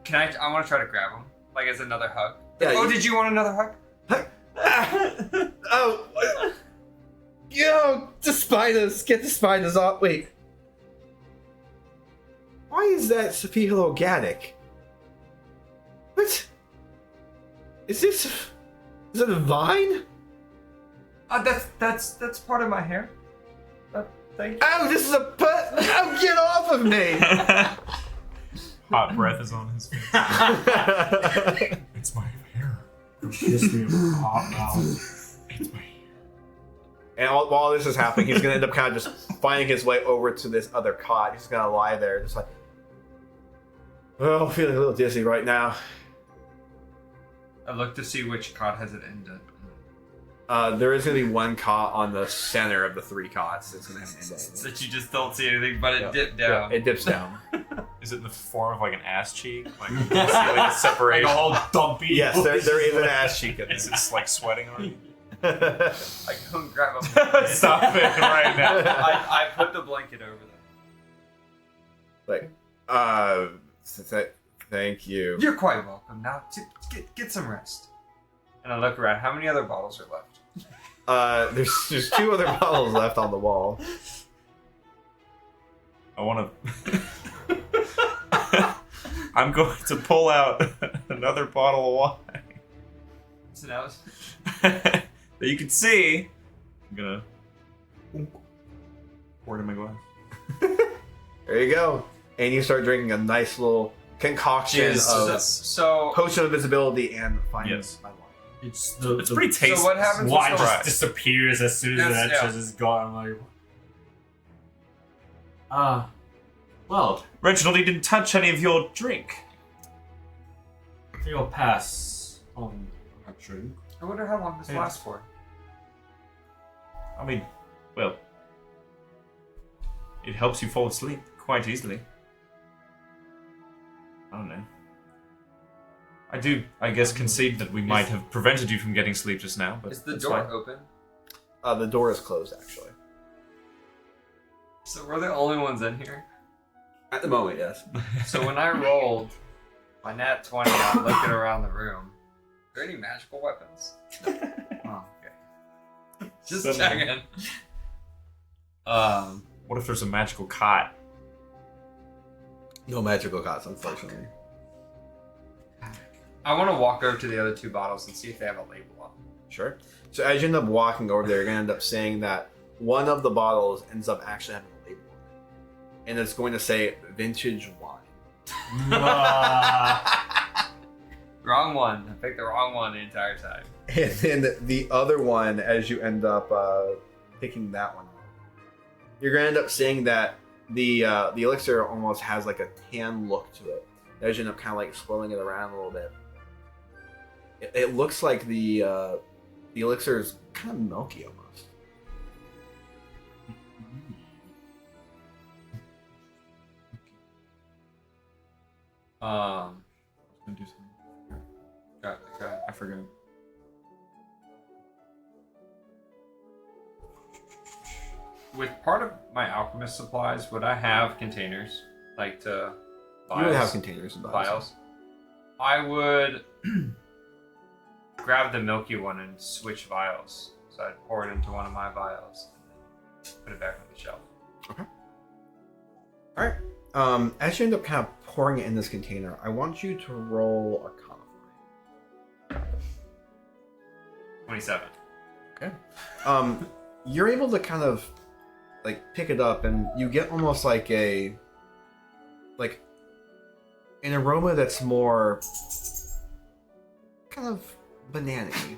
Can I want to try to grab him, like as another hug. Yeah, oh, you- did you want another hug? oh, yo, the spiders! Get the spiders off! Wait, why is that feel organic? What? Is this? Is it a vine? That's part of my hair. Thank you. Oh, this is a put! Oh, get off of me! Hot breath is on his face. and It's my hair. Kiss me with a hot mouth. It's my hair. while this is happening, he's gonna end up kind of just finding his way over to this other cot. He's gonna lie there, just like, well, feeling a little dizzy right now. I look to see which cot has it ended. There is going to be one cot on the center of the three cots that's going to have an end. So that you just don't see anything, but it Yeah. dipped Yeah, down. it dips down. Is it in the form of like an ass cheek? Like, you can see like a separation. Like all dumpy. Yes, there is an ass cheek in Is it like sweating already? there. I go and grab him. Stop it right now. I put the blanket over them. Like, thank you. You're quite welcome. Now, get some rest. And I look around. How many other bottles are left? There's two other bottles left on the wall. I want to. I'm going to pull out another bottle of wine So now it's... that you can see. I'm gonna pour it in my glass. There you go. And you start drinking a nice little concoction of So potion of invisibility and finding Yes. my wine. It's It's pretty tasty. So what happens wine with just Right. disappears as soon as That's- that yeah. just is gone. I'm like, well, Reginald, he didn't touch any of your drink. I think I'll pass on a drink. I wonder how long this Yeah. lasts for. I mean, well, it helps you fall asleep quite easily. I don't know. I do, I guess, concede that we might have prevented you from getting sleep just now, but Is the that's door fine. open? The door is closed, actually. So we're the only ones in here. At the moment, yes. So when I rolled my nat 20, I'm looking around the room. Are there any magical weapons? Oh, okay. Just Suddenly. checking. What if there's a magical cot? No magical cots, unfortunately. I want to walk over to the other two bottles and see if they have a label on them. Sure. So as you end up walking over there, you're gonna end up seeing that one of the bottles ends up actually having a label on it, and it's going to say "vintage wine." Wrong one. I picked the wrong one the entire time. And then the other one, as you end up picking that one, you're gonna end up seeing that the elixir almost has like a tan look to it. As you end up kind of like swirling it around a little bit, it looks like the elixir is kind of milky almost. I was gonna do something. Got it. I forgot. With part of my alchemist supplies, would I have containers like to vials? You would have containers and Vials. I would grab the milky one and switch vials. So I'd pour it into one of my vials and then put it back on the shelf. Okay. All right. As you end up kind of pouring it in this container, I want you to roll Arcana for me. 27. Okay. You're able to kind of like pick it up, and you get almost like an aroma that's more kind of banana-y.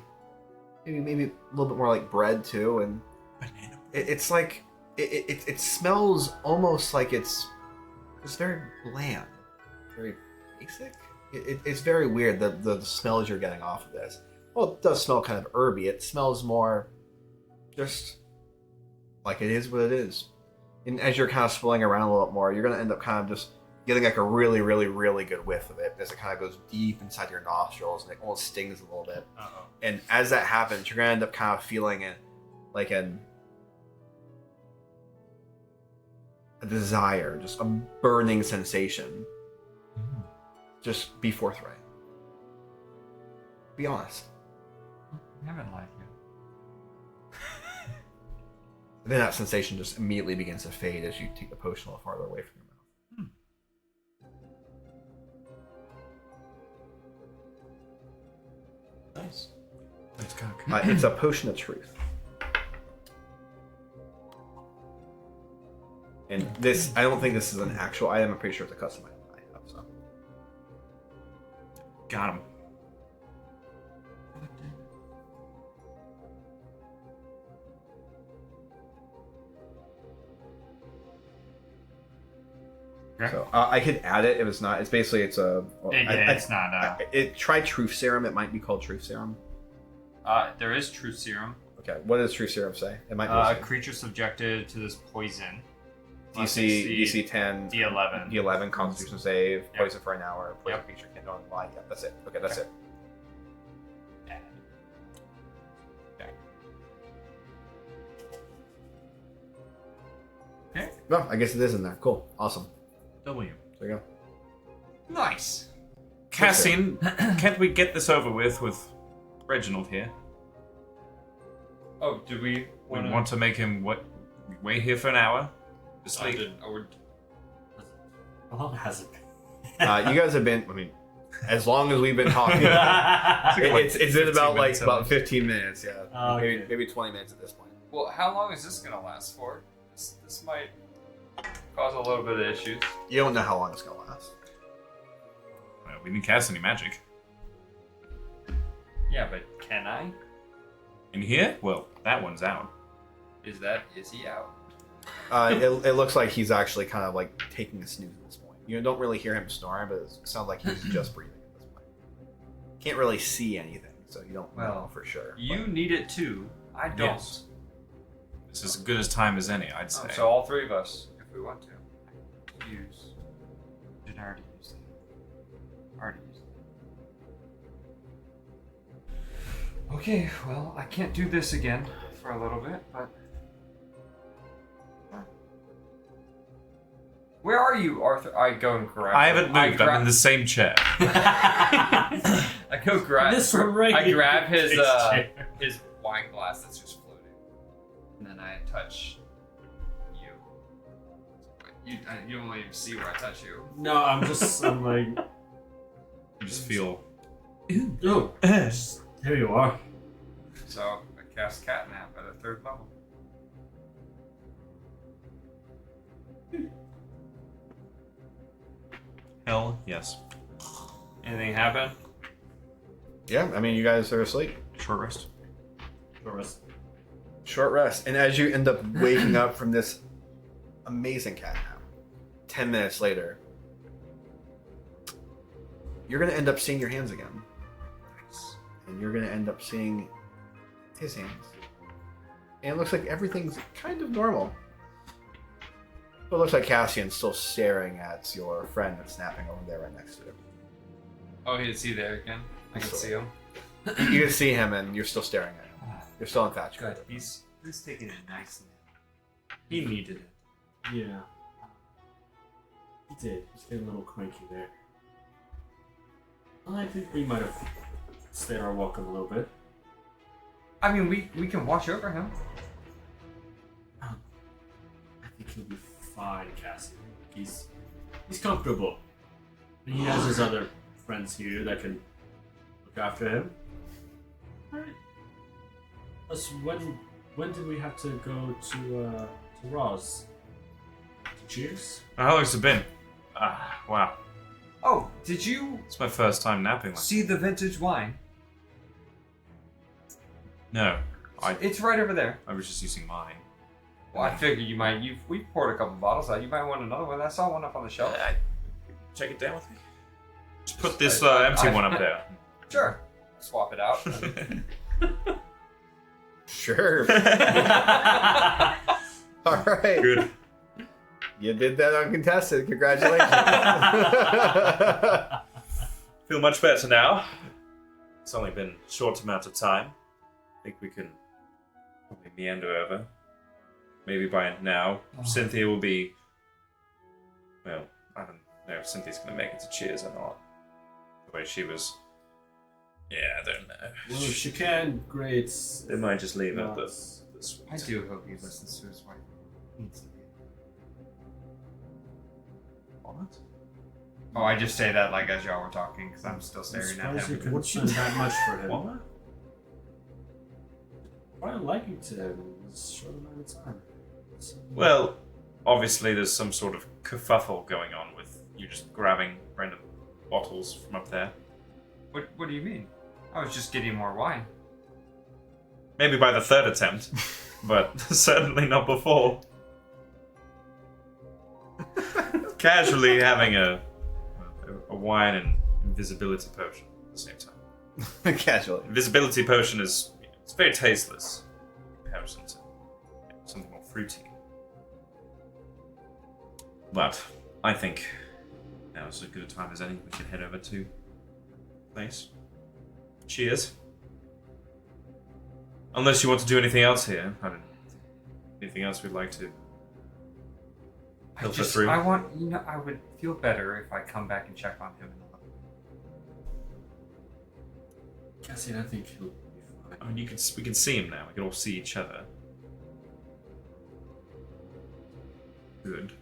Maybe a little bit more like bread too, and Banana. it's like it smells almost like it's very bland, very basic. It's very weird the smells you're getting off of this. Well, it does smell kind of herby. It smells more just like it is what it is. And as you're kind of swirling around a little bit more, you're going to end up kind of just getting like a really, really, really good whiff of it as it kind of goes deep inside your nostrils and it almost stings a little bit. Uh-oh. And as that happens, you're going to end up kind of feeling it like a desire, just a burning sensation. Just be forthright. Be honest. I haven't lied yet. Then that sensation just immediately begins to fade as you take the potion a little farther away from your mouth. Nice. That's kind of It's a potion of truth. And this, I don't think this is an actual item. I'm pretty sure it's a custom item I have. So. got him. Okay. So I could add it. It was not. It's basically it's a. It's not. Try truth serum. It might be called truth serum. There is truth serum. Okay. What does truth serum say? It might be. A creature subjected to this poison. DC 10. D11. D11 Constitution save. Yep. Poison for an hour. Poison Yep. creature can't don't lie. Yeah, that's it. Okay, that's it. Okay. No, I guess it is in there. Cool. Awesome. W. There you go. Nice. Cassian, can't we get this over with Reginald here? Oh, do we We want to make him wait here for an hour to sleep. How long has it been? You guys have been. I mean, as long as we've been talking. It's been about 15 minutes. Yeah. Oh, okay. Maybe 20 minutes at this point. Well, how long is this gonna last for? This might cause a little bit of issues. You don't know how long it's gonna last. Well, we didn't cast any magic. Yeah, but can I? In here? Well, that one's out. Is he out? It looks like he's actually kind of like taking a snooze at this point. You don't really hear him snoring, but it sounds like he's just breathing at this point. Can't really see anything, so you don't know for sure. You need it too. I don't. Yes. This is as good as time as any, I'd say. So all three of us, if we want to, use. Did I already use it? Already used it. Okay, well, I can't do this again for a little bit, but. Where are you, Arthur? I go and grab. I haven't moved. I'm in the same chair. I go grab. This one right I grab here. his wine glass that's just floating, and then I touch you. You don't even see where I touch you. No, I'm like, You just feel. oh, here you are. So I cast Catnap at a 3rd level. Hell yes. Anything happen? Yeah, I mean, you guys are asleep. Short rest. Short rest. And as you end up waking up from this amazing cat nap, 10 minutes later, you're going to end up seeing your hands again. Nice. And you're going to end up seeing his hands. And it looks like everything's kind of normal. But it looks like Cassian's still staring at your friend that's napping over there right next to him. Oh, he's there again. I can see him. You can see him and you're still staring at him. You're still infatuated. Good. He's taking it nice nap. He needed it. Yeah. He did. He's getting a little cranky there. I think we might have stayed our welcome a little bit. I mean, we can watch over him. I think he'll be fine, Cassian. He's comfortable. And he has his other friends here that can look after him. Alright. When did we have to go to Roz? To Cheers? How long's it been? Wow. Oh, did you It's my first time napping. see the vintage wine? No, It's right over there. I was just using mine. Well, I figured you might. We poured a couple bottles out. You might want another one. I saw one up on the shelf. Check it down with me. Just put this empty one up there. Sure. Swap it out. Sure. All right. Good. You did that uncontested. Congratulations. Feel much better now. It's only been a short amount of time. I think we can probably meander over. Maybe by now, Cynthia will be... Well, I don't know if Cynthia's going to make it to Cheers or not. The way she was... Yeah, I don't know. Well, if she can, great. They might just leave it Not. this I do hope he listens to his wife. Needs to be. What? Oh, I just say that like as y'all were talking because I'm still staring at Surprised you him. could spend that much for him. What? Quite liking to him in this short amount of time. Well, obviously there's some sort of kerfuffle going on with you just grabbing random bottles from up there. What do you mean? I was just getting more wine. Maybe by the third attempt, but certainly not before. Casually having a wine and invisibility potion at the same time. Casually. Invisibility potion it's very tasteless in comparison to something more fruity. But I think now is as good a time as any. We can head over to the place. Cheers. Unless you want to do anything else here. I don't know. Anything else we'd like to filter through? I would feel better if I come back and check on him in a little. Cassian, I think he'll be fine. I mean, we can see him now. We can all see each other. Good.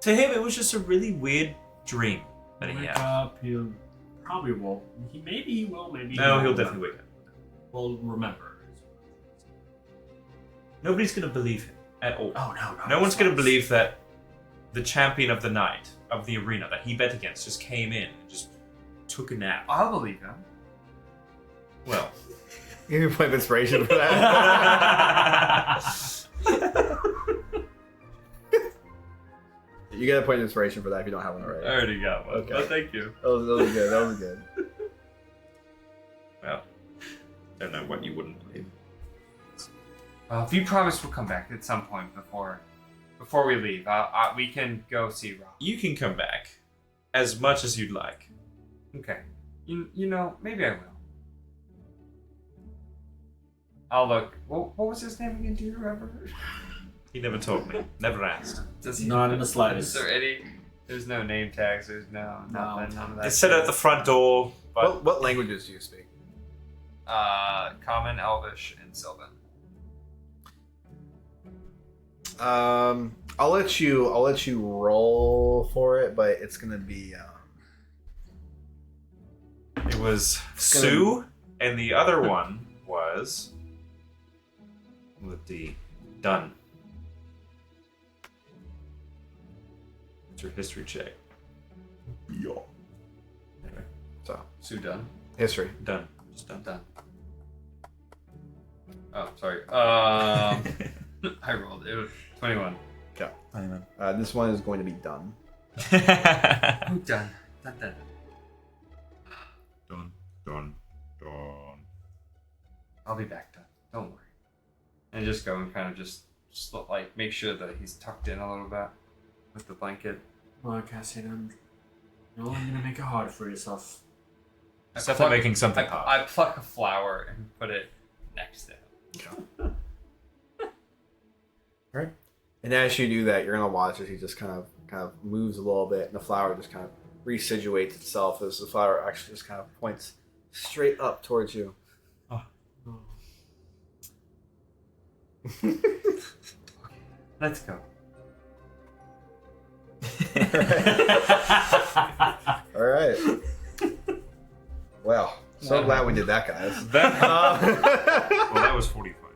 To him, it was just a really weird dream that he Wake had. up, he'll probably won't. Maybe he will, maybe No, he'll won't. definitely wake up. Will remember. Nobody's gonna believe him at all. Oh, no. No one's gonna believe that the champion of the night, of the arena that he bet against, just came in and just took a nap. I'll believe him. Well, Give me a point of inspiration for that. You get a point of inspiration for that if you don't have one I already. already got one. Okay. But thank you. That was good. That was good. Well, don't know what you wouldn't believe. If you promise we'll come back at some point before we leave, we can go see Rob. You can come back as much as you'd like. Okay. You know, maybe I will. I'll look. What was his name again? Do you remember? He never told me. Never asked. Does he? Not in the slightest. Is there any? There's no name tags. There's nothing. None of that. It said at the front door, but What languages do you speak? Common, Elvish, and Sylvan. I'll let you roll for it, but it's gonna be it was Sue, and the other one was with D. Done. It's your history check. Yeah. Anyway, so Sue done. History. Done. Just done. Done. Oh, sorry. I rolled. It was 21. This one is going to be done. Oh, done. Done. Done. I'll be back done. Don't worry. And just go and kind of just like make sure that he's tucked in a little bit with the blanket. Well, Cassian, you're only gonna make it hard for yourself. It's definitely making something hard. I pluck a flower and put it next to him. Right. And as you do that, you're gonna watch as he just kind of moves a little bit, and the flower just kind of resituates itself as the flower actually just kind of points straight up towards you. Let's go. All right. Well, so glad we did that, guys. Well, that was 45.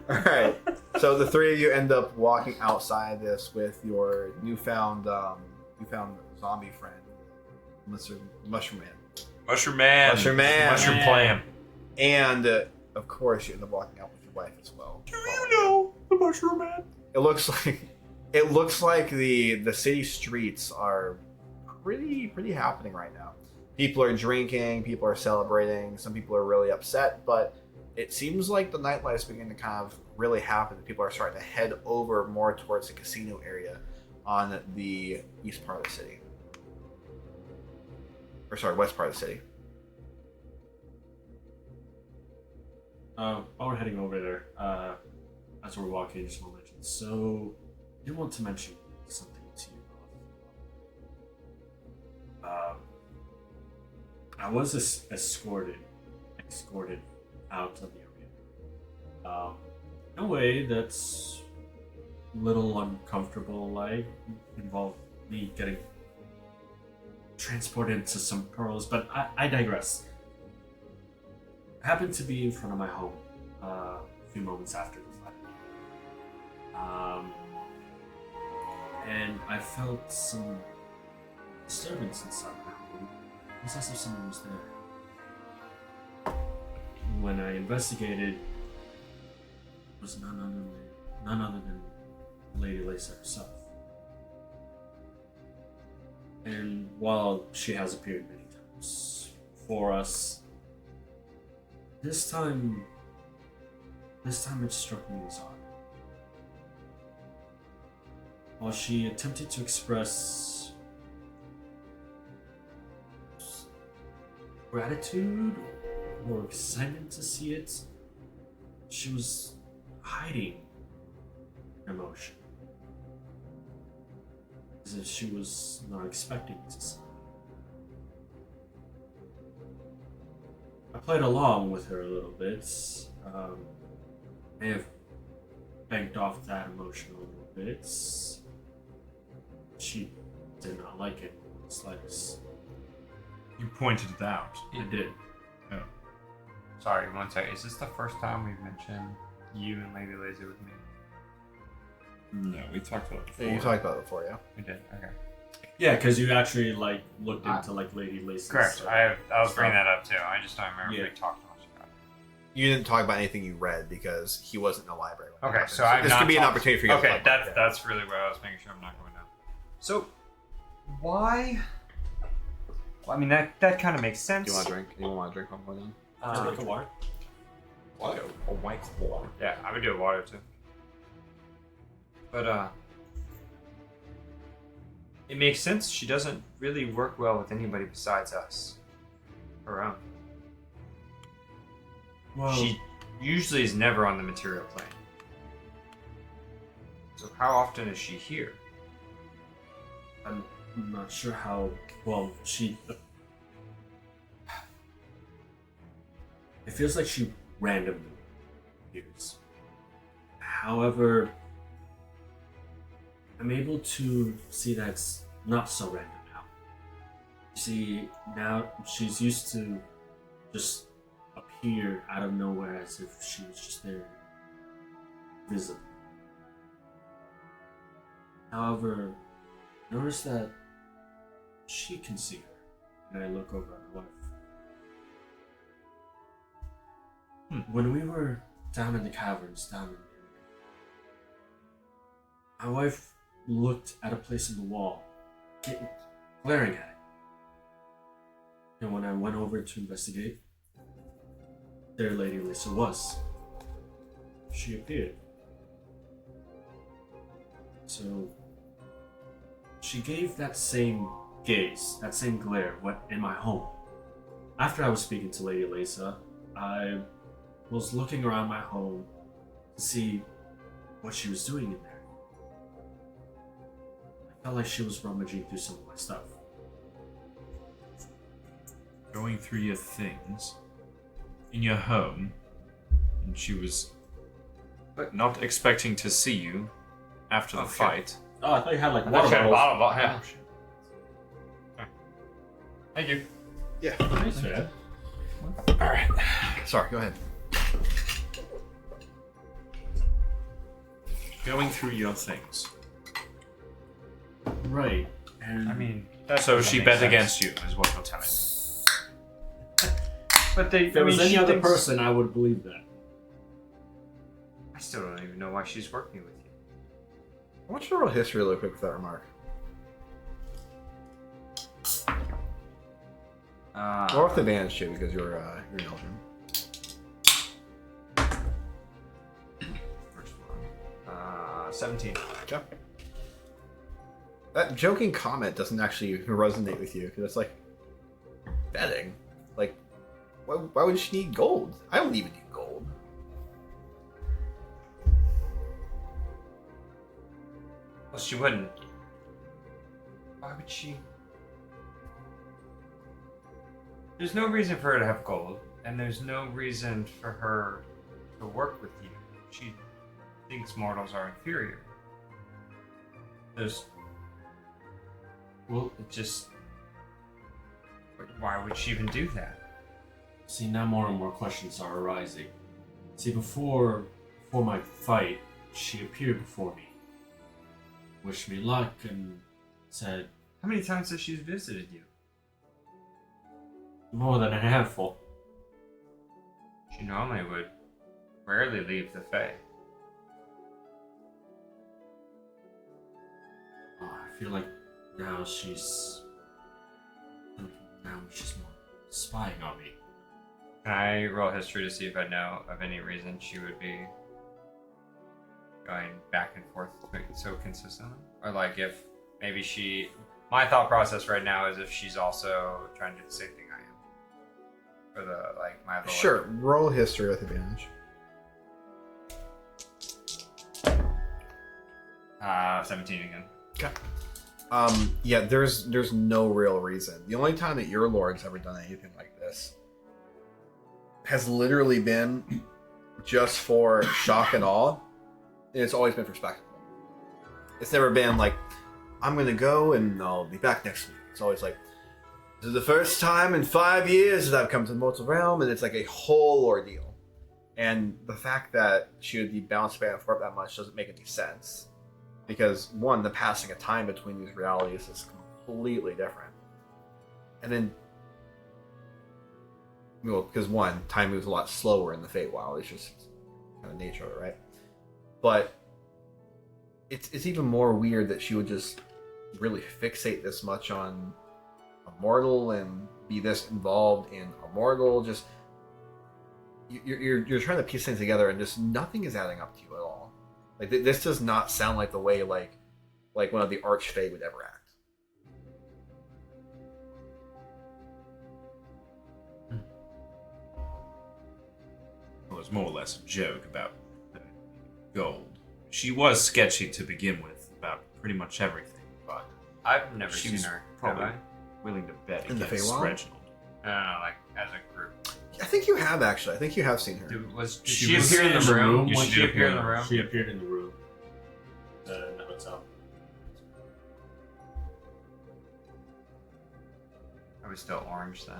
All right. So the three of you end up walking outside this with your newfound zombie friend, Mr. Mushroom Man. Mushroom Man. Mushroom Plan. And of course, you end up walking out with your wife as well. Do you know the Mushroom Man? It looks like the city streets are pretty happening right now. People are drinking, people are celebrating, some people are really upset, but it seems like the nightlife's beginning to kind of really happen. People are starting to head over more towards the casino area on the east part of the city. Or sorry, west part of the city. While we're heading over there, as we're walking, I just want to mention. So, I did want to mention something to you. I was escorted out of the arena. In a way that's a little uncomfortable. Like involved me getting transported into some pearls, but I digress. I happened to be in front of my home a few moments after the fight. And I felt some disturbance inside my home. It was as if someone was there. When I investigated, it was none other than Lady Lisa herself. And while she has appeared many times for us, this time it struck me as odd. While she attempted to express gratitude or excitement to see it, she was hiding emotion. As if she was not expecting to see. I played along with her a little bit. May have banked off that emotion a little bit. She did not like it in the slightest. You pointed it out. I did. Oh. Sorry, one second. Is this the first time we've mentioned you and Lady Laser with me? No, we talked about it before. Yeah, you talked about it before, yeah. We did. Okay. Yeah, because you actually looked into Lady Lacy's. Correct. I was bringing that up too. I just don't remember if we talked much about it. You didn't talk about anything you read because he wasn't in the library. when it Okay, happened. so I've this not could be an talked- opportunity for you. Okay, to talk about it. that's really where I was making sure I'm not going down. So, why? Well, I mean that kind of makes sense. Do you want to drink? You want to drink one more then? Like a water. What? A white claw. Yeah, I would do a water too. But it makes sense. She doesn't really work well with anybody besides us. Her own. Well, She usually is never on the material plane. So how often is she here? I'm not sure how well she. It feels like she randomly appears. However, I'm able to see that's not so random now. You see, now she's used to just appear out of nowhere as if she was just there, visible. However, notice that she can see her. And I look over at my wife. When we were down in the caverns, down in the area, my wife looked at a place in the wall, glaring at it. And when I went over to investigate, there Lady Lisa was. She appeared. So she gave that same gaze, that same glare in my home. After I was speaking to Lady Lisa, I was looking around my home to see what she was doing in there. I felt like she was rummaging through some of my stuff. Going through your things in your home, and she was not expecting to see you after the fight. Oh, I thought you had like I water thought you had a bottles. bottle, yeah. Thank you. Yeah. Nice, man. All right. Sorry. Go ahead. Going through your things. Right. And I mean, So she bet sense. against you, is what you're telling me. but they. if there was any other person, I would believe that. I still don't even know why she's working with you. I want you to roll history really quick with that remark. Or with advantage too, because you're an Elven. First one. 17. Okay. That joking comment doesn't actually resonate with you because it's like betting. Like, why would she need gold? I don't even need gold. Well, she wouldn't. Why would she? There's no reason for her to have gold, and there's no reason for her to work with you. She thinks mortals are inferior. Well, It just. Why would she even do that? see, now more and more questions are arising. See, before my fight, she appeared before me, wished me luck, and said How many times has she visited you? more than a handful. She normally would rarely leave the Fae. Oh, I feel like now she's more spying on me. Can I roll history to see if I know of any reason she would be going back and forth so consistently? Or like if maybe she... My thought process right now is if she's also trying to do the same thing I am. For the, like, my little... Sure, roll history with advantage. 17 again. Okay. Yeah, there's no real reason. The only time that your lord's ever done anything like this has literally been just for shock and awe, and it's always been for spectacle. It's never been like, I'm gonna go and I'll be back next week. It's always like, this is the first time in 5 years that I've come to the mortal realm, and it's like a whole ordeal. And the fact that she would be bounced back and forth that much doesn't make any sense. Because, one, the passing of time between these realities is completely different. And then, well, because one, time moves a lot slower in the Feywild. It's just kind of nature of it, right? But it's even more weird that she would just really fixate this much on a mortal and be this involved in a mortal. Just you're trying to piece things together, and just nothing is adding up to you at all. Like this does not sound like the way like one of the Archfey would ever act. It was more or less a joke about the gold. She was sketchy to begin with about pretty much everything, but I've never she seen was her, probably have willing to bet In the against Feywild? Reginald. I? I don't know, like, as a group. I think you have actually. I think you have seen her. Did She she was appear in the room? Yeah, When she she did appear in the appear. room? She appeared in the room. In the hotel. I was still orange then.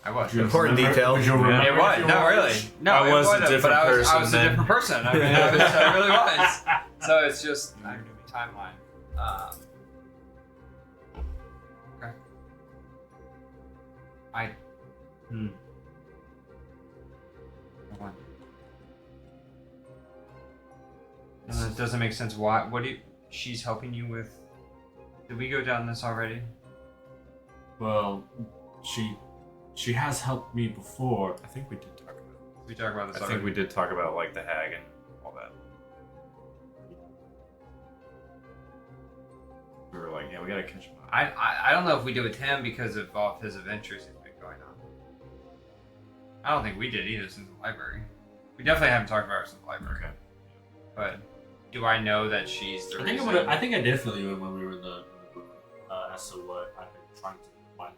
I was. Important detail. Would you Yeah. remember It was if you not were really. orange? No, I it was a wasn't, different but I was person a then. different person. I mean, I, was, I really was. So it's just timeline. Hold on. No, that doesn't make sense. Why? What do you? She's helping you with. Did we go down this already? Well, she has helped me before. I think we did talk about it. We talked about this I already. think we did talk about like the hag and all that. We were like, yeah, we gotta catch him up. I don't know if we did with him because of all of his adventures that's been going on. I don't think we did either since the library. We definitely haven't talked about her since the library. Okay. But do I know that she's the I think reason? I think I did fill you in when we were in the book as to what I've been trying to find.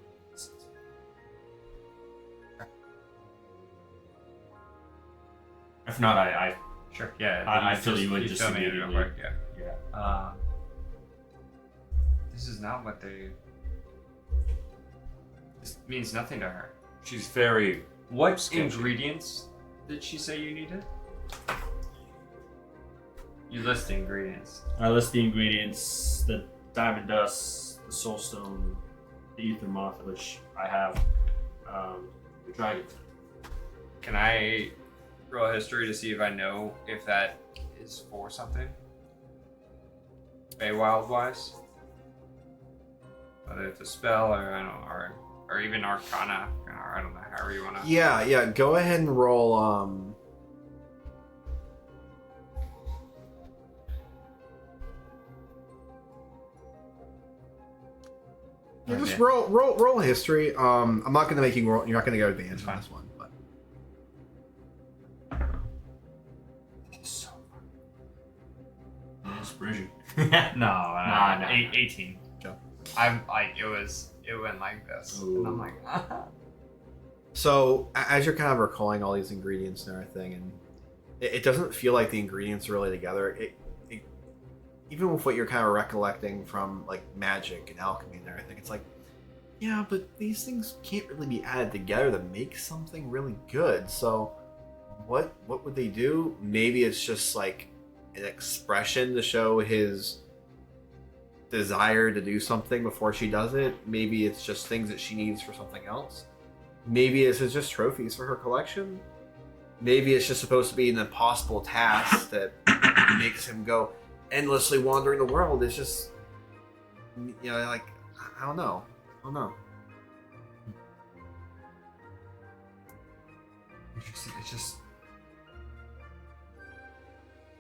If not, I Sure. Yeah. I fill you in you just fill me in real immediately. quick, Yeah. yeah. This is not what they. This means nothing to her. She's very What sketchy. ingredients did she say you needed? You list the ingredients. I list the ingredients: the diamond dust, the soul stone, the ether moth, which I have, the dragon. Can I roll a history to see if I know if that is for something? Feywild wise? Whether it's a spell or I don't know, or even Arcana, or I don't know, however you wanna. Yeah. Go ahead and roll. Yeah, just Okay. roll history. I'm not gonna make you roll. You're not gonna go advanced Fine. on this one, but So. Inspiration. No, no. 18. Okay. I'm like it went like this, and I'm like, so as you're kind of recalling all these ingredients and everything, and it doesn't feel like the ingredients are really together. It even with what you're kind of recollecting from like magic and alchemy and everything, it's like, yeah, but these things can't really be added together to make something really good. So what would they do? Maybe it's just like an expression to show his desire to do something before she does it. Maybe it's just things that she needs for something else. Maybe it's just trophies for her collection. Maybe it's just supposed to be an impossible task that makes him go endlessly wandering the world. It's just, like, I don't know. it's just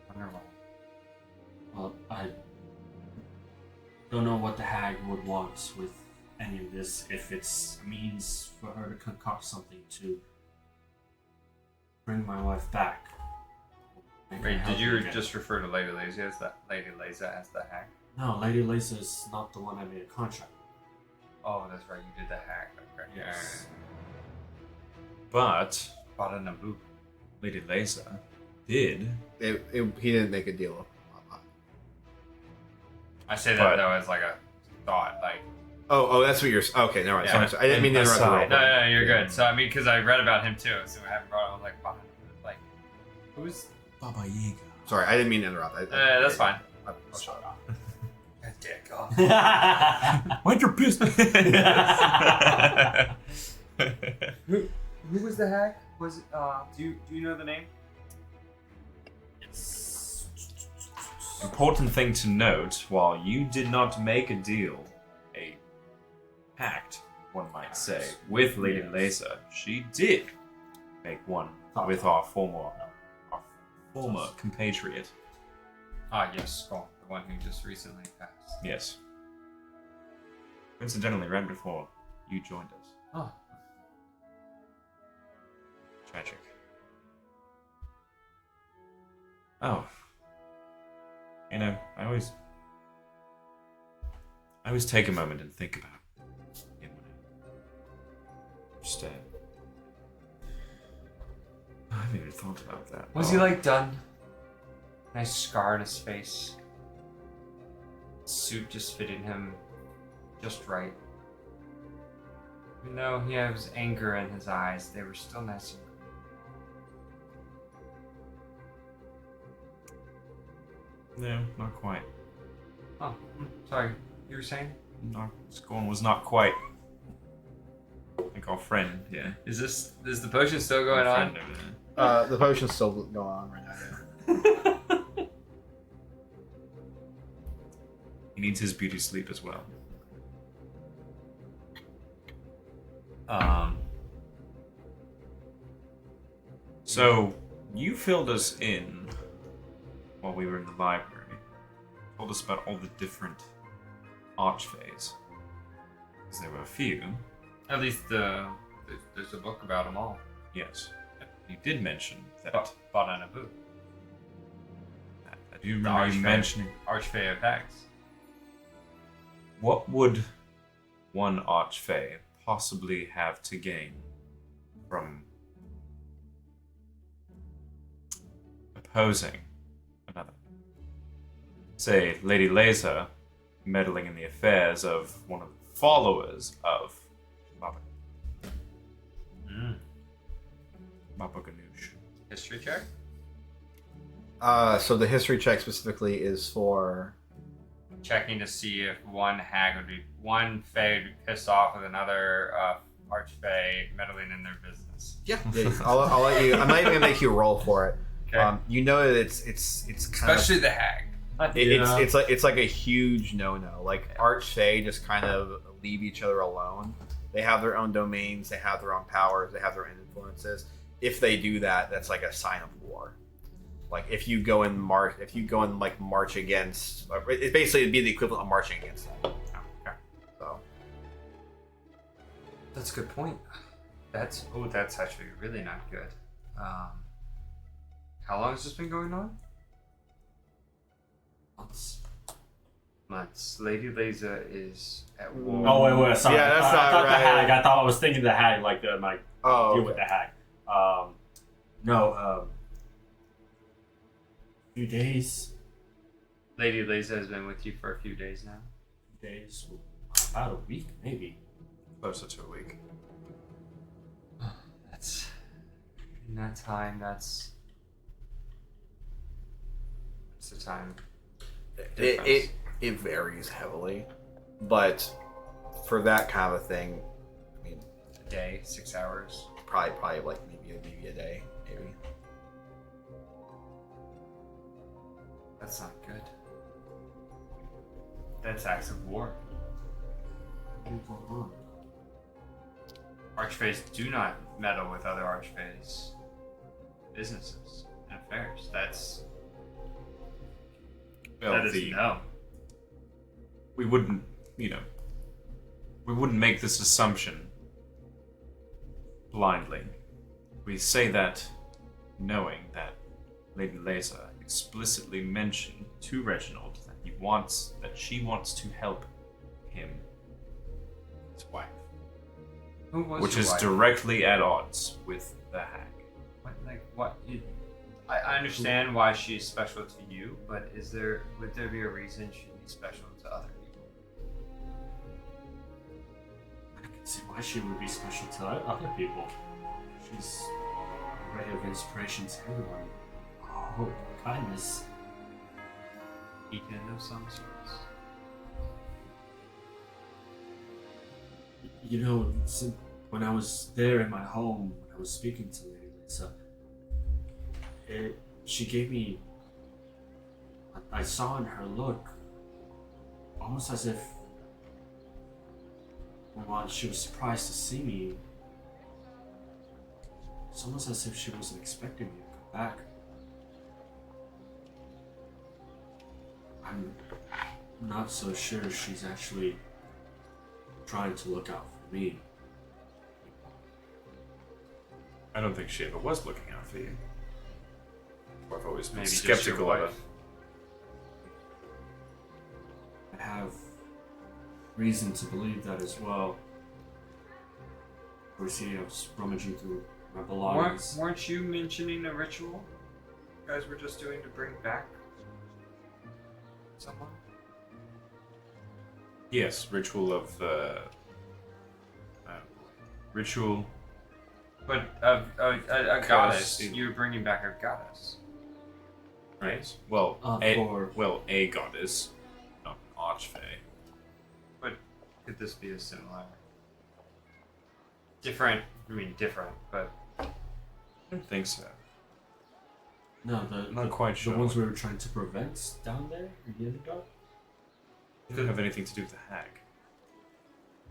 wonderful. Well, I don't know what the hag would want with any of this. If it's a means for her to concoct something to bring my wife back. Make her Wait, did healthy you again. just refer to Lady Lazy as the hack? No, Lady Lisa is not the one I made a contract with. Oh, that's right, you did the hack. Okay. Yes. But Bought a Naboo. Lady Laser did. He didn't make a deal. I say But- that though as like a thought, like Oh, that's what you're. Okay, never mind. Yeah. Sorry. I didn't mean to interrupt. Aside. the roll. no, you're Yeah. good. So I mean, because I read about him too, so I haven't brought it. I was like, bought a Naboo. Like, who's? Baba Yaga. Sorry, I didn't mean to interrupt. That's fine. I'll shut up. Dick off. Mind your business. Who was the hack? Was it? Do you know the name? Important thing to note: while you did not make a deal, a pact, one might say, with Lady Laser, she did make one with our former compatriot. Ah, yes, Skull, the one who just recently passed. Yes. Coincidentally, right before you joined us. Oh, Tragic. Oh. You know, I always take a moment and think about him. Just, I haven't even thought about that. was he like done? Nice scar on his face. Suit just fitting him just right. Even though he has anger in his eyes, they were still nice and No, not quite. Oh, sorry. You were saying? Scorn was not quite think our friend, yeah. Is the potion still going Our on? friend over there. The potion's still going on right now. Yeah. He needs his beauty sleep as well. So you filled us in while we were in the library. Told us about all the different archfays. Because there were a few. At least there's a book about them all. Yes. You did mention that. Bought on a book. I do remember you mentioning. Archfey of Hex. What would one archfey possibly have to gain from opposing another? Say, Lady Laser meddling in the affairs of one of the followers of Baba. Baba Ganoush. History check? So the history check specifically is for. Checking to see if one fey would be pissed off with another archfey meddling in their business. Yeah, I'll let you. I'm not even gonna make you roll for it. Okay. You know that it's kind Especially the hag. it's like a huge no-no. Like archfey just kind of leave each other alone. They have their own domains. They have their own powers. They have their own influences. If they do that, that's like a sign of war. Like if you go and march against, it basically would be the equivalent of marching against them. Okay. So That's a good point. That's actually really not good. How long has this been going on? Months. Lady Laser is at war. Oh wait, sorry. Yeah, that's I not thought right. the hag. I thought I was thinking the hag, like my deal with the hag. No. Few days. Lady Laser has been with you for a few days now. Days. About a week, maybe. Closer to a week. That's in that time. That's the time. it varies heavily, but for that kind of a thing, I mean, A day, 6 hours. probably like maybe a day, maybe. That's not good. That's acts of war. Archfays do not meddle with other archfays' businesses and affairs. That is no. We wouldn't, we wouldn't make this assumption blindly. We say that knowing that Lady Laser explicitly mentioned to Reginald that she wants to help him, his wife, Who was which your is wife? directly at odds with the hag. I understand why she's special to you, but would there be a reason she'd be special to other people? I can see why she would be special to other people. She's a ray of inspiration to everyone. Hope, kindness. Beacon of some sorts. You know, when I was there in my home, when I was speaking to Lady Lisa, she gave me. I saw in her look, almost as if, when she was surprised to see me, it's almost as if she wasn't expecting me to come back. I'm not so sure she's actually trying to look out for me. I don't think she ever was looking out for you. I've always been Maybe just skeptical your of it. wife. I have reason to believe that as well. We see I was rummaging through my belongings. Weren't you mentioning a ritual you guys were just doing to bring back someone? Yes, ritual of ritual. But a Because goddess. it- You were bringing back a goddess. Right. Well, For a goddess, not an archfey. But could this be a similar Different. I mean, different, but I don't think so. No, Not quite the sure. ones we were trying to prevent down there in the Underdark? It didn't have anything to do with the hag.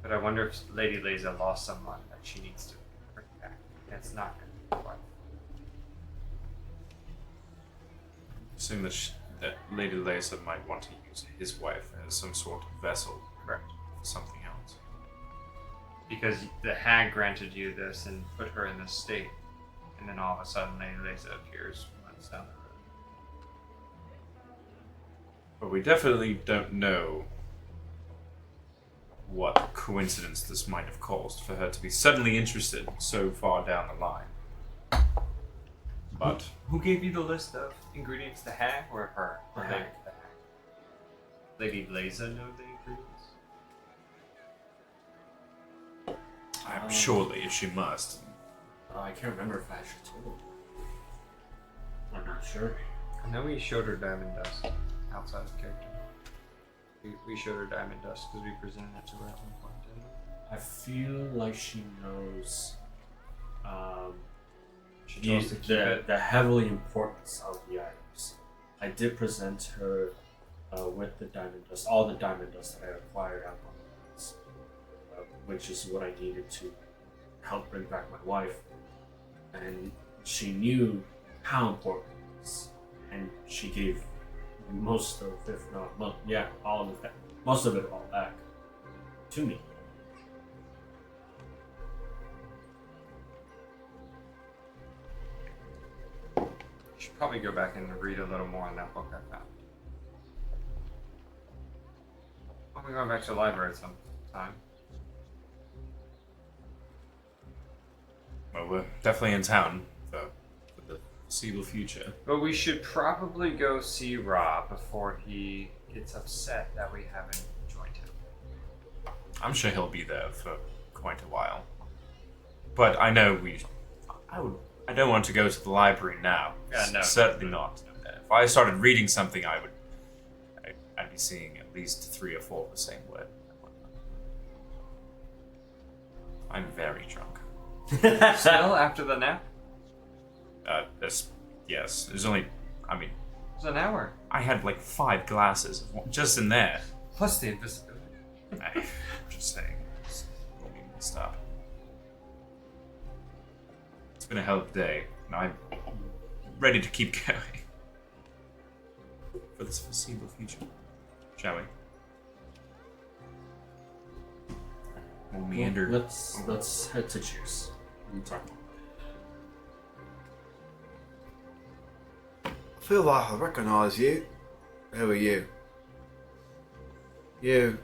but I wonder if Lady Leza lost someone that she needs to bring back. It's not going to be Assume that Lady Leza might want to use his wife as some sort of vessel, correct, for something else. because the hag granted you this and put her in this state, and then all of a sudden Lady Leza appears months down the road. But we definitely don't know what coincidence this might have caused for her to be suddenly interested so far down the line. But Who gave you the list of ingredients? The hag or her? The Or hag. The hag. Lady Leza know the ingredients? surely she must. I can't remember if I actually told her. I'm not sure. I know we showed her diamond dust outside of character. We showed her diamond dust because we presented it to her at one point, didn't we? I feel like she knows She told us to keep it. the heavily importance of the items. I did present her with the diamond dust, all the diamond dust that I acquired out on the lands, which is what I needed to help bring back my wife. And she knew how important it was, and she gave most of, if not, all of it, most of it all back to me. You should probably go back and read a little more on that book I found. I'm going back to the library at some time. Well, we're definitely in town for the foreseeable future. But we should probably go see Rob before he gets upset that we haven't joined him. I'm sure he'll be there for quite a while. But I know I don't want to go to the library now. Yeah, no. Certainly not. If I started reading something, I'd be seeing at least 3 or 4 of the same word. I'm very drunk. Still after the nap? Yes. There's only, It's an hour. I had like 5 glasses just in there. Plus the invisibility. I'm just saying. We'll be messed up. It's been a hell of a day, and I'm ready to keep going for this foreseeable future. Shall we? We'll meander. Let's head to Cheers. We'll talk about I feel like I recognise you. Who are you? You.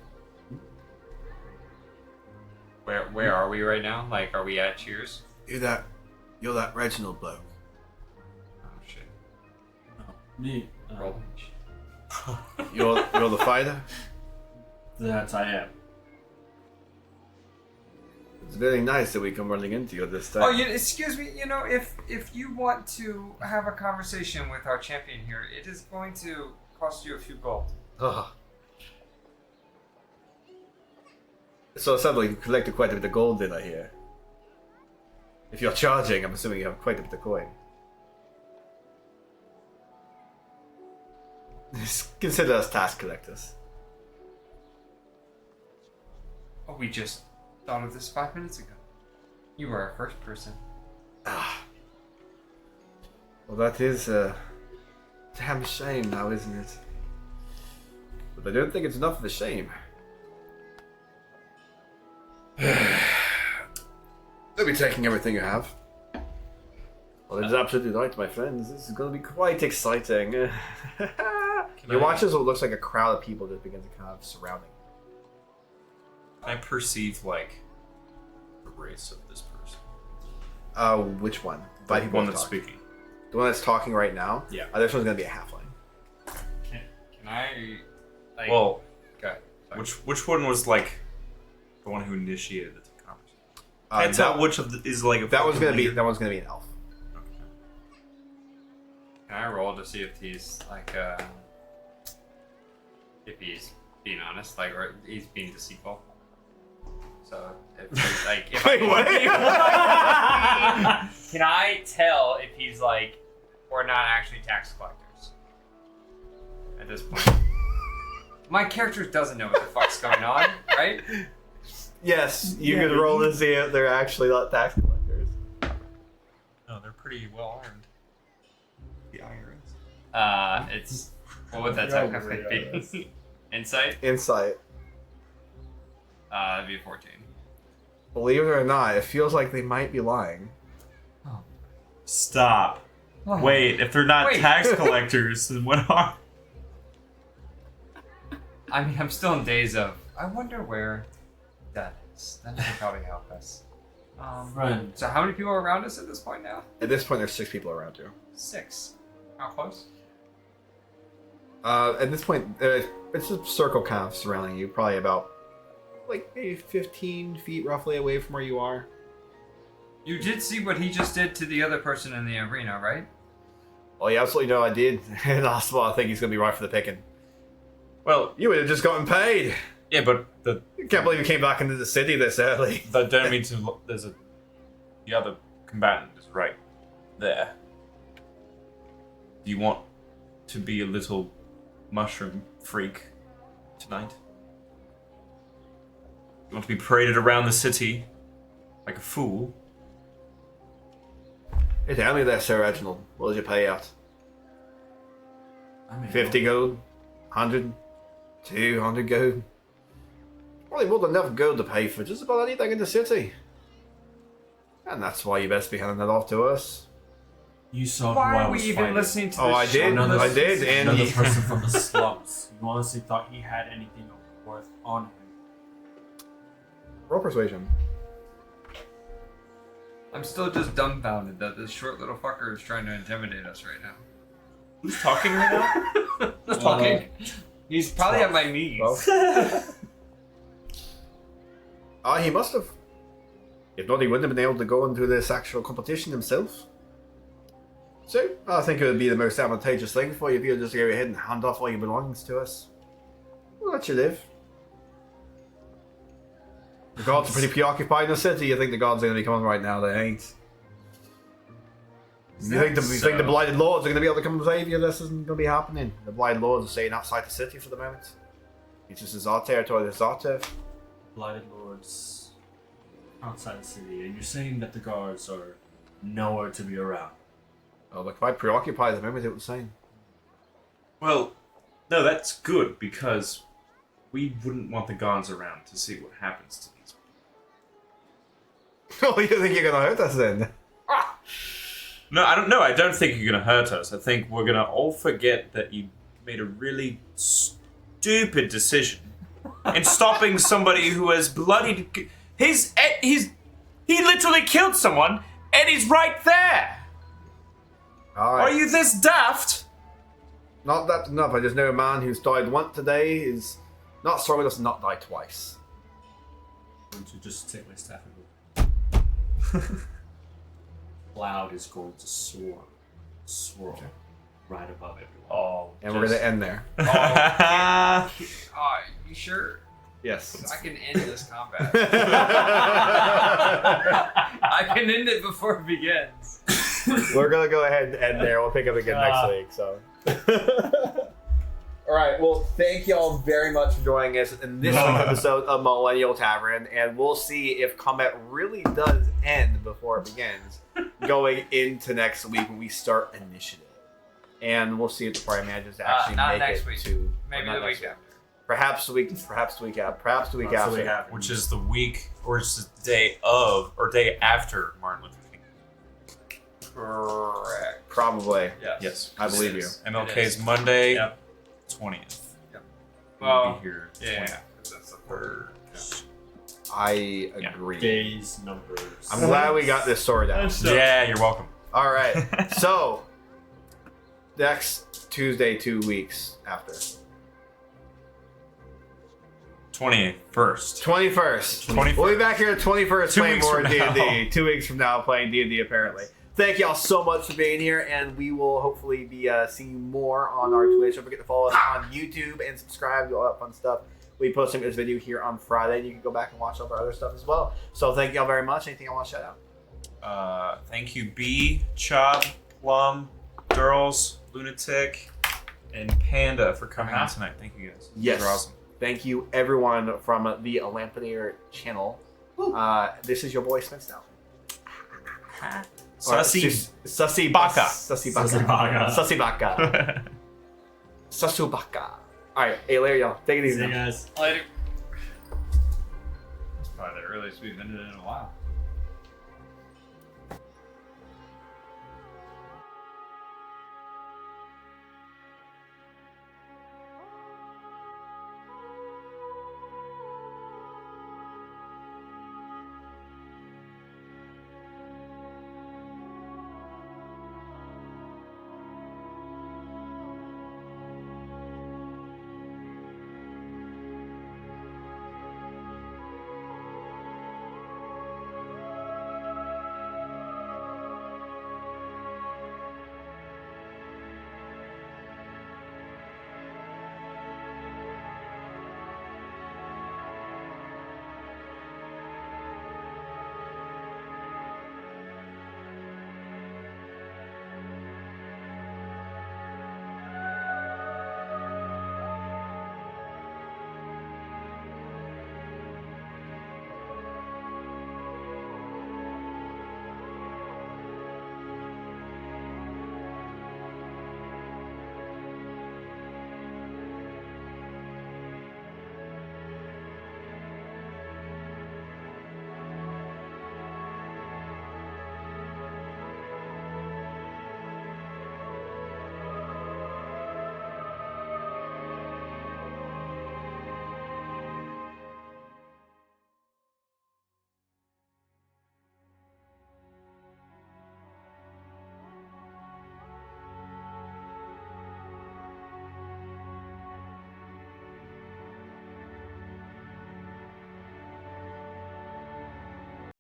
Where are we right now? Like, are we at Cheers? You're that Reginald bloke. Oh shit. me. Roll. You're the fighter? That I am. It's very nice that we come running into you this time. Oh, excuse me. You know, if you want to have a conversation with our champion here, it is going to cost you a few gold. Ah. So it sounds like you collected quite a bit of gold, did I hear? If you're charging, I'm assuming you have quite a bit of coin. Consider us task collectors. Oh, we just thought of this 5 minutes ago. You were our first person. Ah. Well, that is a damn shame now, isn't it? But I don't think it's enough of a shame. They'll be taking everything you have. Well, it is absolutely right, my friends. This is going to be quite exciting. You watch as what looks like a crowd of people just begin to kind of surrounding. I perceive like the race of this person. Which one? The Five people one that's talking. speaking. The one that's talking right now? Yeah. This one's going to be a halfling. Can I? Like, Well, go ahead. Sorry. which one was like the one who initiated the conversation? Can't tell which of the, is like a that one's fucking going to be leader. that one's going to be an elf. Can I roll to see if he's like if he's being honest, like, or he's being deceitful? So, if, like, if Wait, what? can I tell if he's like, we're not actually tax collectors at this point? My character doesn't know what the fuck's going on, right? Yes, you could roll to see if they're actually not tax collectors. No, they're pretty well armed. The IRS. It's what would that technically be? Insight? Insight. That'd be a 14. Believe it or not, it feels like they might be lying. Stop. Wait, if they're not Wait. tax collectors, then what are? I mean, I'm still in days of. I wonder where that is. That would probably help us. Friend. So how many people are around us at this point now? At this point, there's 6 people around you. 6. How close? At this point, it's a circle kind of surrounding you, probably about like maybe 15 feet roughly away from where you are. You did see what he just did to the other person in the arena, right? Oh, you absolutely know I did. And also, I think he's gonna be right for the picking. Well, You would have just gotten paid. yeah, but the I can't believe you came back into the city this early. don't mean to. The other combatant is right there. Do you want to be a little mushroom freak tonight? You want to be paraded around the city like a fool? Hey, tell me that, Sir Reginald. What did you pay out? I mean, 50 gold? 100? 200 gold? Probably more than enough gold to pay for just about anything in the city. And that's why you best be handing that off to us. You saw Why who I are we was even fighting. listening to this? Oh, I did. Another- I did. And Another he... person from the slums. You honestly thought he had anything of worth on him. Roll persuasion. I'm still just dumbfounded that this short little fucker is trying to intimidate us right now. Who's talking right now? Who's talking? He's probably at my knees. He must have. If not, he wouldn't have been able to go into this actual competition himself. So, I think it would be the most advantageous thing for you if you just go ahead and hand off all your belongings to us. We'll let you live. The gods are pretty preoccupied in the city. You think the gods are going to be coming right now? They ain't. You think the Blighted Lords are going to be able to come and save you? This isn't going to be happening. The Blighted Lords are staying outside the city for the moment. It's just our territory, this is our turf. Blighted lords outside the city, and you're saying that the guards are nowhere to be around. Oh, they're quite preoccupied at the moment, it was saying. Well, no, that's good because we wouldn't want the guards around to see what happens to these people. Oh, you think you're going to hurt us then? No, I don't know. I don't think you're going to hurt us. I think we're going to all forget that you made a really stupid decision in stopping somebody who has bloodied. He literally killed someone, and he's right there. Alright. Are you this daft? Not that enough. I just know a man who's died once today is not strong enough to not die twice. I'm going to just take my staff and go. Cloud is going to swirl right above everyone. Oh, And we're going to end there. Oh, you sure? Yes. I can end this combat. I can end it before it begins. We're going to go ahead and end there. We'll pick up again next week. So. All right. Well, thank y'all very much for joining us in this week's episode of Millennial Tavern, and we'll see if combat really does end before it begins, going into next week when we start initiative, and we'll see if the party manages to actually not make next it week. to Maybe not the next week after. Perhaps the week after. which is the week or it's the day of or day after Martin Luther King. Correct. Probably. Yes, I believe you. MLK's Monday, Yep. 20th. Well, We'll be here. Yeah. 20th. That's the third. I agree. Days, numbers. I'm glad we got this sorted out. Yeah, you're welcome. All right. So, next Tuesday, 2 weeks after. 28th, first. 21st. 21st. We'll be back here at 21st 2 playing weeks more from D&D. now. 2 weeks from now playing D&D apparently. Thank y'all so much for being here, and we will hopefully be seeing more on our Twitch. Don't forget to follow us on YouTube and subscribe to all that fun stuff. We posting this video here on Friday, and you can go back and watch all of our other stuff as well. So thank y'all very much. Anything I want to shout out? Thank you, B, Chop, Plum, Girls, Lunatic, and Panda for coming on tonight. Thank you guys. Yes. You're awesome. Thank you, everyone from the Lampenator channel. This is your boy Spence now. Sussy Baka. Sussy Sussy Baka. Sasubaka. Alright, hey, later, y'all. Take it easy. See you guys. Later. That's probably the earliest we've ended in a while.